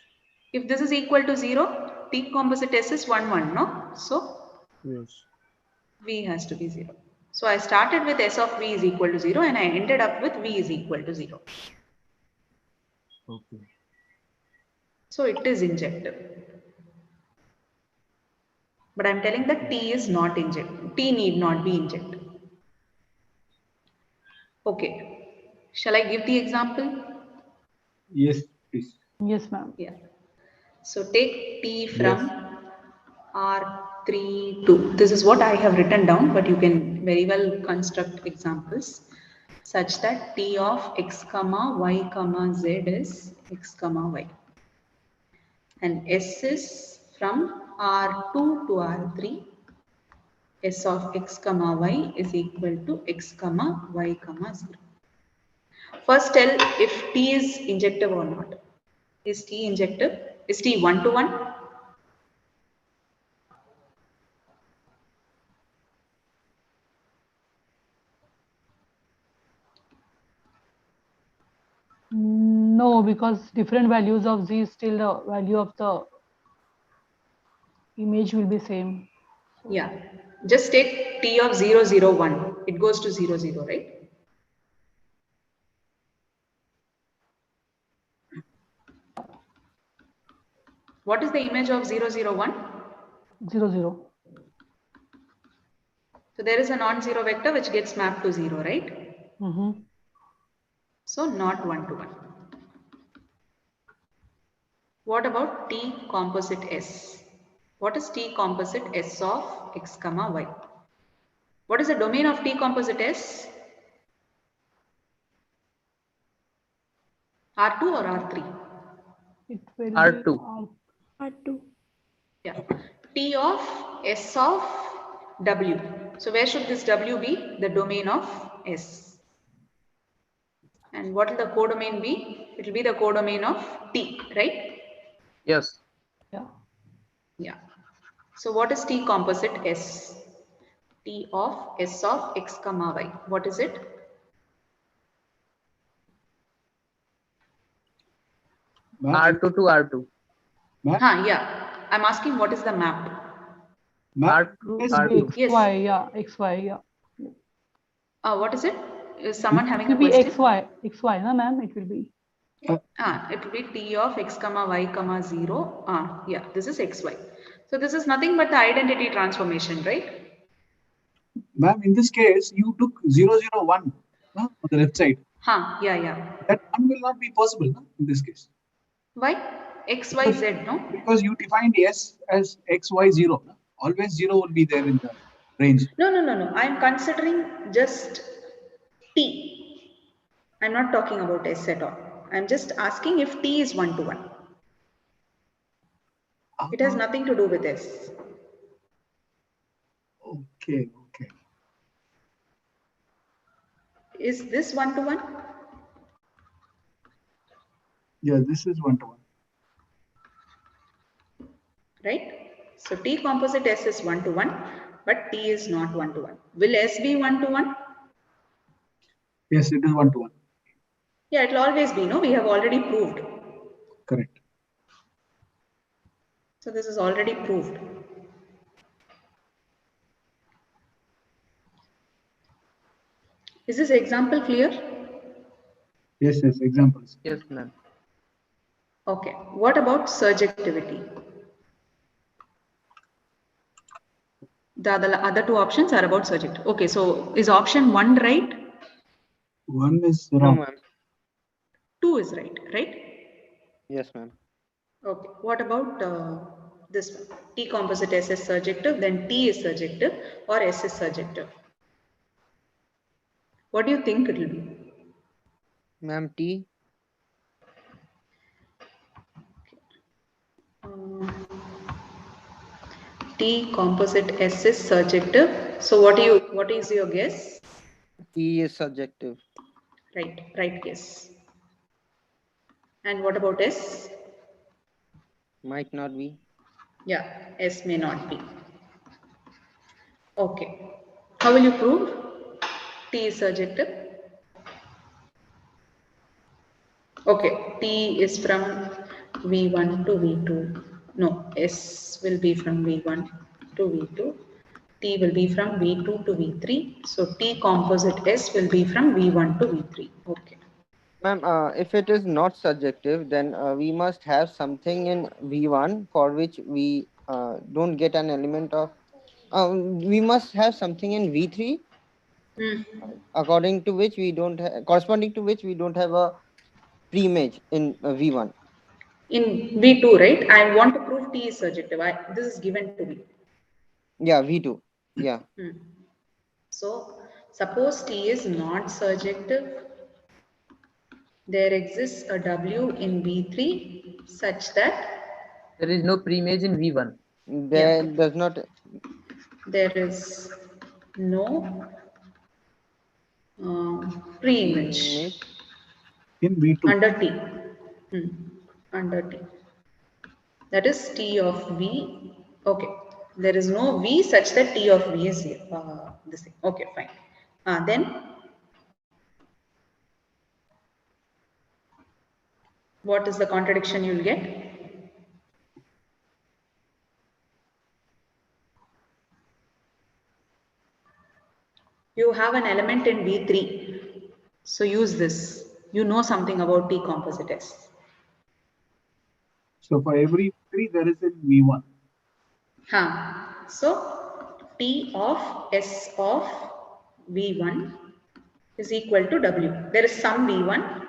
If this is equal to 0, T composite S is 1, 1, no? So yes, V has to be 0. So I started with S of V is equal to 0 and I ended up with V is equal to 0. Okay. So it is injective. But I'm telling that T is not injective. T need not be injective. Okay. Shall I give the example? Yes, please. Yes, ma'am. Yeah. So take T from R3 to. This is what I have written down, but you can very well construct examples such that T of x comma y comma z is x comma y. And S is from R2 to R3. S of x comma y is equal to x comma y comma 0. First tell if T is injective or not. Is T injective? Is T 1 to 1? No, because different values of Z, still the value of the image will be same. So, yeah. Just take T of 0, 0, 1. It goes to 0, 0, right? What is the image of 0, 0, 1? 0, 0. So there is a non-zero vector which gets mapped to 0, right? So not 1 to 1. What about T composite S? What is T composite S of x comma y? What is the domain of T composite S? R2 or R3? It will R2. R2. Yeah. T of S of W. So where should this W be? The domain of S. And what will the codomain be? It will be the codomain of T, right? Yes. Yeah. Yeah. So what is T composite S? T of S of x comma y. What is it? R2 to R2. Yeah. I'm asking what is the map? R2 R2. X, Y, yeah. X, Y, yeah. What is it? Is someone having a It will be question? X, Y. X, Y, no, ma'am? It will be. It will be T of x comma y comma 0. Yeah, this is xy. So this is nothing but the identity transformation, right? Ma'am, in this case, you took 0, 0, 1 on the left side. Yeah. That 1 will not be possible in this case. Why? X, Y, Z, no? Because you defined S as X, Y, 0. Always 0 will be there in the. range. No. I'm considering just T. I'm not talking about S at all. I'm just asking if T is 1 to 1. It has nothing to do with S. Okay. Is this 1 to 1? Yeah, this is 1 to 1. Right? So T composite S is 1 to 1, but T is not 1 to 1. Will S be 1 to 1? Yes, it is 1 to 1. Yeah, it will always be, no? We have already proved. Correct. So this is already proved. Is this example clear? Yes, examples. Yes, ma'am. Okay. What about surjectivity? The other two options are about surjective. Okay, so is option 1 right? 1 is wrong. No, ma'am. 2 is right? Yes, ma'am. Okay. What about this one? T composite S is surjective, then T is surjective, or S is surjective? What do you think it will be? Ma'am, T. T composite S is surjective. So what is your guess? T is surjective. Right guess. And what about S? Might not be. Yeah, S may not be. Okay. How will you prove T is surjective? Okay, T is from V1 to V2. No, S will be from V1 to V2. T will be from V2 to V3. So T composite S will be from V1 to V3. Okay. Ma'am, if it is not surjective, then we must have something in V1 for which we don't get an element of. We must have something in V3, according to which we don't corresponding to which we don't have a pre-image in V1. In V2, right? I want to prove T is surjective. This is given to me. Yeah, V2. Yeah. So suppose T is not surjective. There exists a W in V3 such that there is no pre-image in V1. There does not. There is no pre-image in V2 under T. Under T. That is T of V. Okay. There is no V such that T of V is this thing. Okay, fine. Then what is the contradiction you'll get? You have an element in V3. So use this. You know something about T composite S. So for every 3 there is in V1. So T of S of V1 is equal to W. There is some V1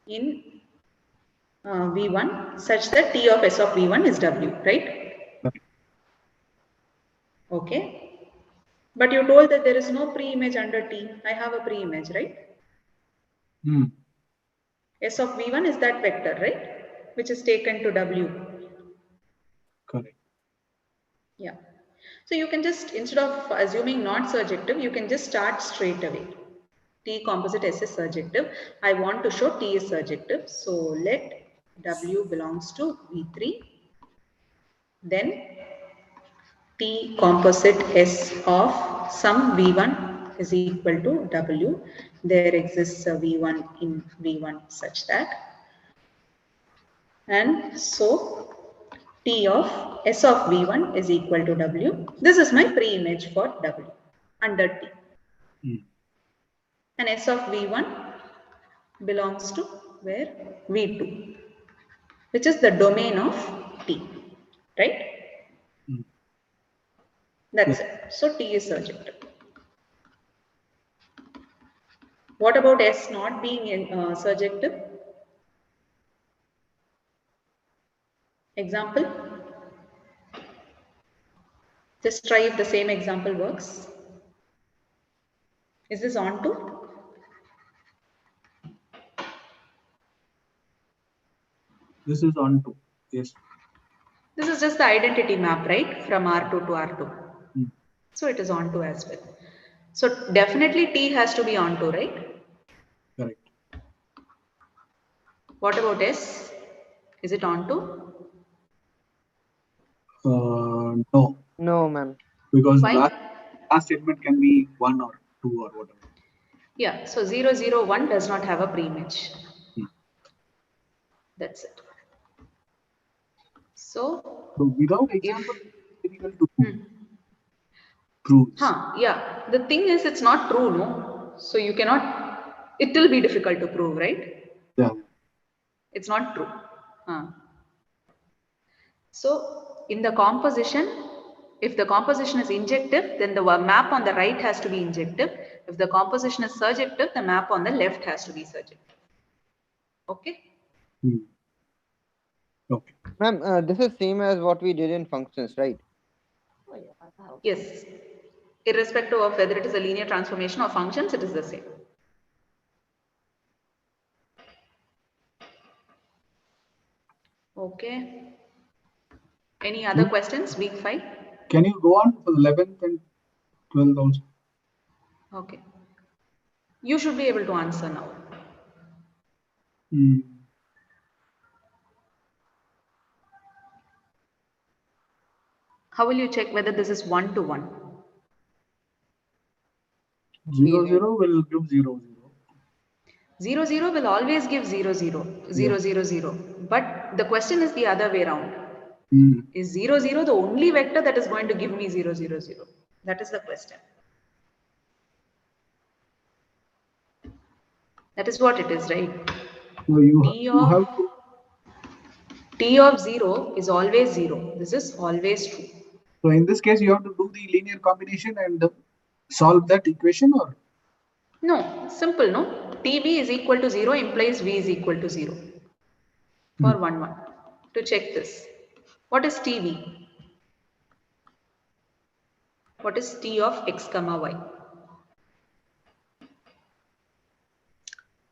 in V1 such that T of S of V1 is W, right? Okay. But you told that there is no pre-image under T. I have a pre-image, right? S of V1 is that vector, right? Which is taken to W. Correct. Yeah. So you can just, instead of assuming not surjective, you can just start straight away. T composite S is surjective. I want to show T is surjective. So let W belongs to V3. Then T composite S of some V1 is equal to W. There exists a V1 in V1 such that. And so T of S of V1 is equal to W. This is my pre-image for W under T. And S of V1 belongs to where? V2, which is the domain of T, right? That's it. So T is surjective. What about S not being surjective? Example? Just try if the same example works. Is this on to? This is on to, yes. This is just the identity map, right? From R2 to R2. So it is on to as well. So definitely T has to be on to, right? Correct. What about S? Is it on to? No. No, ma'am. Because Why? the last statement can be 1 or 2 or whatever. Yeah, so 0, 0, 1 does not have a pre-image. That's it. So without example, it's difficult to prove. Yeah, the thing is it's not true, no? So you cannot, it will be difficult to prove, right? Yeah. It's not true. So in the composition, if the composition is injective, then the map on the right has to be injective. If the composition is surjective, the map on the left has to be surjective. Okay? Okay. Ma'am, this is same as what we did in functions, right? Yes. Irrespective of whether it is a linear transformation or functions, it is the same. Okay. Any other questions? Week 5? Can you go on for 11th and 12th also? Okay. You should be able to answer now. How will you check whether this is 1 to 1? 0, 0 will give 0, 0, 0 will always give 0, 0, 0, 0, 0. But the question is the other way around. Is 0, 0 the only vector that is going to give me 0, 0, 0? That is the question. That is what it is, right? So you have to. T of 0 is always 0. This is always true. So in this case, you have to do the linear combination and solve that equation, or? No, simple, no? TV is equal to 0 implies V is equal to 0 for 1, 1. To check this, what is TV? What is T of x comma y?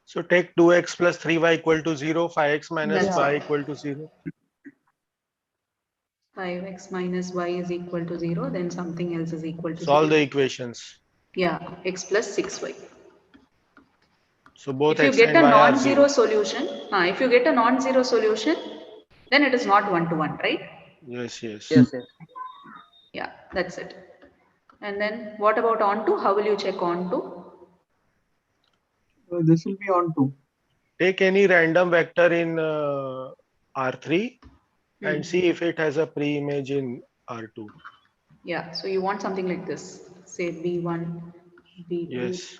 So take 2x plus 3y equal to 0, 5x minus y equal to 0. 5x minus y is equal to 0, then something else is equal to 0. Solve the equations. Yeah, x plus 6y. So both if you x get and a y are non-zero 0. solution, if you get a non-zero solution, then it is not 1 to 1, right? Yes, yes. Yes, yes. Yeah, that's it. And then what about onto? How will you check onto? This will be onto. Take any random vector in R3 and see if it has a pre-image in R2. Yeah, so you want something like this. Say B1, B2, yes.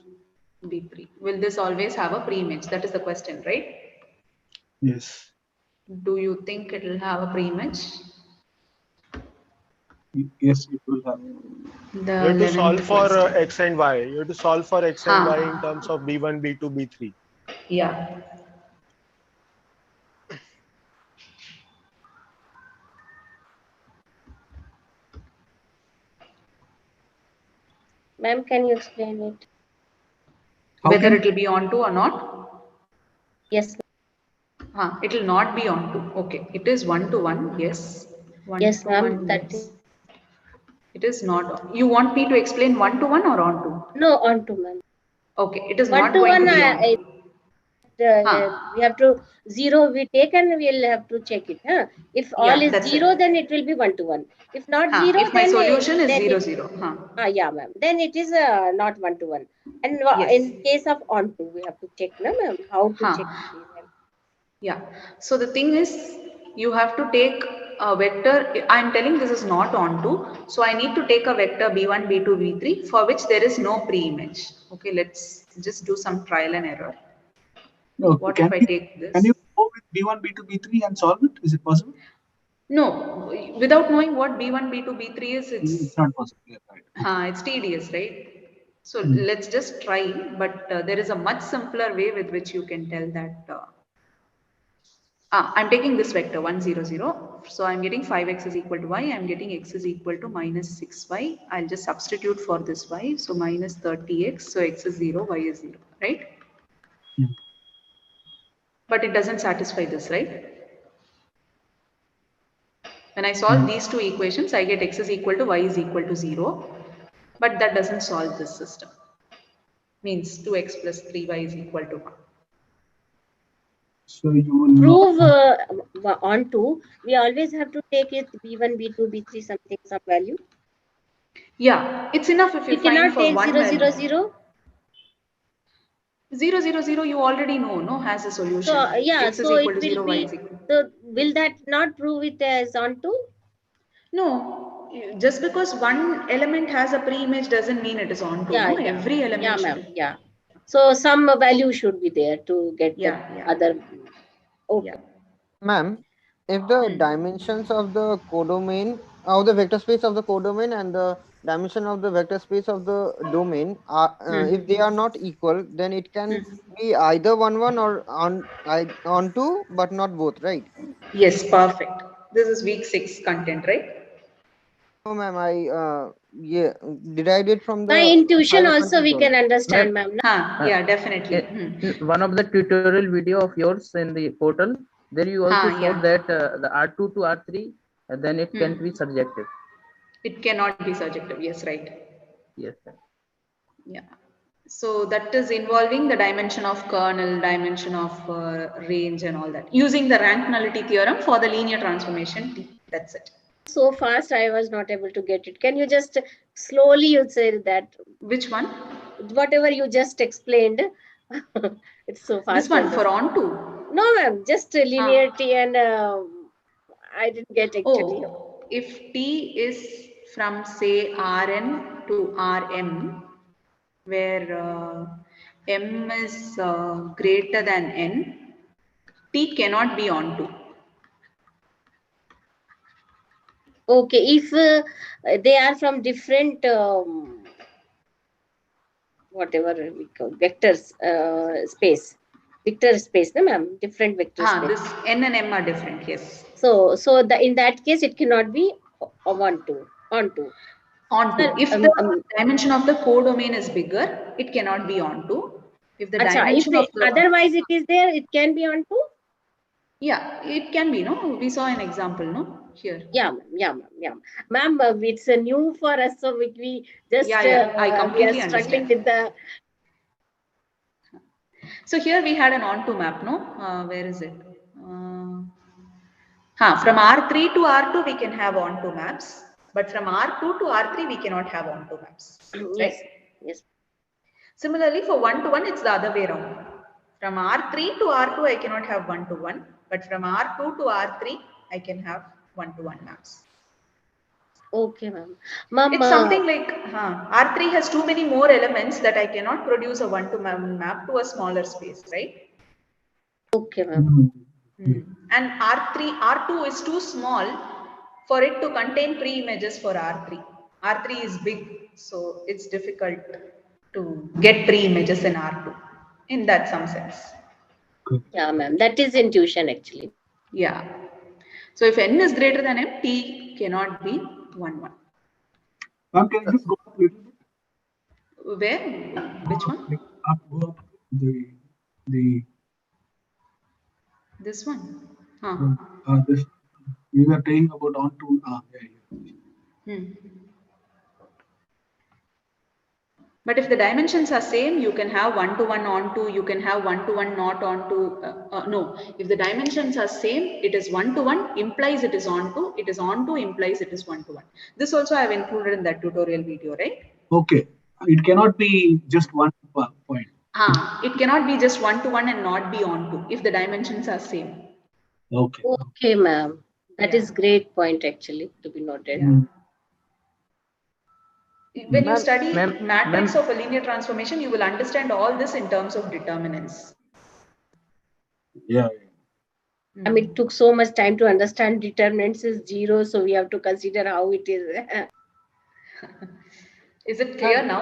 B3. Will this always have a pre-image? That is the question, right? Yes. Do you think it will have a pre-image? Yes, it will have. You have to solve for x and y. You have to solve for x and y in terms of B1, B2, B3. Yeah. Ma'am, can you explain it? Whether it will be onto or not? Yes. It will not be onto. Okay. It is 1 to 1. Yes. 1 yes, to ma'am. 1. That Yes. is. It is not. You want me to explain 1 to 1 or onto? No, onto, ma'am. Okay. It is 1 not to going 1, to be onto. we have to 0 we take and we'll have to check it. If all is 0, then it will be 1 to 1. If not 0, if my then solution is then 0, 0. Yeah, ma'am. Then it is not 1 to 1. And in case of onto, we have to check, no, ma'am, how to check it. Yeah. So the thing is, you have to take a vector. I'm telling this is not onto. So I need to take a vector B1, B2, B3 for which there is no pre-image. Okay, let's just do some trial and error. What if I take this? Can you go with B1, B2, B3 and solve it? Is it possible? No, without knowing what B1, B2, B3 is, it's not possible. Yeah, right. It's tedious, right? So let's just try, but there is a much simpler way with which you can tell that. I'm taking this vector 1, 0, 0 So I'm getting 5x is equal to y. I'm getting x is equal to minus 6y. I'll just substitute for this y. So minus 30x. So x is 0, y is 0, right? But it doesn't satisfy this, right? When I solve these two equations, I get x is equal to y is equal to 0. But that doesn't solve this system. Means 2x plus 3y is equal to 1. So you will Prove onto, we always have to take it b1, b2, b3, something, some value. Yeah, it's enough if you We find cannot for take one 0, 0, value. 0. 0, 0, 0, you already know, no, has a solution. So yeah, X is so equal it to will 0, y be. is equal. So will that not prove it as onto? No, just because one element has a pre-image doesn't mean it is onto. Yeah, No, yeah, every element yeah, should. ma'am. Yeah. So some value should be there to get the other. Okay. Ma'am, if the dimensions of the codomain of the vector space of the codomain and the dimension of the vector space of the domain are if they are not equal, then it can be either one or on two, but not both, right? Yes, perfect. This is week 6 content, right? No, ma'am. Yeah, derived it from By the intuition higher also we concept can understand, ma'am. Yeah, definitely. In one of the tutorial video of yours in the portal, there you also showed that the R2 to R3, then it can be surjective. It cannot be surjective. Yes, right. Yes. Yeah. So that is involving the dimension of kernel, dimension of range and all that. Using the rank nullity theorem for the linear transformation T. That's it. So fast I was not able to get it. Can you just slowly you say that? Which one? Whatever you just explained. It's so fast. This one for onto? No, ma'am. Just linearity and I didn't get actually. Oh, if T is from say Rn to Rm, where m is greater than n, T cannot be onto. Okay, if they are from different whatever we call vectors space, vector space, no, ma'am, different vector space. This n and m are different. Yes. So in that case, it cannot be onto. Onto. If the dimension of the codomain is bigger, it cannot be onto. If the dimension of the otherwise it is there, it can be onto. Yeah, it can be. No, we saw an example. No, here. Yeah, ma'am. It's new for us, so we just I completely we are struggling understand. with the. So here we had an onto map. No, where is it? From R3 to R2 we can have onto maps, but from R2 to R3 we cannot have onto maps. Yes. Right? Yes. Similarly, for 1 to 1, it's the other way around. From R3 to R2, I cannot have 1 to 1, but from R2 to R3, I can have 1 to 1 maps. Okay, ma'am. It's something like R3 has too many more elements that I cannot produce a 1 to 1 map to a smaller space, right? Okay, ma'am. And R2 is too small for it to contain pre-images for R3. R3 is big, so it's difficult to get pre-images in R2 in that some sense. Yeah, ma'am. That is intuition actually. Yeah. So if n is greater than m, T cannot be 1, 1. Ma'am, can you just go up a little bit? Where? Which one? Go up the This one. This we were saying about onto. But if the dimensions are same, you can have 1 to 1 onto, you can have 1 to 1 not onto. No, if the dimensions are same, it is 1 to 1 implies it is onto, it is onto implies it is 1 to 1. This also I have included in that tutorial video, right? Okay, it cannot be just one point. It cannot be just 1 to 1 and not be onto if the dimensions are same. Okay. Okay, ma'am. That is great point actually to be noted. When you study matrix of a linear transformation, you will understand all this in terms of determinants. Yeah. I mean, it took so much time to understand determinants is 0, so we have to consider how it is. Is it clear now?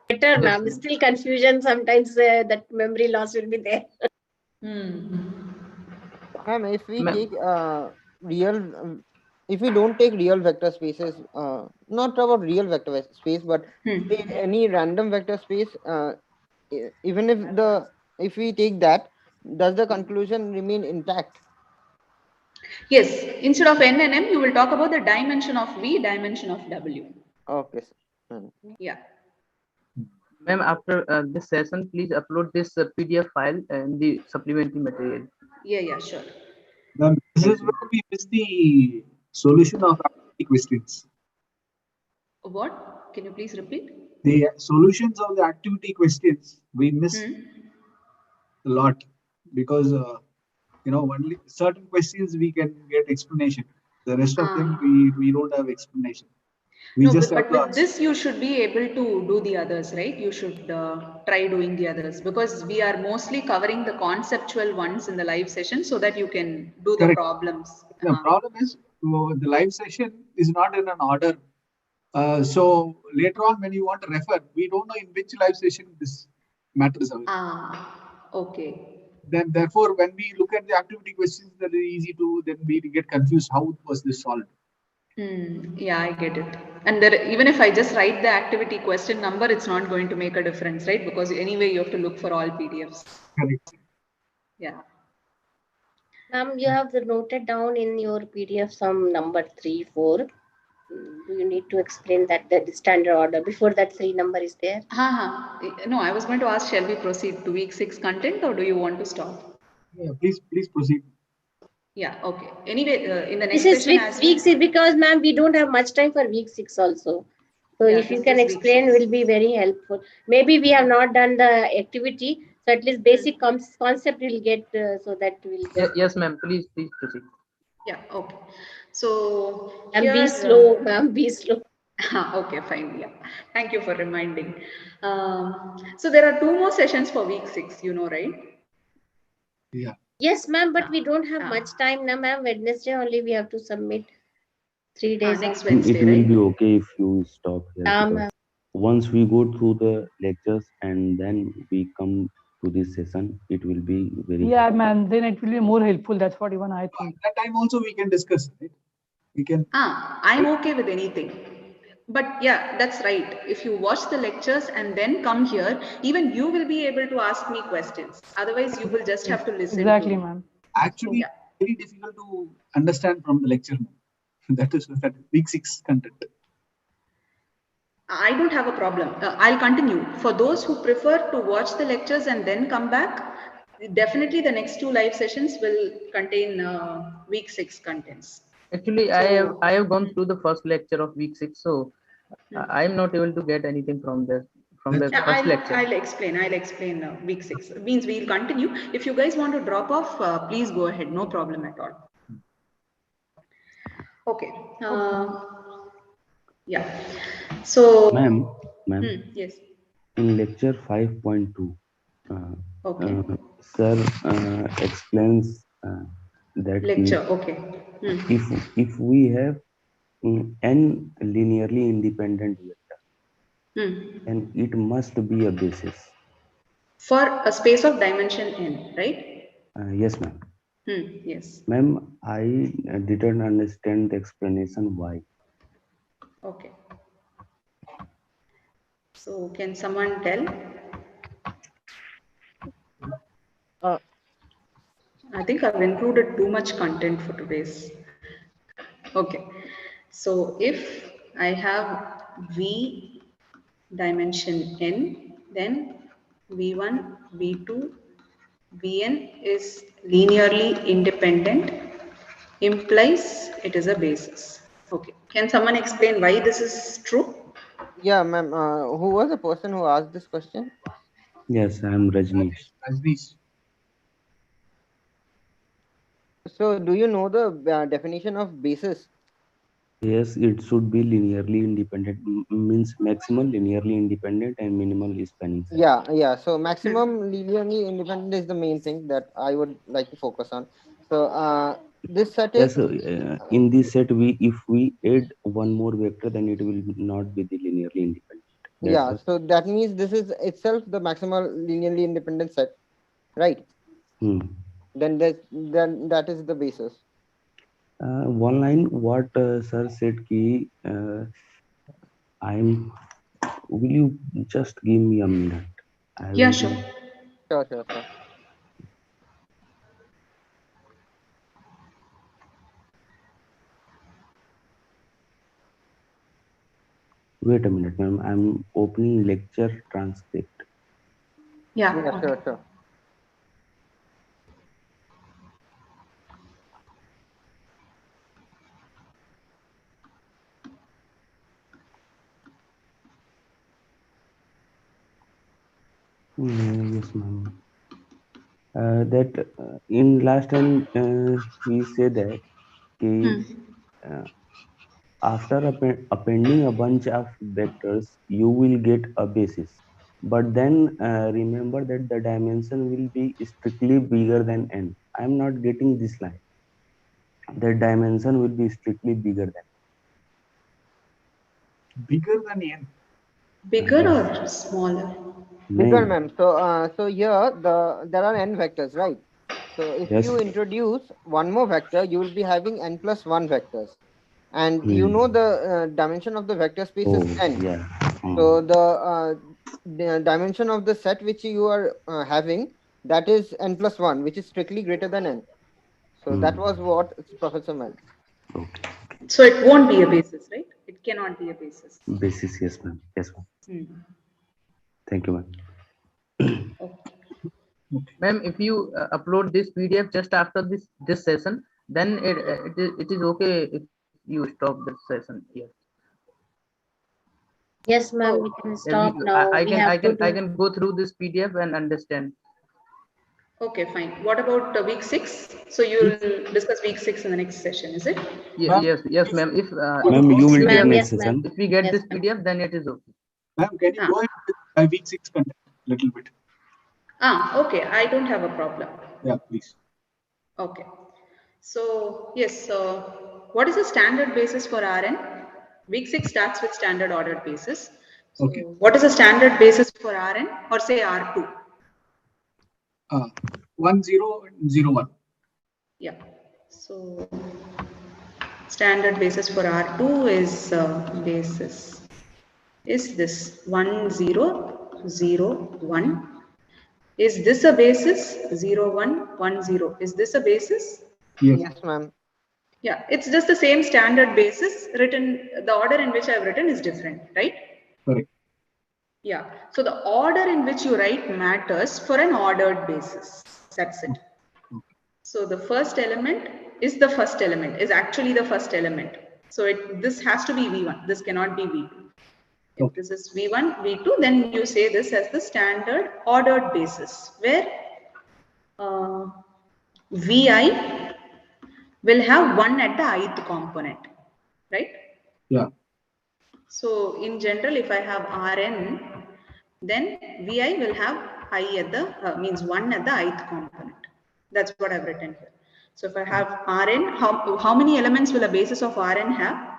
Better, ma'am. Still confusion. Sometimes that memory loss will be there. Ma'am, if we take real, if we don't take real vector spaces, not about real vector space, but say any random vector space, even if we take that, does the conclusion remain intact? Yes, instead of n and m, you will talk about the dimension of V, dimension of W. Okay. Yeah. Ma'am, after this session, please upload this PDF file and the supplementary material. Yeah, sure. Then this is where we miss the solution of activity questions. What? Can you please repeat? The solutions of the activity questions we miss a lot because only certain questions we can get explanation. The rest of them we don't have explanation. No, but with this you should be able to do the others, right? You should try doing the others because we are mostly covering the conceptual ones in the live session so that you can do the problems. The problem is the live session is not in an order. So later on when you want to refer, we don't know in which live session this matter is available. Okay. Then therefore when we look at the activity questions that are easy to, then we get confused how was this solved. Yeah, I get it. And there, even if I just write the activity question number, it's not going to make a difference, right? Because anyway, you have to look for all PDFs. Correct. Yeah. You have noted down in your PDF some number 3, 4. Do you need to explain that the standard order before that 3 number is there? No, I was going to ask, shall we proceed to week 6 content or do you want to stop? Yeah, please proceed. Yeah, okay. Anyway, in the next This is session as week 6 because ma'am, we don't have much time for week 6 also. So Yeah, if you can explain, will be very helpful. Maybe we have not done the activity, so at least basic concept will get so that we'll just. Yes, ma'am. Please proceed. Yeah, okay. So And be slow, ma'am. Be slow. Okay, fine. Yeah. Thank you for reminding. So there are 2 more sessions for week 6, you know, right? Yeah. Yes, ma'am, but we don't have much time now, ma'am. Wednesday only we have to submit 3 days. Next Wednesday, it will right? be okay if you stop here. Because once we go through the lectures and then we come to this session, it will be very Yeah, man, then it will be more helpful. That's what even I think. At that time also we can discuss, right? We can. I'm okay with anything. But yeah, that's right. If you watch the lectures and then come here, even you will be able to ask me questions. Otherwise, you will just have to listen. Exactly, ma'am. Actually, very difficult to understand from the lecture. That is week 6 content. I don't have a problem. I'll continue. For those who prefer to watch the lectures and then come back, definitely the next 2 live sessions will contain week 6 contents. Actually, I have gone through the first lecture of week 6, so I am not able to get anything from the first lecture. I'll explain week 6. Means we'll continue. If you guys want to drop off, please go ahead. No problem at all. Okay. Yeah. So, ma'am, yes. in lecture 5.2, sir explains that lecture. Okay. if we have n linearly independent vector, then it must be a basis for a space of dimension n, right? Yes, ma'am. Yes. Ma'am, I didn't understand the explanation why. Okay. So can someone tell? I think I've included too much content for today's. Okay. So if I have V dimension n, then V1, V2, Vn is linearly independent, implies it is a basis. Okay. Can someone explain why this is true? Yeah, ma'am. Who was the person who asked this question? Yes, I am Rajneesh. So, do you know the definition of basis? Yes, it should be linearly independent, means maximal linearly independent and minimal spanning set. Yeah. So, maximum linearly independent is the main thing that I would like to focus on. So, this set is. Yes, in this set, if we add one more vector, then it will not be the linearly independent. So that means this is itself the maximal linearly independent set, right? Then that is the basis. One line what sir said ki I'm. Will you just give me a minute? Yeah, sure. Sure. Wait a minute, ma'am. I'm opening lecture transcript. Yeah. Sure. Yes, ma'am. That in last time he said that after appending a bunch of vectors, you will get a basis. But then remember that the dimension will be strictly bigger than n. I am not getting this line. The dimension will be strictly bigger than. Bigger than n. Bigger Yes. or smaller? Bigger, ma'am. So here there are n vectors, right? So if Yes. you introduce one more vector, you will be having n plus 1 vectors, and you Hmm. know the dimension of the vector space is Oh, n. yeah. So the dimension of the set which you are having, that is n plus 1, which is strictly greater than n. So that was what Professor meant. So it won't be a basis, right? It cannot be a basis. Basis, yes, ma'am. Yes, ma'am. Thank you, ma'am. Ma'am, if you upload this PDF just after this session, then it is okay if you stop the session here. Yes, ma'am. We can stop now. I We have to do. can go through this PDF and understand. Okay, fine. What about week 6? So you'll discuss week 6 in the next session, is it? Yes, ma'am. If ma'am, you will take next Yes, ma'am. session. if we get this PDF, then it is okay. Ma'am, can you go ahead with week 6 content a little bit? Okay. I don't have a problem. Yeah, please. Okay. So yes, what is the standard basis for Rn? Week 6 starts with standard ordered basis. So Okay. what is the standard basis for Rn or say R2? 1001. Yeah. So standard basis for R2 is basis is this 1001. Is this a basis? 0110. Is this a basis? Yes, ma'am. Yeah, it's just the same standard basis written. The order in which I've written is different, right? Correct. Yeah. So the order in which you write matters for an ordered basis. That's it. So the first element is the first element, is actually the first element. So this has to be V1. This cannot be V2. If this is V1, V2, then you say this as the standard ordered basis, where Vi will have 1 at the ith component, right? Yeah. So in general, if I have Rn, then Vi will have I at the, means 1 at the ith component. That's what I've written here. So if I have Rn, how many elements will a basis of Rn have?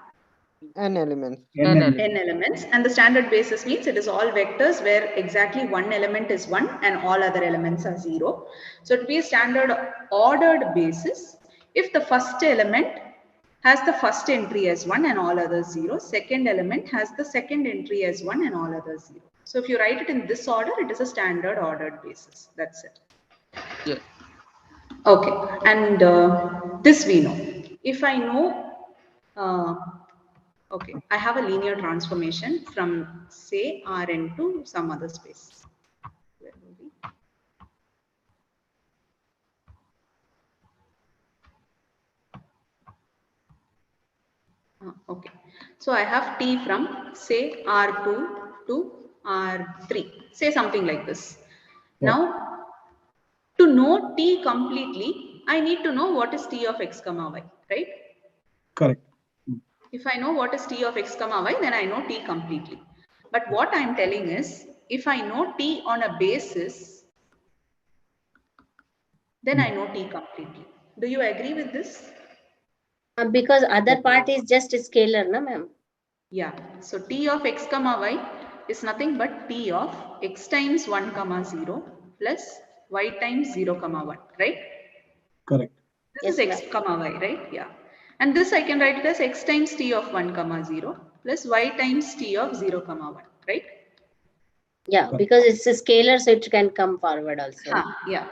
N elements. N elements, and the standard basis means it is all vectors where exactly one element is 1 and all other elements are 0. So it will be a standard ordered basis if the first element has the first entry as 1 and all others 0. Second element has the second entry as 1 and all others 0. So if you write it in this order, it is a standard ordered basis. That's it. Yes. Okay, and this we know. If I know okay, I have a linear transformation from say Rn to some other space. Where will be? Okay, so I have T from say R2 to R3, say something like this. Yeah. Now, to know T completely, I need to know what is T of x comma y, right? Correct. If I know what is T of x comma y, then I know T completely. But what I'm telling is, if I know T on a basis, then I know T completely. Do you agree with this? Because other part is just a scalar, no, ma'am? Yeah. So T of x comma y is nothing but T of x times 1 comma 0 plus y times 0 comma 1, right? Correct. This is x comma y, right? Yeah. And this I can write it as x times t of 1 comma 0 plus y times t of 0 comma 1, right? Yeah, because it's a scalar, so it can come forward also. Yeah.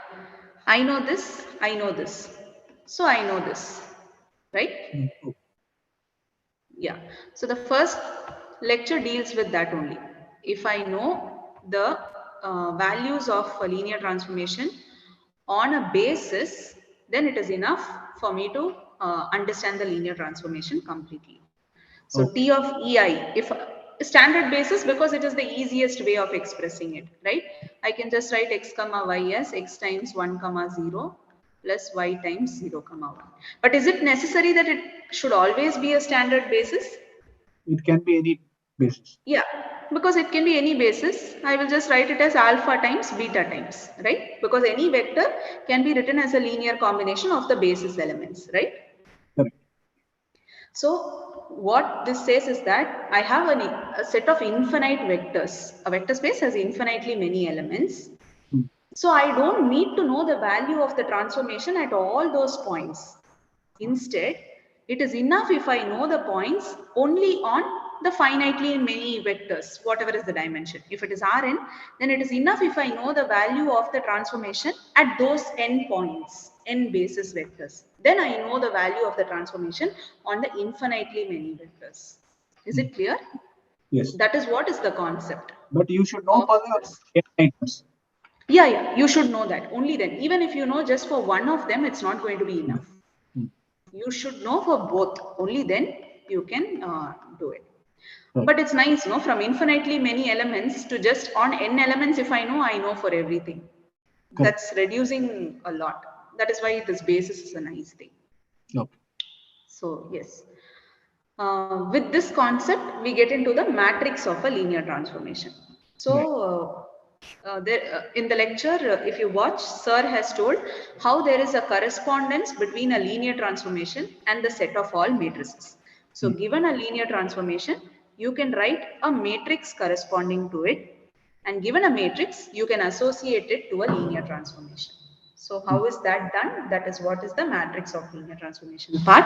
I know this, I know this. So I know this, right? Yeah. So the first lecture deals with that only. If I know the values of a linear transformation on a basis, then it is enough for me to understand the linear transformation completely. So T of EI, if a standard basis, because it is the easiest way of expressing it, right? I can just write x comma y as x times 1 comma 0 plus y times 0 comma 1. But is it necessary that it should always be a standard basis? It can be any basis. Yeah, because it can be any basis. I will just write it as alpha times beta times, right? Because any vector can be written as a linear combination of the basis elements, right? Correct. So what this says is that I have a set of infinite vectors. A vector space has infinitely many elements. So I don't need to know the value of the transformation at all those points. Instead, it is enough if I know the points only on the finitely many vectors, whatever is the dimension. If it is Rn, then it is enough if I know the value of the transformation at those n points, n basis vectors. Then I know the value of the transformation on the infinitely many vectors. Is it clear? Yes. That is what is the concept. But you should know for the n items. Yeah, you should know that. Only then. Even if you know just for one of them, it's not going to be enough. You should know for both. Only then you can do it. But it's nice, no? From infinitely many elements to just on n elements, if I know for everything. That's reducing a lot. That is why this basis is a nice thing. Okay. So, yes. With this concept, we get into the matrix of a linear transformation. So, in the lecture, if you watch, Sir has told how there is a correspondence between a linear transformation and the set of all matrices. So, given a linear transformation, you can write a matrix corresponding to it, and given a matrix, you can associate it to a linear transformation. So, how is that done? That is what is the matrix of linear transformation part.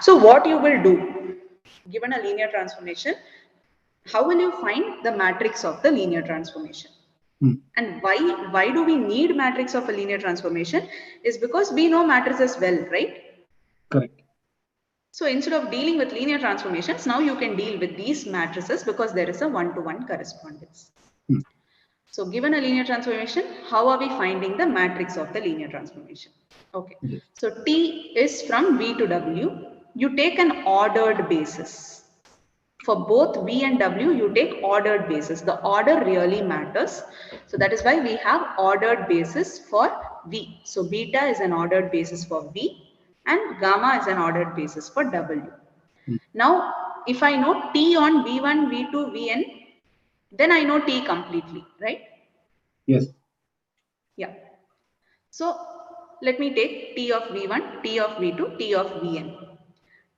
So, what you will do, given a linear transformation, how will you find the matrix of the linear transformation? And why do we need matrix of a linear transformation? Is because we know matrices well, right? Correct. So instead of dealing with linear transformations, now you can deal with these matrices because there is a one-to-one correspondence. So given a linear transformation, how are we finding the matrix of the linear transformation? Okay. So T is from V to W. You take an ordered basis. For both V and W, you take ordered basis. The order really matters. So that is why we have ordered basis for V. So beta is an ordered basis for V and gamma is an ordered basis for W. Now, if I know T on V1, V2, Vn, then I know T completely, right? Yes. Yeah. So let me take T of V1, T of V2, T of Vn.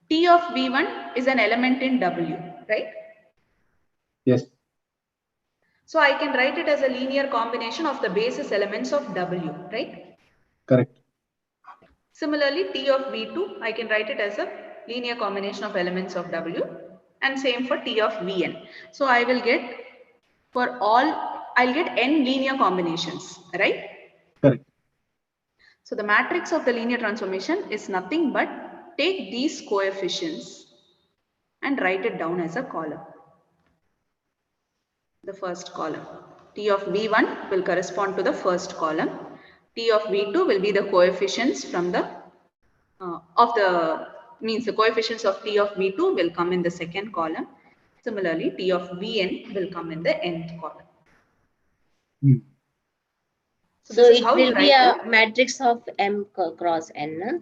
T of V1 is an element in W, right? Yes. So I can write it as a linear combination of the basis elements of W, right? Correct. Similarly, T of V2, I can write it as a linear combination of elements of W, and same for T of Vn. So I will get, for all, I'll get n linear combinations, right? Correct. So the matrix of the linear transformation is nothing but take these coefficients and write it down as a column. The first column. T of V1 will correspond to the first column. T of V2 will be the coefficients from the the coefficients of T of V2 will come in the second column. Similarly, T of Vn will come in the nth column. So this is it how you will be write a matrix of M cross N. No?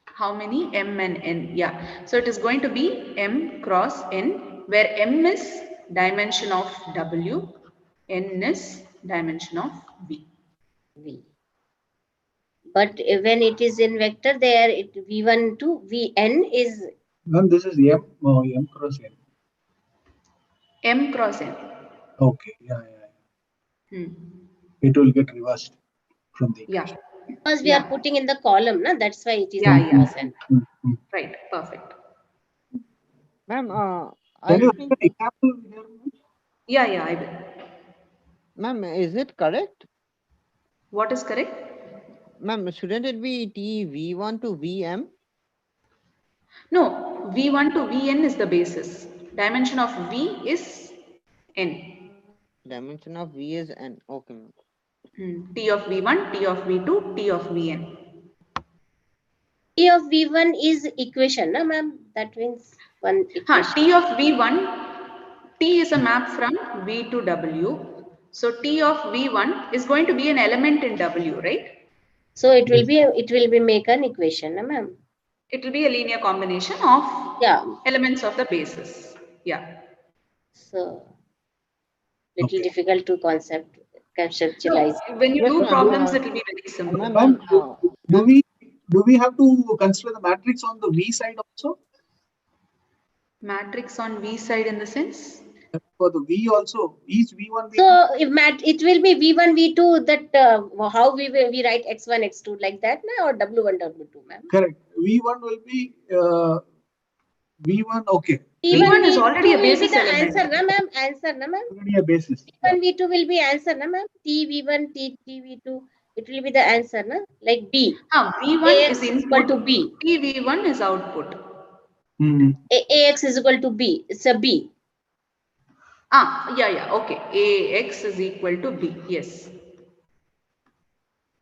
How many? M and N. Yeah. So it is going to be M cross N, where M is dimension of W, N is dimension of V. But when it is in vector, there it V1 to Vn is. No, this is M cross N. M cross N. Okay. Yeah. It will get reversed from the equation. Because we are putting in the column, no? That's why it is M cross N. Right, perfect. Ma'am, Can you I give an example here? Yeah, I will. Ma'am, is it correct? What is correct? Ma'am, shouldn't it be T V1 to Vm? No, V1 to Vn is the basis. Dimension of V is n. Dimension of V is n. Okay, ma'am. T of V1, T of V2, T of Vn. T of V1 is equation, no, ma'am? That means one equation. T of V1, T is a map from V to W. So T of V1 is going to be an element in W, right? So it will be make an equation, no, ma'am? It will be a linear combination of elements of the basis. Yeah. So little difficult to conceptualize. No, when you do problems, it will be very simple. Do we have to consider the matrix on the V side also? Matrix on V side in the sense? For the V also, each V1, V2. So if it will be V1, V2, that how we write X1, X2 like that, na, or W1, W2, ma'am? Correct. V1 will be V1, okay. V1 is already a will basis be the element. answer, na, ma'am? Answer, na, ma'am? Already a basis. V1, V2 will be answer, na, ma'am? TV1, TV2, it will be the answer, na? Like B. V1 is equal to input, B. TV1 is output. AX is equal to B. It's a B. Yeah, okay. AX is equal to B. Yes.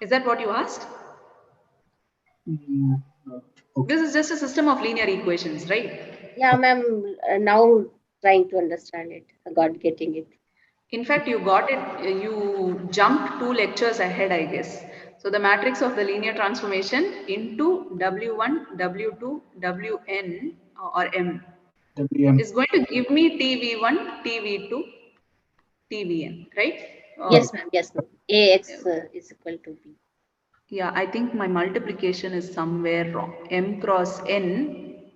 Is that what you asked? Okay. This is just a system of linear equations, right? Yeah, ma'am. Now trying to understand it. Getting it. In fact, you got it. You jumped 2 lectures ahead, I guess. So the matrix of the linear transformation into W1, W2, Wn or M is going to give me TV1, TV2, TVN, right? Yes, ma'am. Yes, ma'am. AX is equal to B. Yeah, I think my multiplication is somewhere wrong. M cross N.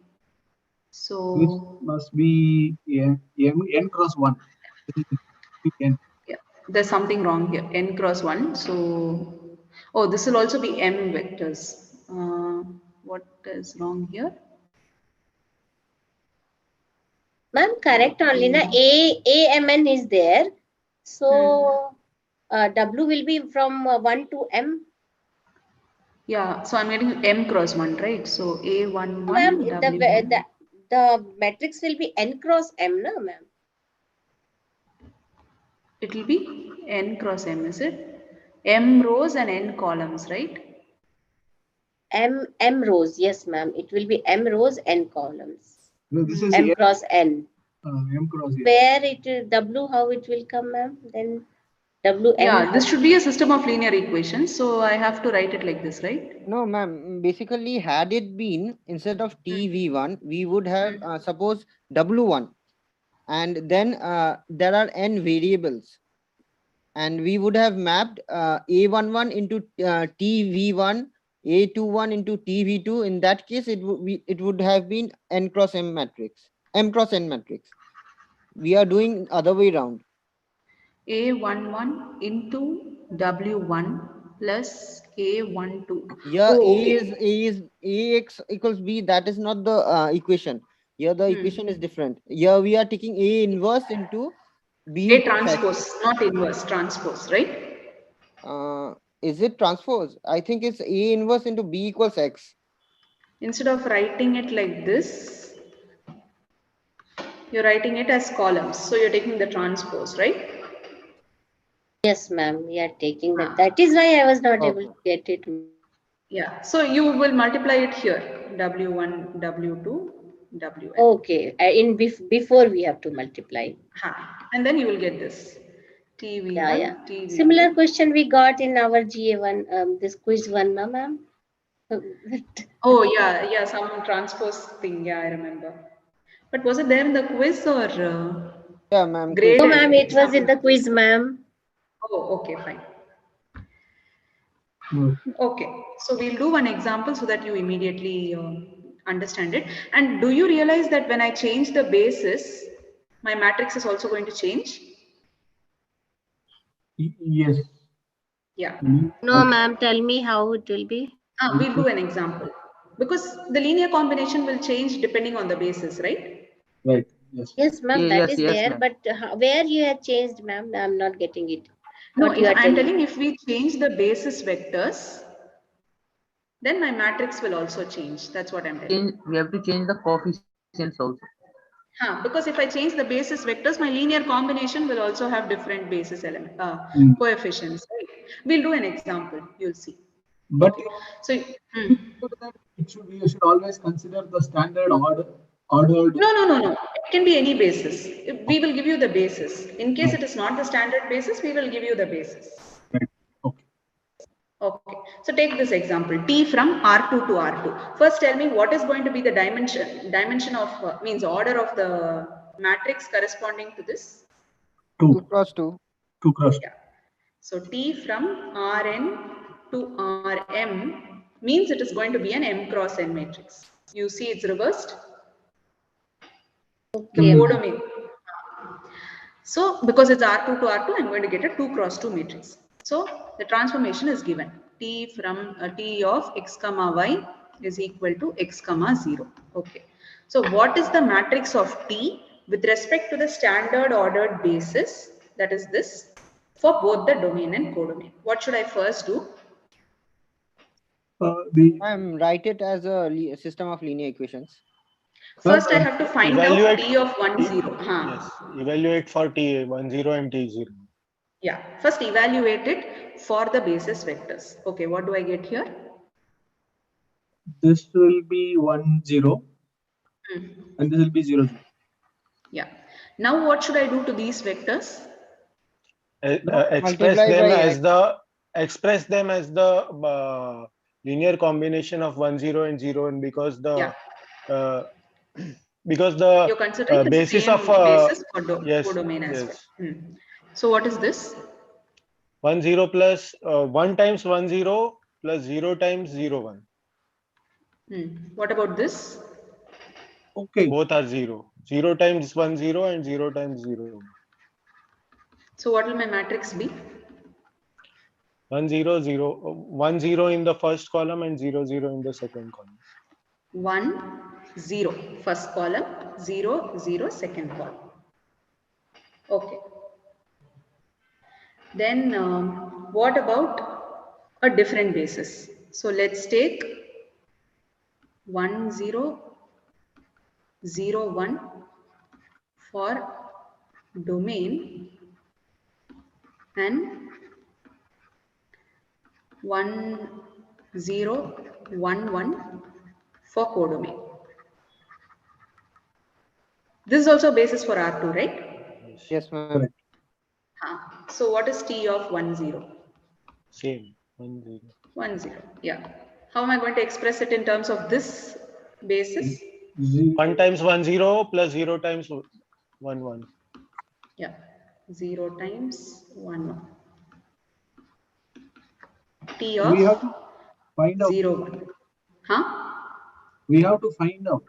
So this must be N cross 1. N. Yeah, there's something wrong here. N cross 1. So, this will also be M vectors. What is wrong here? Ma'am, correct only. Na AMN is there. So W will be from 1 to M. Yeah, so I'm getting M cross 1, right? So A11, Ma'am, W1. the matrix will be N cross M, no, ma'am? It will be N cross M, is it? M rows and N columns, right? M rows, yes, ma'am. It will be M rows, N columns. No, this is M cross N. M cross N. Where it W, how it will come, ma'am? Then WN. Yeah, this should be a system of linear equations. So I have to write it like this, right? No, ma'am. Basically, had it been instead of TV1, we would have suppose W1, and then there are n variables, and we would have mapped A11 into TV1, A21 into TV2. In that case, it would have been N cross M matrix, M cross N matrix. We are doing other way around. A11 into W1 plus A12. Yeah, AX equals B. That is not the equation. Here the equation is different. Here we are taking A inverse into B A transpose, not inverse, transpose, right? Is it transpose? I think it's A inverse into B equals X. Instead of writing it like this, you're writing it as columns. So you're taking the transpose, right? Yes, ma'am. We are taking that. That is why I was not able to get it. Yeah. So you will multiply it here. W1, W2, Wn. Okay. Before we have to multiply. And then you will get this. TV1, Yeah. TV2. Similar question we got in our GA1, this quiz 1, no, ma'am? Oh, yeah. Some transpose thing. Yeah, I remember. But was it there in the quiz or? Yeah, ma'am. No, ma'am. It was in the quiz, ma'am. Oh, okay, fine. Okay, so we'll do one example so that you immediately understand it. And do you realize that when I change the basis, my matrix is also going to change? Yes. Yeah. No, ma'am. Tell me how it will be. We'll do an example. because the linear combination will change depending on the basis, right? Right. Yes. Yes, ma'am, that Yes, is yes, there, ma'am. but where you have changed, ma'am, I'm not getting it. No, What you are I'm telling? telling if we change the basis vectors, then my matrix will also change. That's what I'm telling. We have to change the coefficients also. Because if I change the basis vectors, my linear combination will also have different basis element coefficients. Right? We'll do an example. You'll see. But Okay. So you should always consider the standard ordered. No. It can be any basis. We will give you the basis. In case it is not the standard basis, we will give you the basis. Right. Okay. Okay. So take this example, T from R2 to R2. First tell me what is going to be the dimension of, means order of the matrix corresponding to this? 2 cross 2. 2 cross 2. Yeah. So T from Rn to Rm means it is going to be an M cross N matrix. You see it's reversed? Okay. The codomain. So because it's R2 to R2, I'm going to get a 2 cross 2 matrix. So the transformation is given. T from T of x comma y is equal to x comma 0. Okay. So what is the matrix of T with respect to the standard ordered basis, that is this, for both the domain and codomain? What should I first do? Write it as a system of linear equations. First, I have to find out T of 1, 0. Yes, evaluate for T 1, 0 and T 0. Yeah, first evaluate it for the basis vectors. Okay, what do I get here? This will be 1, 0. And this will be 0, 0. Yeah. Now what should I do to these vectors? Express them as the linear combination of 1, 0 and 0, and because the you're considering the basis same of basis for yes, codomain as yes. well. So what is this? 1, 0 plus 1 times 1, 0 plus 0 times 0, 1. What about this? Okay. Both are 0. 0 times 1, 0 and 0 times 0. So what will my matrix be? 1, 0, 0. 1, 0 in the first column and 0, 0 in the second column. 1, 0 first column, 0, 0 second column. Okay. Then what about a different basis? So let's take 1, 0, 0, 1 for domain and 1, 0, 1, 1 for codomain. This is also a basis for R2, right? Yes, ma'am. So what is T of 1, 0? Same. 1, 0. 1, 0. Yeah. How am I going to express it in terms of this basis? 1 times 1, 0 plus 0 times 1, 1. Yeah. 0 times 1, 1. T of we have to find out. 0, 1. Huh? We have to find out.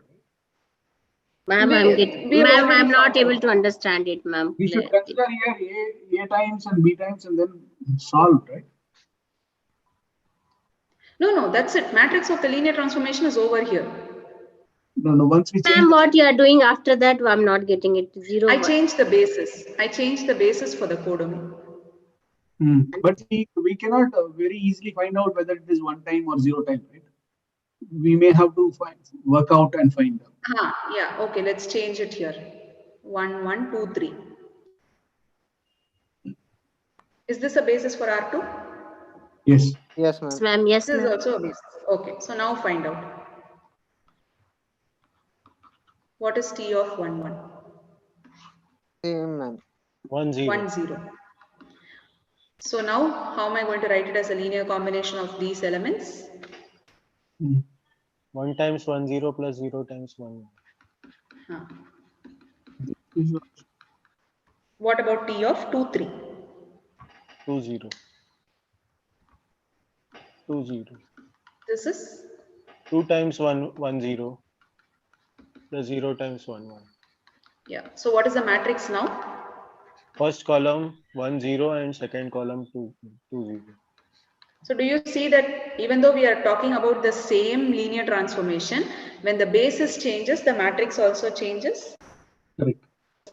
Ma'am, I'm not able to understand it, ma'am. We should consider here A times and B times and then solve, right? No, that's it. Matrix of the linear transformation is over here. No, once we change. Ma'am, what you are doing after that, I'm not getting it. 0, I changed the basis. I changed the basis for the codomain. But we cannot very easily find out whether it is 1 time or 0 time, right? We may have to work out and find out. Yeah, okay, let's change it here. 1, 1, 2, 3. Is this a basis for R2? Yes. Yes, ma'am. Yes, ma'am. Yes, this ma'am. is also a basis. Okay, so now find out. What is T of 1, 1? Same, ma'am. 1, 0. 1, 0. So now, how am I going to write it as a linear combination of these elements? 1 times 1, 0 plus 0 times 1. What about T of 2, 3? 2, 0. 2, 0. This is? 2 times 1, 1, 0 plus 0 times 1, 1. Yeah. So what is the matrix now? First column 1, 0 and second column 2, 2, 0. So do you see that even though we are talking about the same linear transformation, when the basis changes, the matrix also changes? Correct.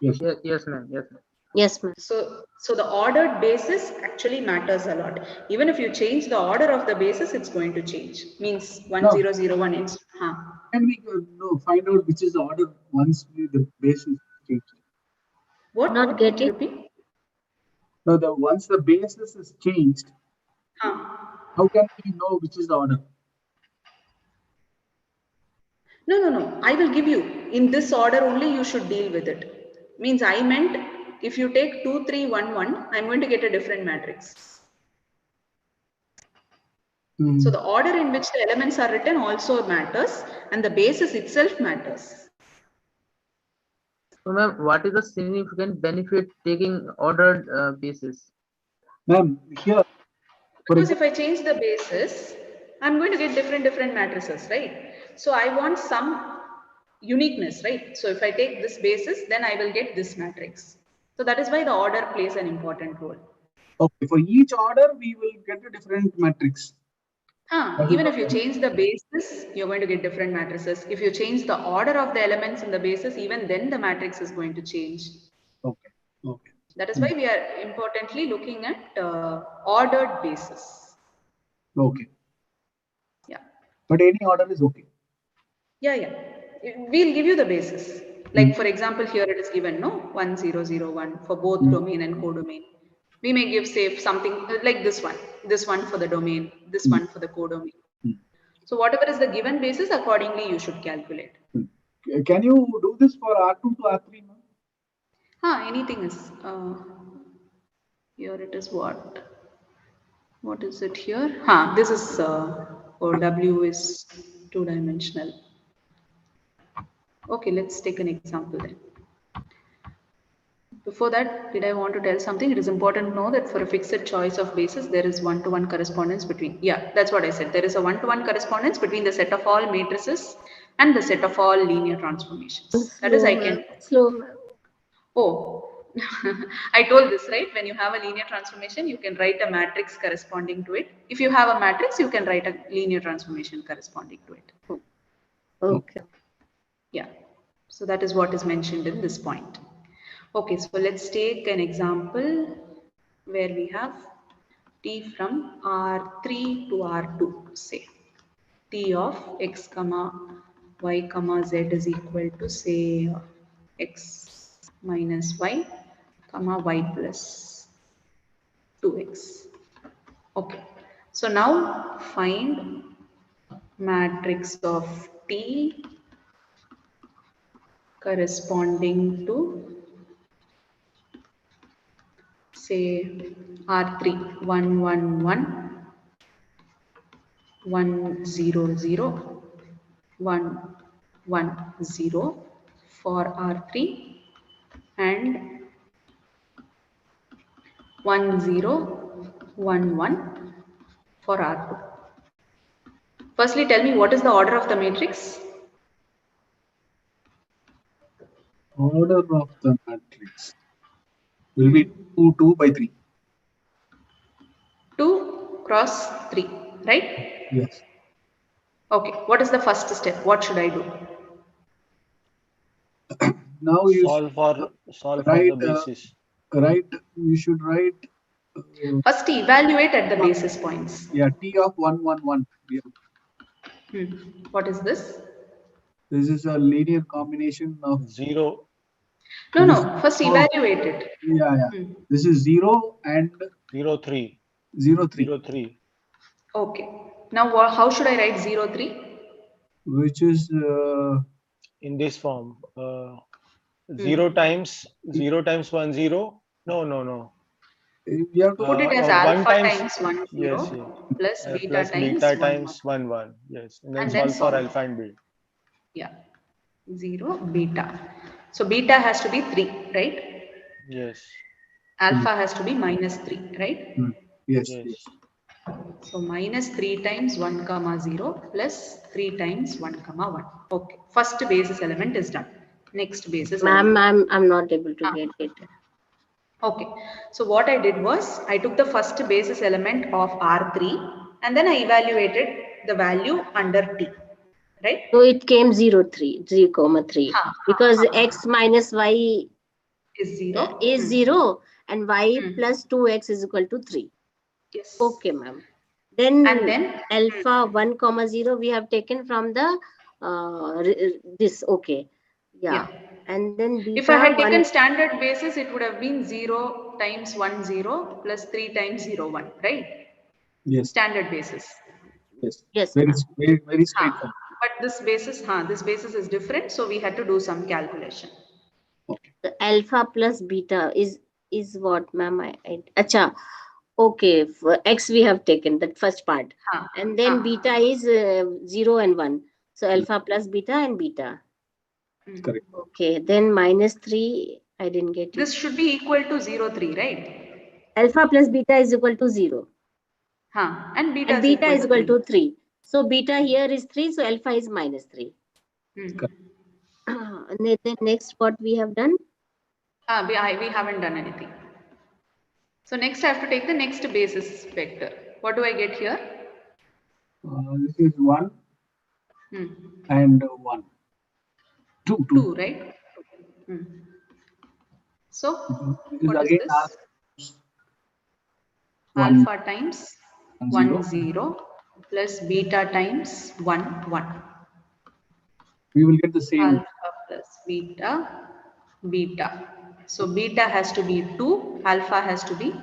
Yes. Yes, ma'am. Yes, ma'am. Yes, ma'am. So the ordered basis actually matters a lot. Even if you change the order of the basis, it's going to change. Means 1001 is. Can we find out which is the order once the base is changed? What? Not What? Can you getting. repeat? No, once the basis is changed, how can we know which is the order? No. I will give you. In this order only you should deal with it. Means I meant if you take 2, 3, 1, 1, I'm going to get a different matrix. So the order in which the elements are written also matters, and the basis itself matters. So, ma'am, what is the significant benefit taking ordered basis? Ma'am, here. Because if I change the basis, I'm going to get different matrices, right? So I want some uniqueness, right? So if I take this basis, then I will get this matrix. So that is why the order plays an important role. Okay, for each order, we will get a different matrix. Even if you change the basis, you're going to get different matrices. If you change the order of the elements in the basis, even then the matrix is going to change. Okay. Okay. That is why we are importantly looking at ordered basis. Okay. Yeah. But any order is okay. Yeah. We'll give you the basis. Like for example, here it is given, no? 1001 for both domain and codomain. We may give, say, something like this one for the domain, this one for the codomain. So whatever is the given basis, accordingly you should calculate. Can you do this for R2 to R3? Anything is. Here it is what? What is it here? This is or W is 2-dimensional. Okay, let's take an example then. Before that, did I want to tell something? It is important to know that for a fixed choice of basis, there is one-to-one correspondence between. Yeah, that's what I said. There is a one-to-one correspondence between the set of all matrices and the set of all linear transformations. That is, I can. Slow. Oh, I told this, right? When you have a linear transformation, you can write a matrix corresponding to it. If you have a matrix, you can write a linear transformation corresponding to it. Okay. Yeah. So that is what is mentioned in this point. Okay, so let's take an example where we have t from R3 to R2, say. T of x comma y comma z is equal to, say, x minus y comma y plus 2x. Okay, so now find matrix of T corresponding to, say, R3 1 1 1 1 0 0 1 1 0 for R3 and 1 0 1 1 for R2. Firstly, tell me what is the order of the matrix? Order of the matrix will be 2, 2 by 3. 2 cross 3, right? Yes. Okay, what is the first step? What should I do? Now you solve for the basis. You should write. First, evaluate at the basis points. Yeah, T of 1 1 1. Yeah. What is this? This is a linear combination of 0. No. First, evaluate it. Yeah. This is 0 and 0 3. 0 3. 0 3. Okay. Now, how should I write 0 3? Which is in this form. 0 times 1 0. No. You have to put it as alpha 1 times 1 0 yes. plus beta plus times beta 1 times 1 1. Yes, and then solve for alpha and beta. Yeah, 0 beta. So beta has to be 3, right? Yes. Alpha has to be minus 3, right? Yes. So minus 3 times 1 comma 0 plus 3 times 1 comma 1. Okay, first basis element is done. Next basis element. Ma'am, I'm not able to get it. Okay, so what I did was I took the first basis element of R3 and then I evaluated the value under T, right? So it came 0, 3, 3, because x minus y is 0. Is 0 and y plus 2x is equal to 3. Yes. Okay, ma'am. Then, and then alpha 1 comma 0 we have taken from the this. Okay. Yeah. And then beta if I had 1. taken standard basis, it would have been 0 times 1 0 plus 3 times 0 1, right? Yes. Standard basis. Yes. Yes. Very straightforward. But this basis is different, so we had to do some calculation. The alpha plus beta is what, ma'am? Acha. Okay, for x we have taken that first part, and then beta is 0 and 1. So alpha plus beta and beta. Correct. Okay, then minus 3. I didn't get it. This should be equal to 0 3, right? Alpha plus beta is equal to 0. And beta, and beta is equal to 3. So beta here is 3. So alpha is minus 3. And then next, what we have done? We haven't done anything. So next I have to take the next basis vector. What do I get here? This is 1 and 1. 2, right? So what is this? Alpha times 1 0 plus beta times 1 1. We will get the same. Alpha plus beta. So beta has to be 2, alpha has to be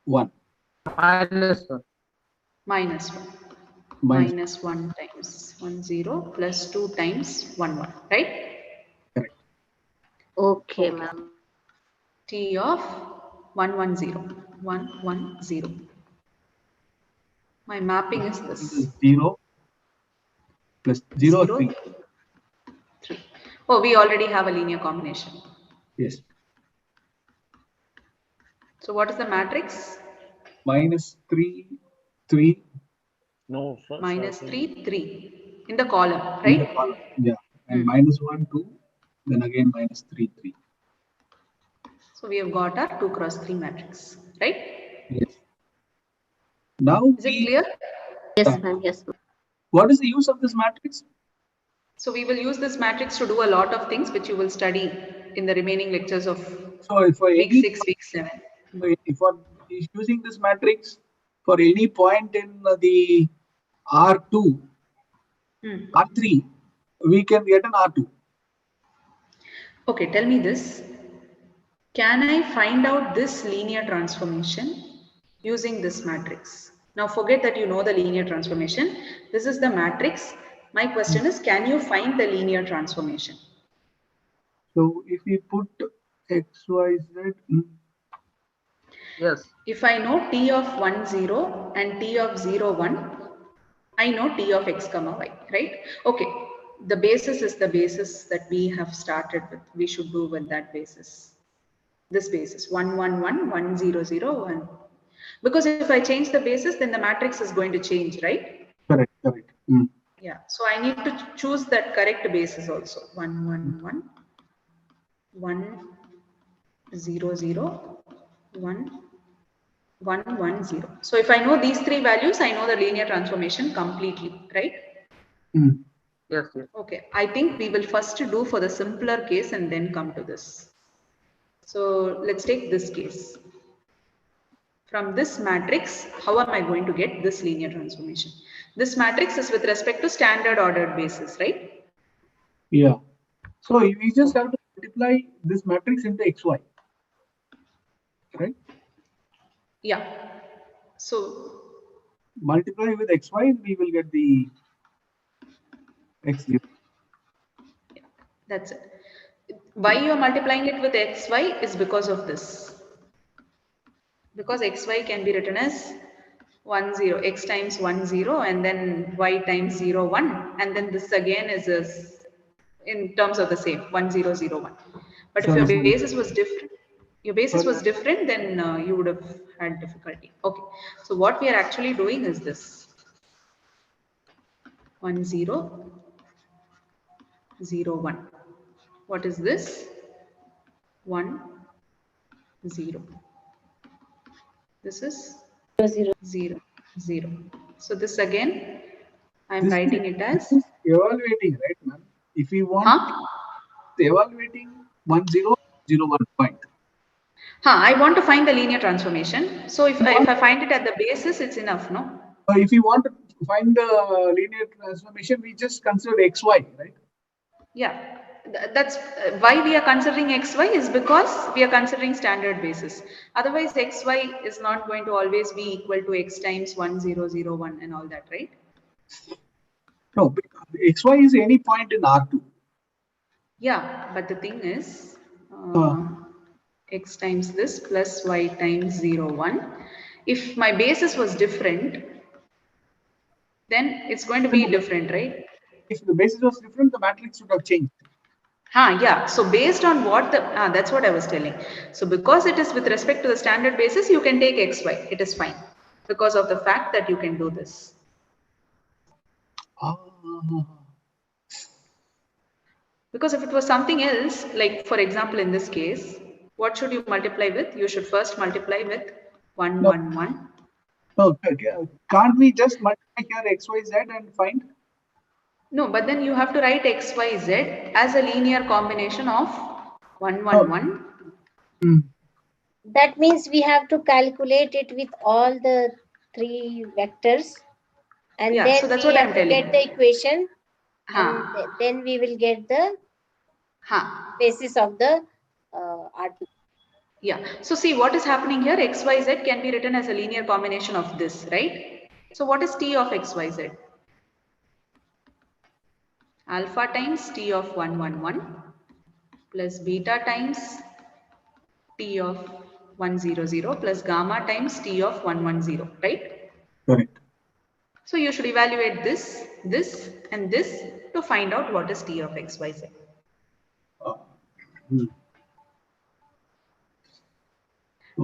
1. Minus 1. Minus 1 times 1 0 plus 2 times 1 1, right? Correct. Okay, ma'am. T of 1 1 0. 1 1 0. My mapping is this. 0 plus 0 3. 3. Oh, we already have a linear combination. Yes. So what is the matrix? Minus 3 3. No. Minus 3 3 in the column, right? In the column, yeah. And minus 1 2. Then again minus 3 3. So we have got our 2 cross 3 matrix, right? Yes. Now is it clear? Yes, ma'am. Yes, ma'am. What is the use of this matrix? So we will use this matrix to do a lot of things which you will study in the remaining lectures of week 6, week 7. For using this matrix for any point in the R2, R3, we can get an R2. Okay, tell me this. Can I find out this linear transformation using this matrix? Now forget that you know the linear transformation. This is the matrix. My question is, can you find the linear transformation? So if we put x, y, z. Yes. If I know t of 1 0 and t of 0 1, I know t of x comma y, right? Okay, the basis is the basis that we have started with. We should do with that basis. This basis 1 1 1 1 0 0 1. Because if I change the basis, then the matrix is going to change, right? Correct. Yeah, so I need to choose that correct basis also. 1 1 1 1 0 0 1 1 1 0. So if I know these three values, I know the linear transformation completely, right? Yes. Okay, I think we will first do for the simpler case and then come to this. So let's take this case. From this matrix, how am I going to get this linear transformation? This matrix is with respect to standard ordered basis, right? Yeah. So we just have to multiply this matrix into xy, right? Yeah. So multiply with xy, we will get the x0. Yeah, that's it. Why you are multiplying it with xy is because of this. Because xy can be written as 1 0, x times 1 0, and then y times 0 1, and then this again is in terms of the same 1 0 0 1. But if your basis was different, then you would have had difficulty. Okay, so what we are actually doing is this 1 0 0 1. What is this? 1, 0. This is 0, 0, 0. So this again, I'm This writing it as is evaluating, right, ma'am? If we want evaluating 1, 0, 0, 1 point. I want to find the linear transformation. So if I find it at the basis, it's enough, no? If you want to find the linear transformation, we just consider xy, right? Yeah, that's why we are considering xy is because we are considering standard basis. Otherwise, xy is not going to always be equal to x times 1, 0, 0, 1 and all that, right? No, xy is any point in R2. Yeah, but the thing is, x times this plus y times 0, 1. If my basis was different, then it's going to be different, right? If the basis was different, the matrix would have changed. Yeah. So based on what the, that's what I was telling. So because it is with respect to the standard basis, you can take xy. It is fine because of the fact that you can do this. Because if it was something else, like for example, in this case, what should you multiply with? You should first multiply with 1, 1, 1. No, can't we just multiply here x, y, z and find? No, but then you have to write x, y, z as a linear combination of 1, 1, 1. That means we have to calculate it with all the 3 vectors, and Yeah, then so that's we what have I'm to telling. get the equation, and then we will get the basis of the R2. Yeah, so see what is happening here, x, y, z can be written as a linear combination of this, right? So what is t of x, y, z? Alpha times t of 1, 1, 1 plus beta times t of 1, 0, 0 plus gamma times t of 1, 1, 0, right? Correct. So you should evaluate this, this and this to find out what is t of x, y, z.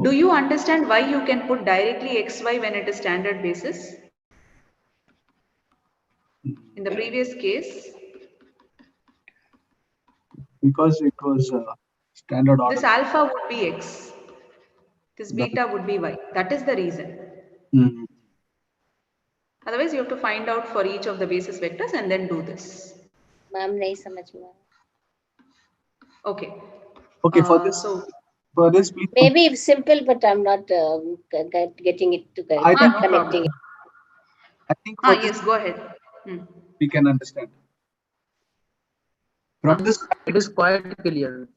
Do you understand why you can put directly xy when it is standard basis? In the previous case, because it was standard order. This alpha would be x. This beta would be y. That is the reason. Otherwise, you have to find out for each of the basis vectors and then do this. Ma'am, nahi samajh mein. Okay. Okay, for this, please. Maybe it's simple, but I'm not getting it to connecting it. I think for yes, go ahead. We can understand. From this, it is quite clear.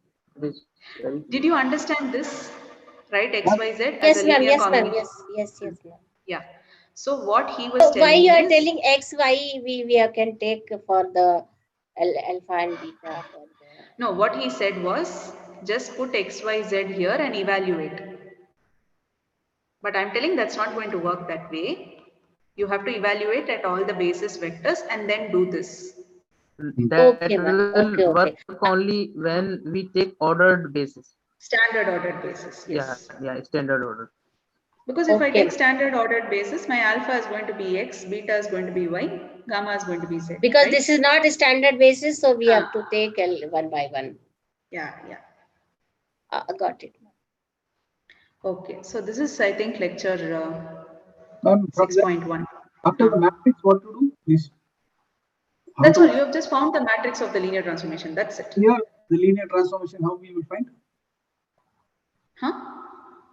Did you understand this? Right, x, y, z as Yes, a ma'am. linear Yes, ma'am. combination. Yes, ma'am. Yeah. So what he was So telling why you are is, telling x, y? We can take for the alpha and beta. No, what he said was just put x, y, z here and evaluate. But I'm telling that's not going to work that way. You have to evaluate at all the basis vectors and then do this. That will work only when we take ordered basis. Standard ordered basis, yes. Yeah, standard order. Because if I take standard ordered basis, my alpha is going to be x, beta is going to be y, gamma is going to be z. Because right? this is not a standard basis, so we have to take one by one. Yeah. Got it. Okay, so this is, I think, lecture 6.1. After the matrix, what to do? Please. That's all. You have just found the matrix of the linear transformation. That's it. Here, the linear transformation, how we will find?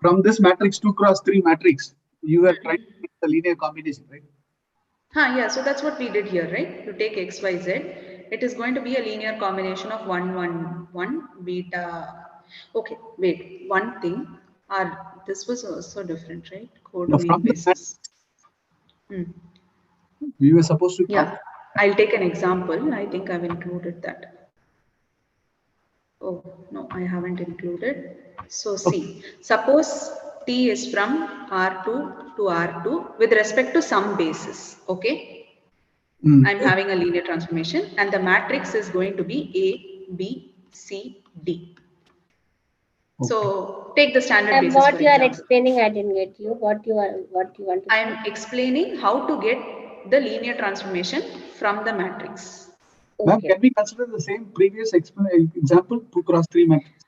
From this matrix 2 cross 3 matrix, you are trying to get the linear combination, right? Yeah, so that's what we did here, right? You take x, y, z. It is going to be a linear combination of 1, 1, 1, beta. Okay, wait, one thing. This was also different, right? Codomain basis. We were supposed to. Yeah, I'll take an example. I think I've included that. Oh, no, I haven't included. So see, suppose T is from R2 to R2 with respect to some basis, okay? I'm having a linear transformation and the matrix is going to be A, B, C, D. Okay. So take the standard basis. What you are explaining, I didn't get you. What you want to say? I'm explaining how to get the linear transformation from the matrix. Ma'am, can we consider the same previous example 2 cross 3 matrix?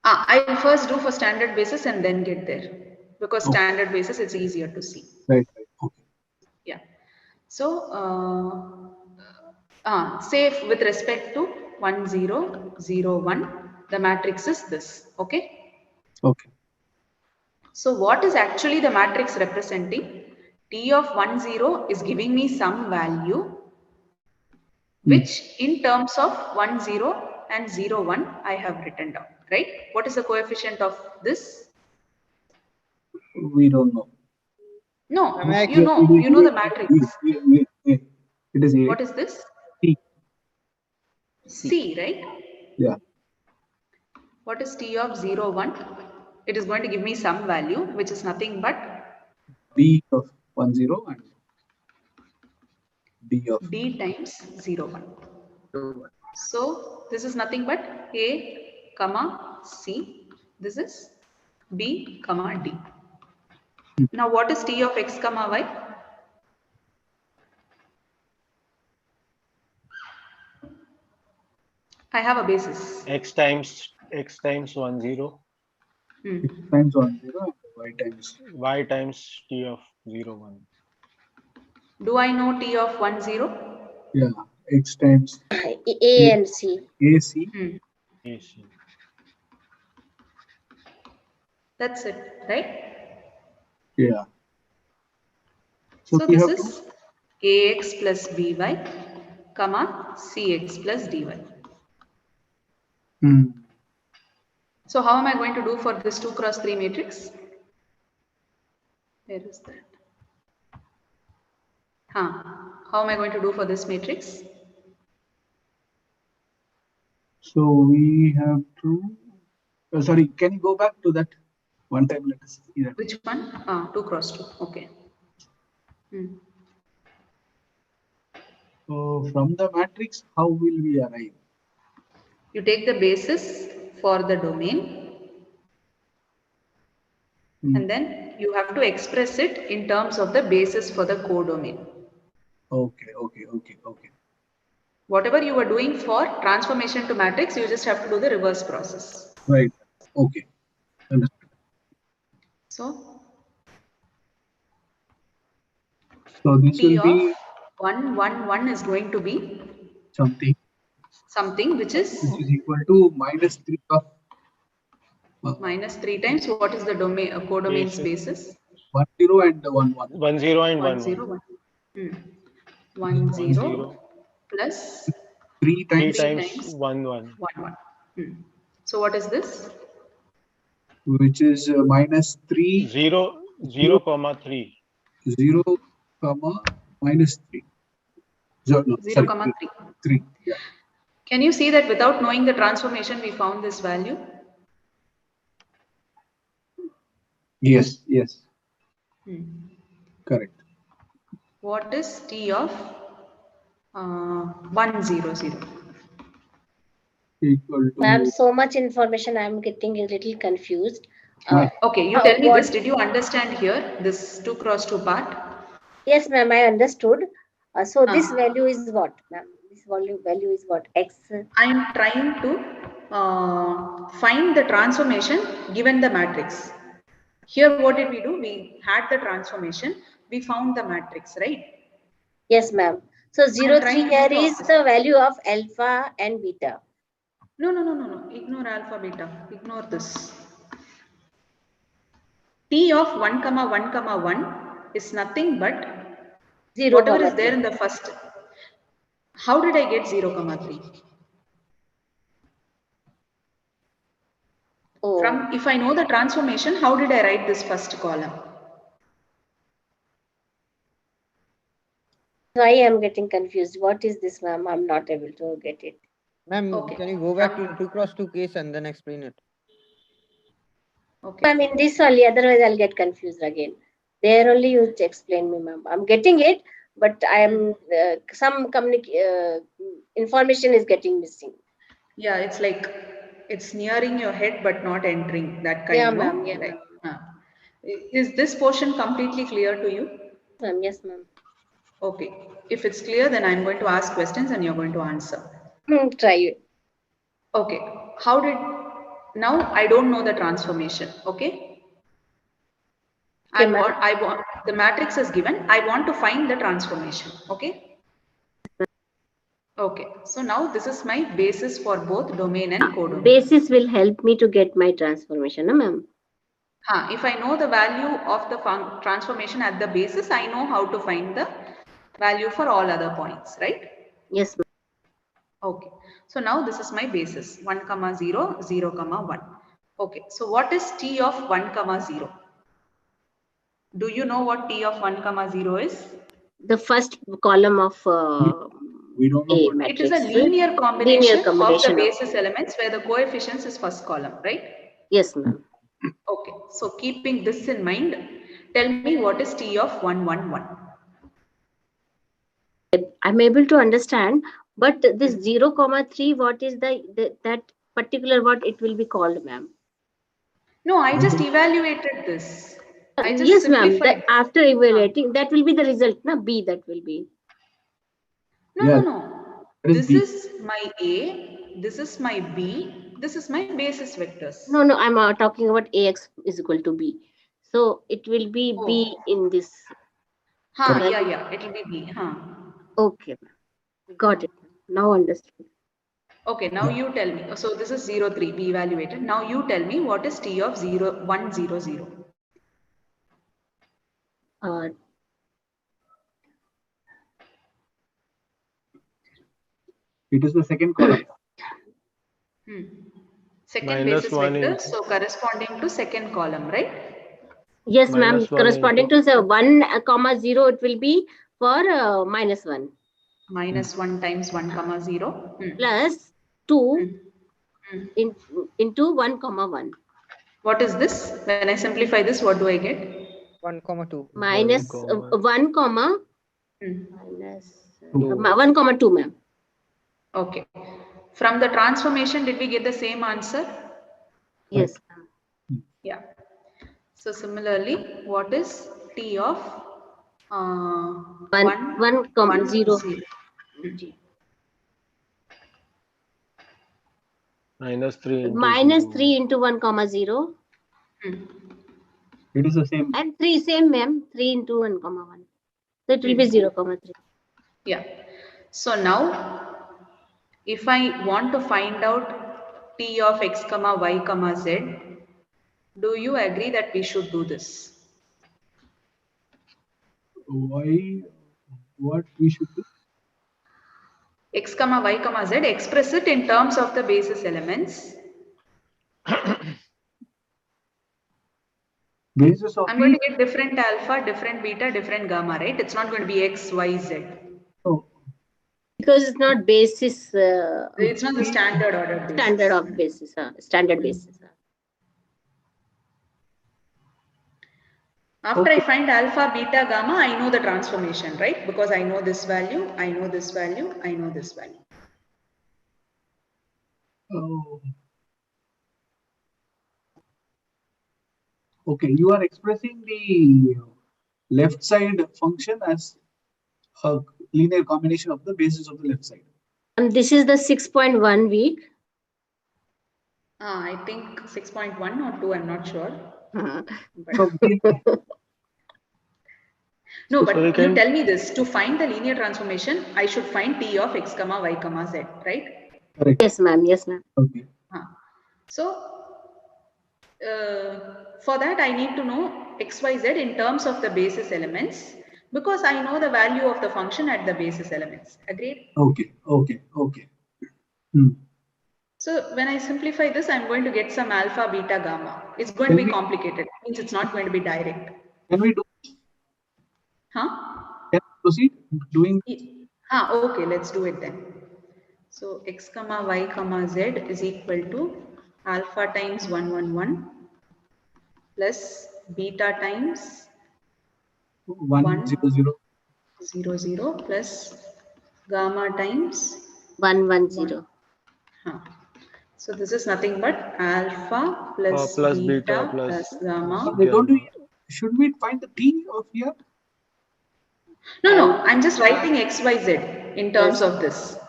I'll first do for standard basis and then get there, because standard basis it's easier to see. Right. Okay. Yeah. So say with respect to 1 0 0 1, the matrix is this. Okay. Okay. So what is actually the matrix representing? T of 1 0 is giving me some value, which in terms of 1 0 and 0 1 I have written down, right? What is the coefficient of this? We don't know. No, you know the matrix. It is A. What is this? T. C, right? Yeah. What is T of 0 1? It is going to give me some value, which is nothing but B of 1 0 and D of D times 0 1. So this is nothing but A, comma C. This is B, comma D. Now what is T of x, comma y? I have a basis. X times 1 0. X times 1 0 and Y times T of 0 1. Do I know T of 1 0? Yeah. X times A and C. A C. A C. That's it, right? Yeah. So we this have is ax plus by, comma cx plus dy. So how am I going to do for this 2 cross 3 matrix? Where is that? How am I going to do for this matrix? So we have to. Sorry, can you go back to that one time? Let us see that. Which one? 2 cross 2. Okay. So from the matrix, how will we arrive? You take the basis for the domain and then you have to express it in terms of the basis for the codomain. Okay. Whatever you were doing for transformation to matrix, you just have to do the reverse process. Right. Okay. Understood. So this T will be 1 1 1 is going to be something which is equal to minus 3 of minus 3 times what is the domain codomain's basis? 1 0 and 1 1. 1 0 and 1 1 0 1. 1 0 plus 3 times 1 1. 1 1. So what is this? Which is minus 3 0 comma 3. 0 comma minus 3. 0 comma 3. Yeah. Can you see that without knowing the transformation we found this value? Yes. Correct. What is T of 1 0 0? Equal to. Ma'am, so much information, I'm getting a little confused. Okay, you tell me this. Did you understand here this 2 cross 2 part? Yes, ma'am, I understood. So this value is what, ma'am? This value is what? X. I'm trying to find the transformation given the matrix. Here, what did we do? We had the transformation. We found the matrix, right? Yes, ma'am. So 0 3 here is the value of alpha and beta. No. Ignore alpha, beta. Ignore this. T of 1 comma 1 comma 1 is nothing but 0 whatever is there in the first. How did I get 0 comma 3? From if I know the transformation, how did I write this first column? I am getting confused. What is this, ma'am? I'm not able to get it. Ma'am, can you go back to the 2 cross 2 case and then explain it? Okay. I mean, this only, otherwise I'll get confused again. There only you explain me, ma'am. I'm getting it, but I am some information is getting missing. Yeah, it's like it's nearing your head but not entering, that kind. Yeah, no? ma'am. Yeah, like, Is this portion completely clear to you? Ma'am, yes, ma'am. Okay. If it's clear, then I'm going to ask questions and you're going to answer. Try it. Okay. How did now I don't know the transformation. Okay. I want the matrix is given. I want to find the transformation. Okay. Okay. So now this is my basis for both domain and codomain. Basis will help me to get my transformation, ma'am. If I know the value of the transformation at the basis, I know how to find the value for all other points, right? Yes, ma'am. Okay. So now this is my basis 1, 0, 0, 1. Okay. So what is T of 1, 0? Do you know what T of 1, 0 is? The first column of we don't know what it is a linear combination of the basis elements where the coefficients is first column, right? Yes, ma'am. Okay. So keeping this in mind, tell me what is T of 1, 1, 1? I'm able to understand, but this 0, 3, what is that particular what it will be called, ma'am? No, I just evaluated this. I just yes, ma'am. simplified. After evaluating, that will be the result, na? B, that will be. No. This is my A, this is my B, this is my basis vectors. No, I'm talking about AX is equal to B. So it will be B in this. Yeah, it will be B. Okay, got it. Now understood. Okay, now you tell me. So this is 0, 3, we evaluated. Now you tell me what is T of 0, 1, 0, 0. It is the second column. Second basis vector, so corresponding to second column, right? Yes, ma'am. Corresponding to the 1, 0, it will be for -1. -1 times 1, 0. Plus 2 into 1, 1. What is this? When I simplify this, what do I get? 1, 2. Minus 1, minus 1, 2, ma'am. Okay. From the transformation, did we get the same answer? Yes. Yeah. So similarly, what is T of 1, 0? -3 into 1, 0. It is the same. And 3, same, ma'am. 3 into 1, 1. So it will be 0, 3. Yeah. So now, if I want to find out T of x, y, z, do you agree that we should do this? Why? What we should do? X, y, z, express it in terms of the basis elements. Basis of I'm going to get different alpha, different beta, different gamma, right? It's not going to be x, y, z. Oh. Because it's not basis. It's not the standard order basis. Standard of basis. Standard basis. After I find alpha, beta, gamma, I know the transformation, right? Because I know this value, I know this value, I know this value. Oh. Okay, you are expressing the left side function as a linear combination of the basis of the left side. And this is the 6.1 week. I think 6.1 or 2, I'm not sure. No, but you tell me this. To find the linear transformation, I should find T of x, y, z, right? Correct. Yes, ma'am. Yes, ma'am. Okay. So, for that, I need to know x, y, z in terms of the basis elements because I know the value of the function at the basis elements. Agreed? Okay. So, when I simplify this, I'm going to get some alpha, beta, gamma. It's going to be complicated. It means it's not going to be direct. Can we do? Huh? Can we proceed doing? Okay, let's do it then. So x, y, z is equal to alpha times 1, 1, 1 plus beta times 1, 0, 0. 0, 0 plus gamma times 1, 1, 0. So this is nothing but alpha plus beta plus gamma. Should we find the T of here? No, I'm just writing x, y, z in terms of this.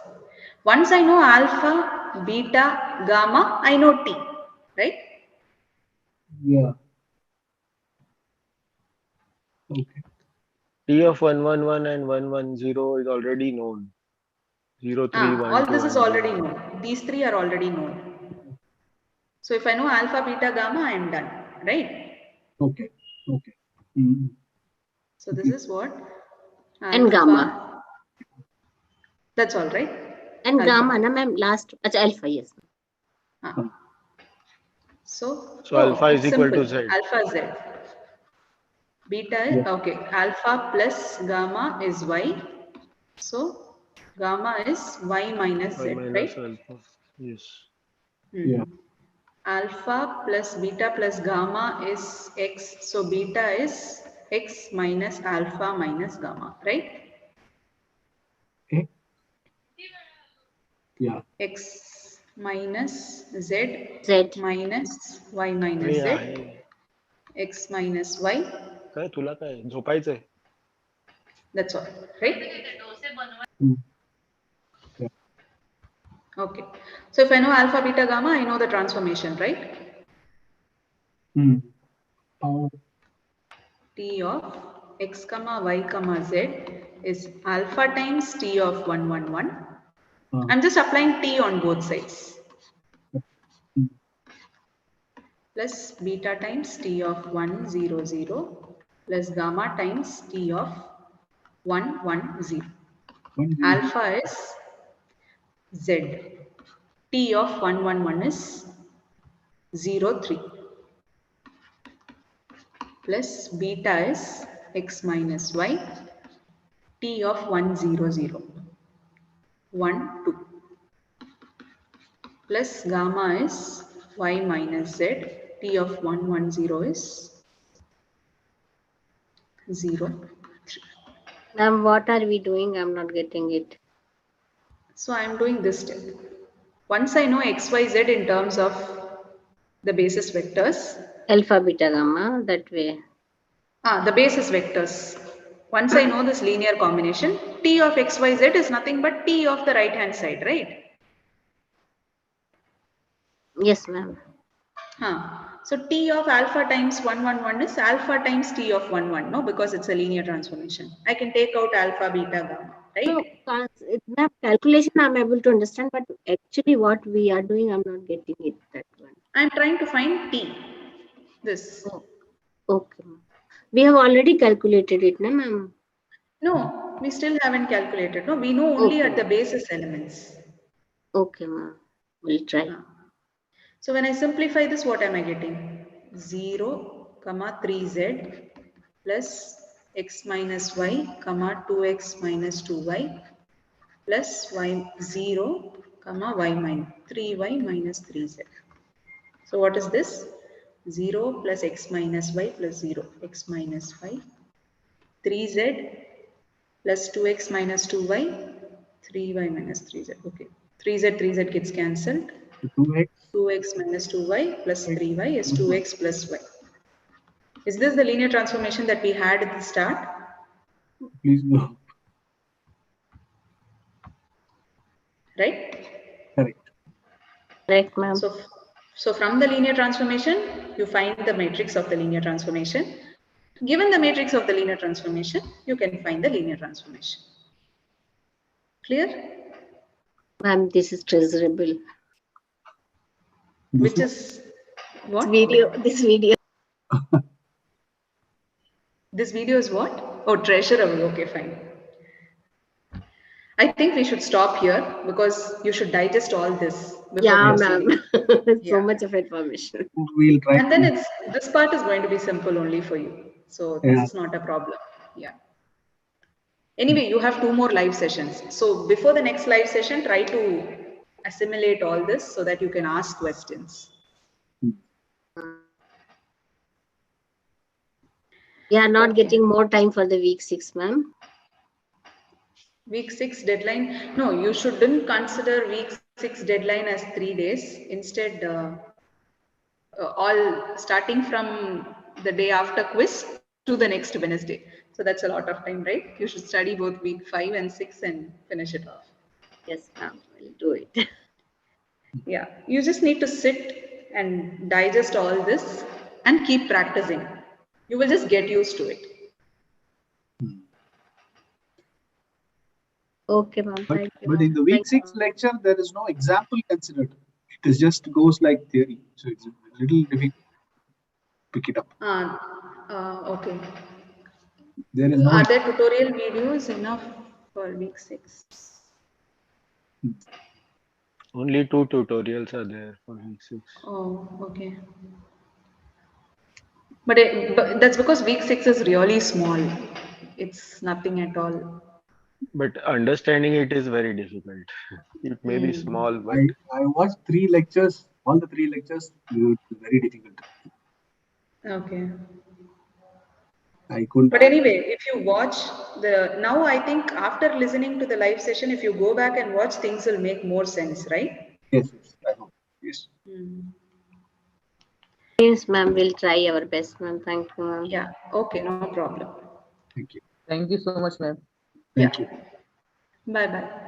Once I know alpha, beta, gamma, I know T. right? Yeah. Okay. T of 111 and 110 is already known. 0, 3, 1, All 2, this is and already 0. known. These three are already known. So if I know alpha, beta, gamma, I am done, right? Okay. Okay. Mm. So this is what? And Alpha. gamma. That's all, right? And Alpha. gamma, na ma'am, last, alpha, yes. So alpha is equal simple. to Z. Alpha Z. Beta is, okay. Alpha plus gamma is Y. So gamma is Y minus Z, right? Alpha. Yes. Yeah. Alpha plus beta plus gamma is X. So beta is X minus alpha minus gamma, right? Okay. Yeah. X minus Z, minus Y minus Z. X minus Y. काय तुला काय झोपायचंय? That's all, right? Mm. Okay. So if I know alpha, beta, gamma, I know the transformation, right? Mm. T of X comma Y comma Z is alpha times T of 111. I'm just applying T on both sides. Plus beta times T of 100 plus gamma times T of 110. Alpha is Z. T of 111 is 03 plus beta is X minus Y. T of 100 1 2 plus gamma is Y minus Z. T of 110 is 0 3. Ma'am, what are we doing? I'm not getting it. So I'm doing this step. Once I know X, Y, Z in terms of the basis vectors. Alpha, beta, gamma, that way. The basis vectors. Once I know this linear combination, T of X, Y, Z is nothing but T of the right hand side, right? Yes, ma'am. So T of alpha times 111 is alpha times T of 11, no? Because it's a linear transformation. I can take out alpha, beta, gamma, right? No, that calculation I'm able to understand, but actually what we are doing, I'm not getting it, that one. I'm trying to find T. This. Oh, okay. We have already calculated it, no, ma'am? No, we still haven't calculated. No, we know only at the basis elements. Okay, ma'am. We'll try. So when I simplify this, what am I getting? 0, 3z plus x minus y, 2x minus 2y plus y 0, y minus 3y minus 3z. So what is this? 0 plus x minus y plus 0, x minus y, 3z plus 2x minus 2y, 3y minus 3z. Okay, 3z gets cancelled. 2x minus 2y plus 3y is 2x plus y. Is this the linear transformation that we had at the start? Please no. Right? Correct. Correct, ma'am. So from the linear transformation, you find the matrix of the linear transformation. Given the matrix of the linear transformation, you can find the linear transformation. Clear? Ma'am, this is treasurable. Which is what? This video. This video is what? Oh, treasurable. Okay, fine. I think we should stop here because you should digest all this. Yeah, ma'am. Yeah. So much of information. We'll try. And then this part is going to be simple only for you. So this is not a problem. Yeah. Anyway, you have 2 more live sessions. So before the next live session, try to assimilate all this so that you can ask questions. We are not getting more time for the week 6, ma'am. Week 6 deadline. No, you shouldn't consider week 6 deadline as 3 days. Instead, all starting from the day after quiz to the next Wednesday. So that's a lot of time, right? You should study both week 5 and 6 and finish it off. Yes, ma'am. We'll do it. Yeah, you just need to sit and digest all this and keep practicing. You will just get used to it. Okay, ma'am. But, Thank you. but in the week 6 lecture, there is no example considered. It is just goes like theory. So it's a little difficult to pick it up. Okay. There is no. Are there tutorial videos enough for week 6? Only 2 tutorials are there for week 6. Oh, okay. But that's because week 6 is really small. It's nothing at all. But understanding it is very difficult. It may be small, but I watched 3 lectures. All the 3 lectures, it was very difficult. Okay. I couldn't. But anyway, if you watch now I think after listening to the live session, if you go back and watch, things will make more sense, right? Yes, I hope. Yes. Yes, ma'am. We'll try our best, ma'am. Thank you, ma'am. Yeah. Okay, no problem. Thank you. Thank you so much, ma'am. Thank you. Bye-bye.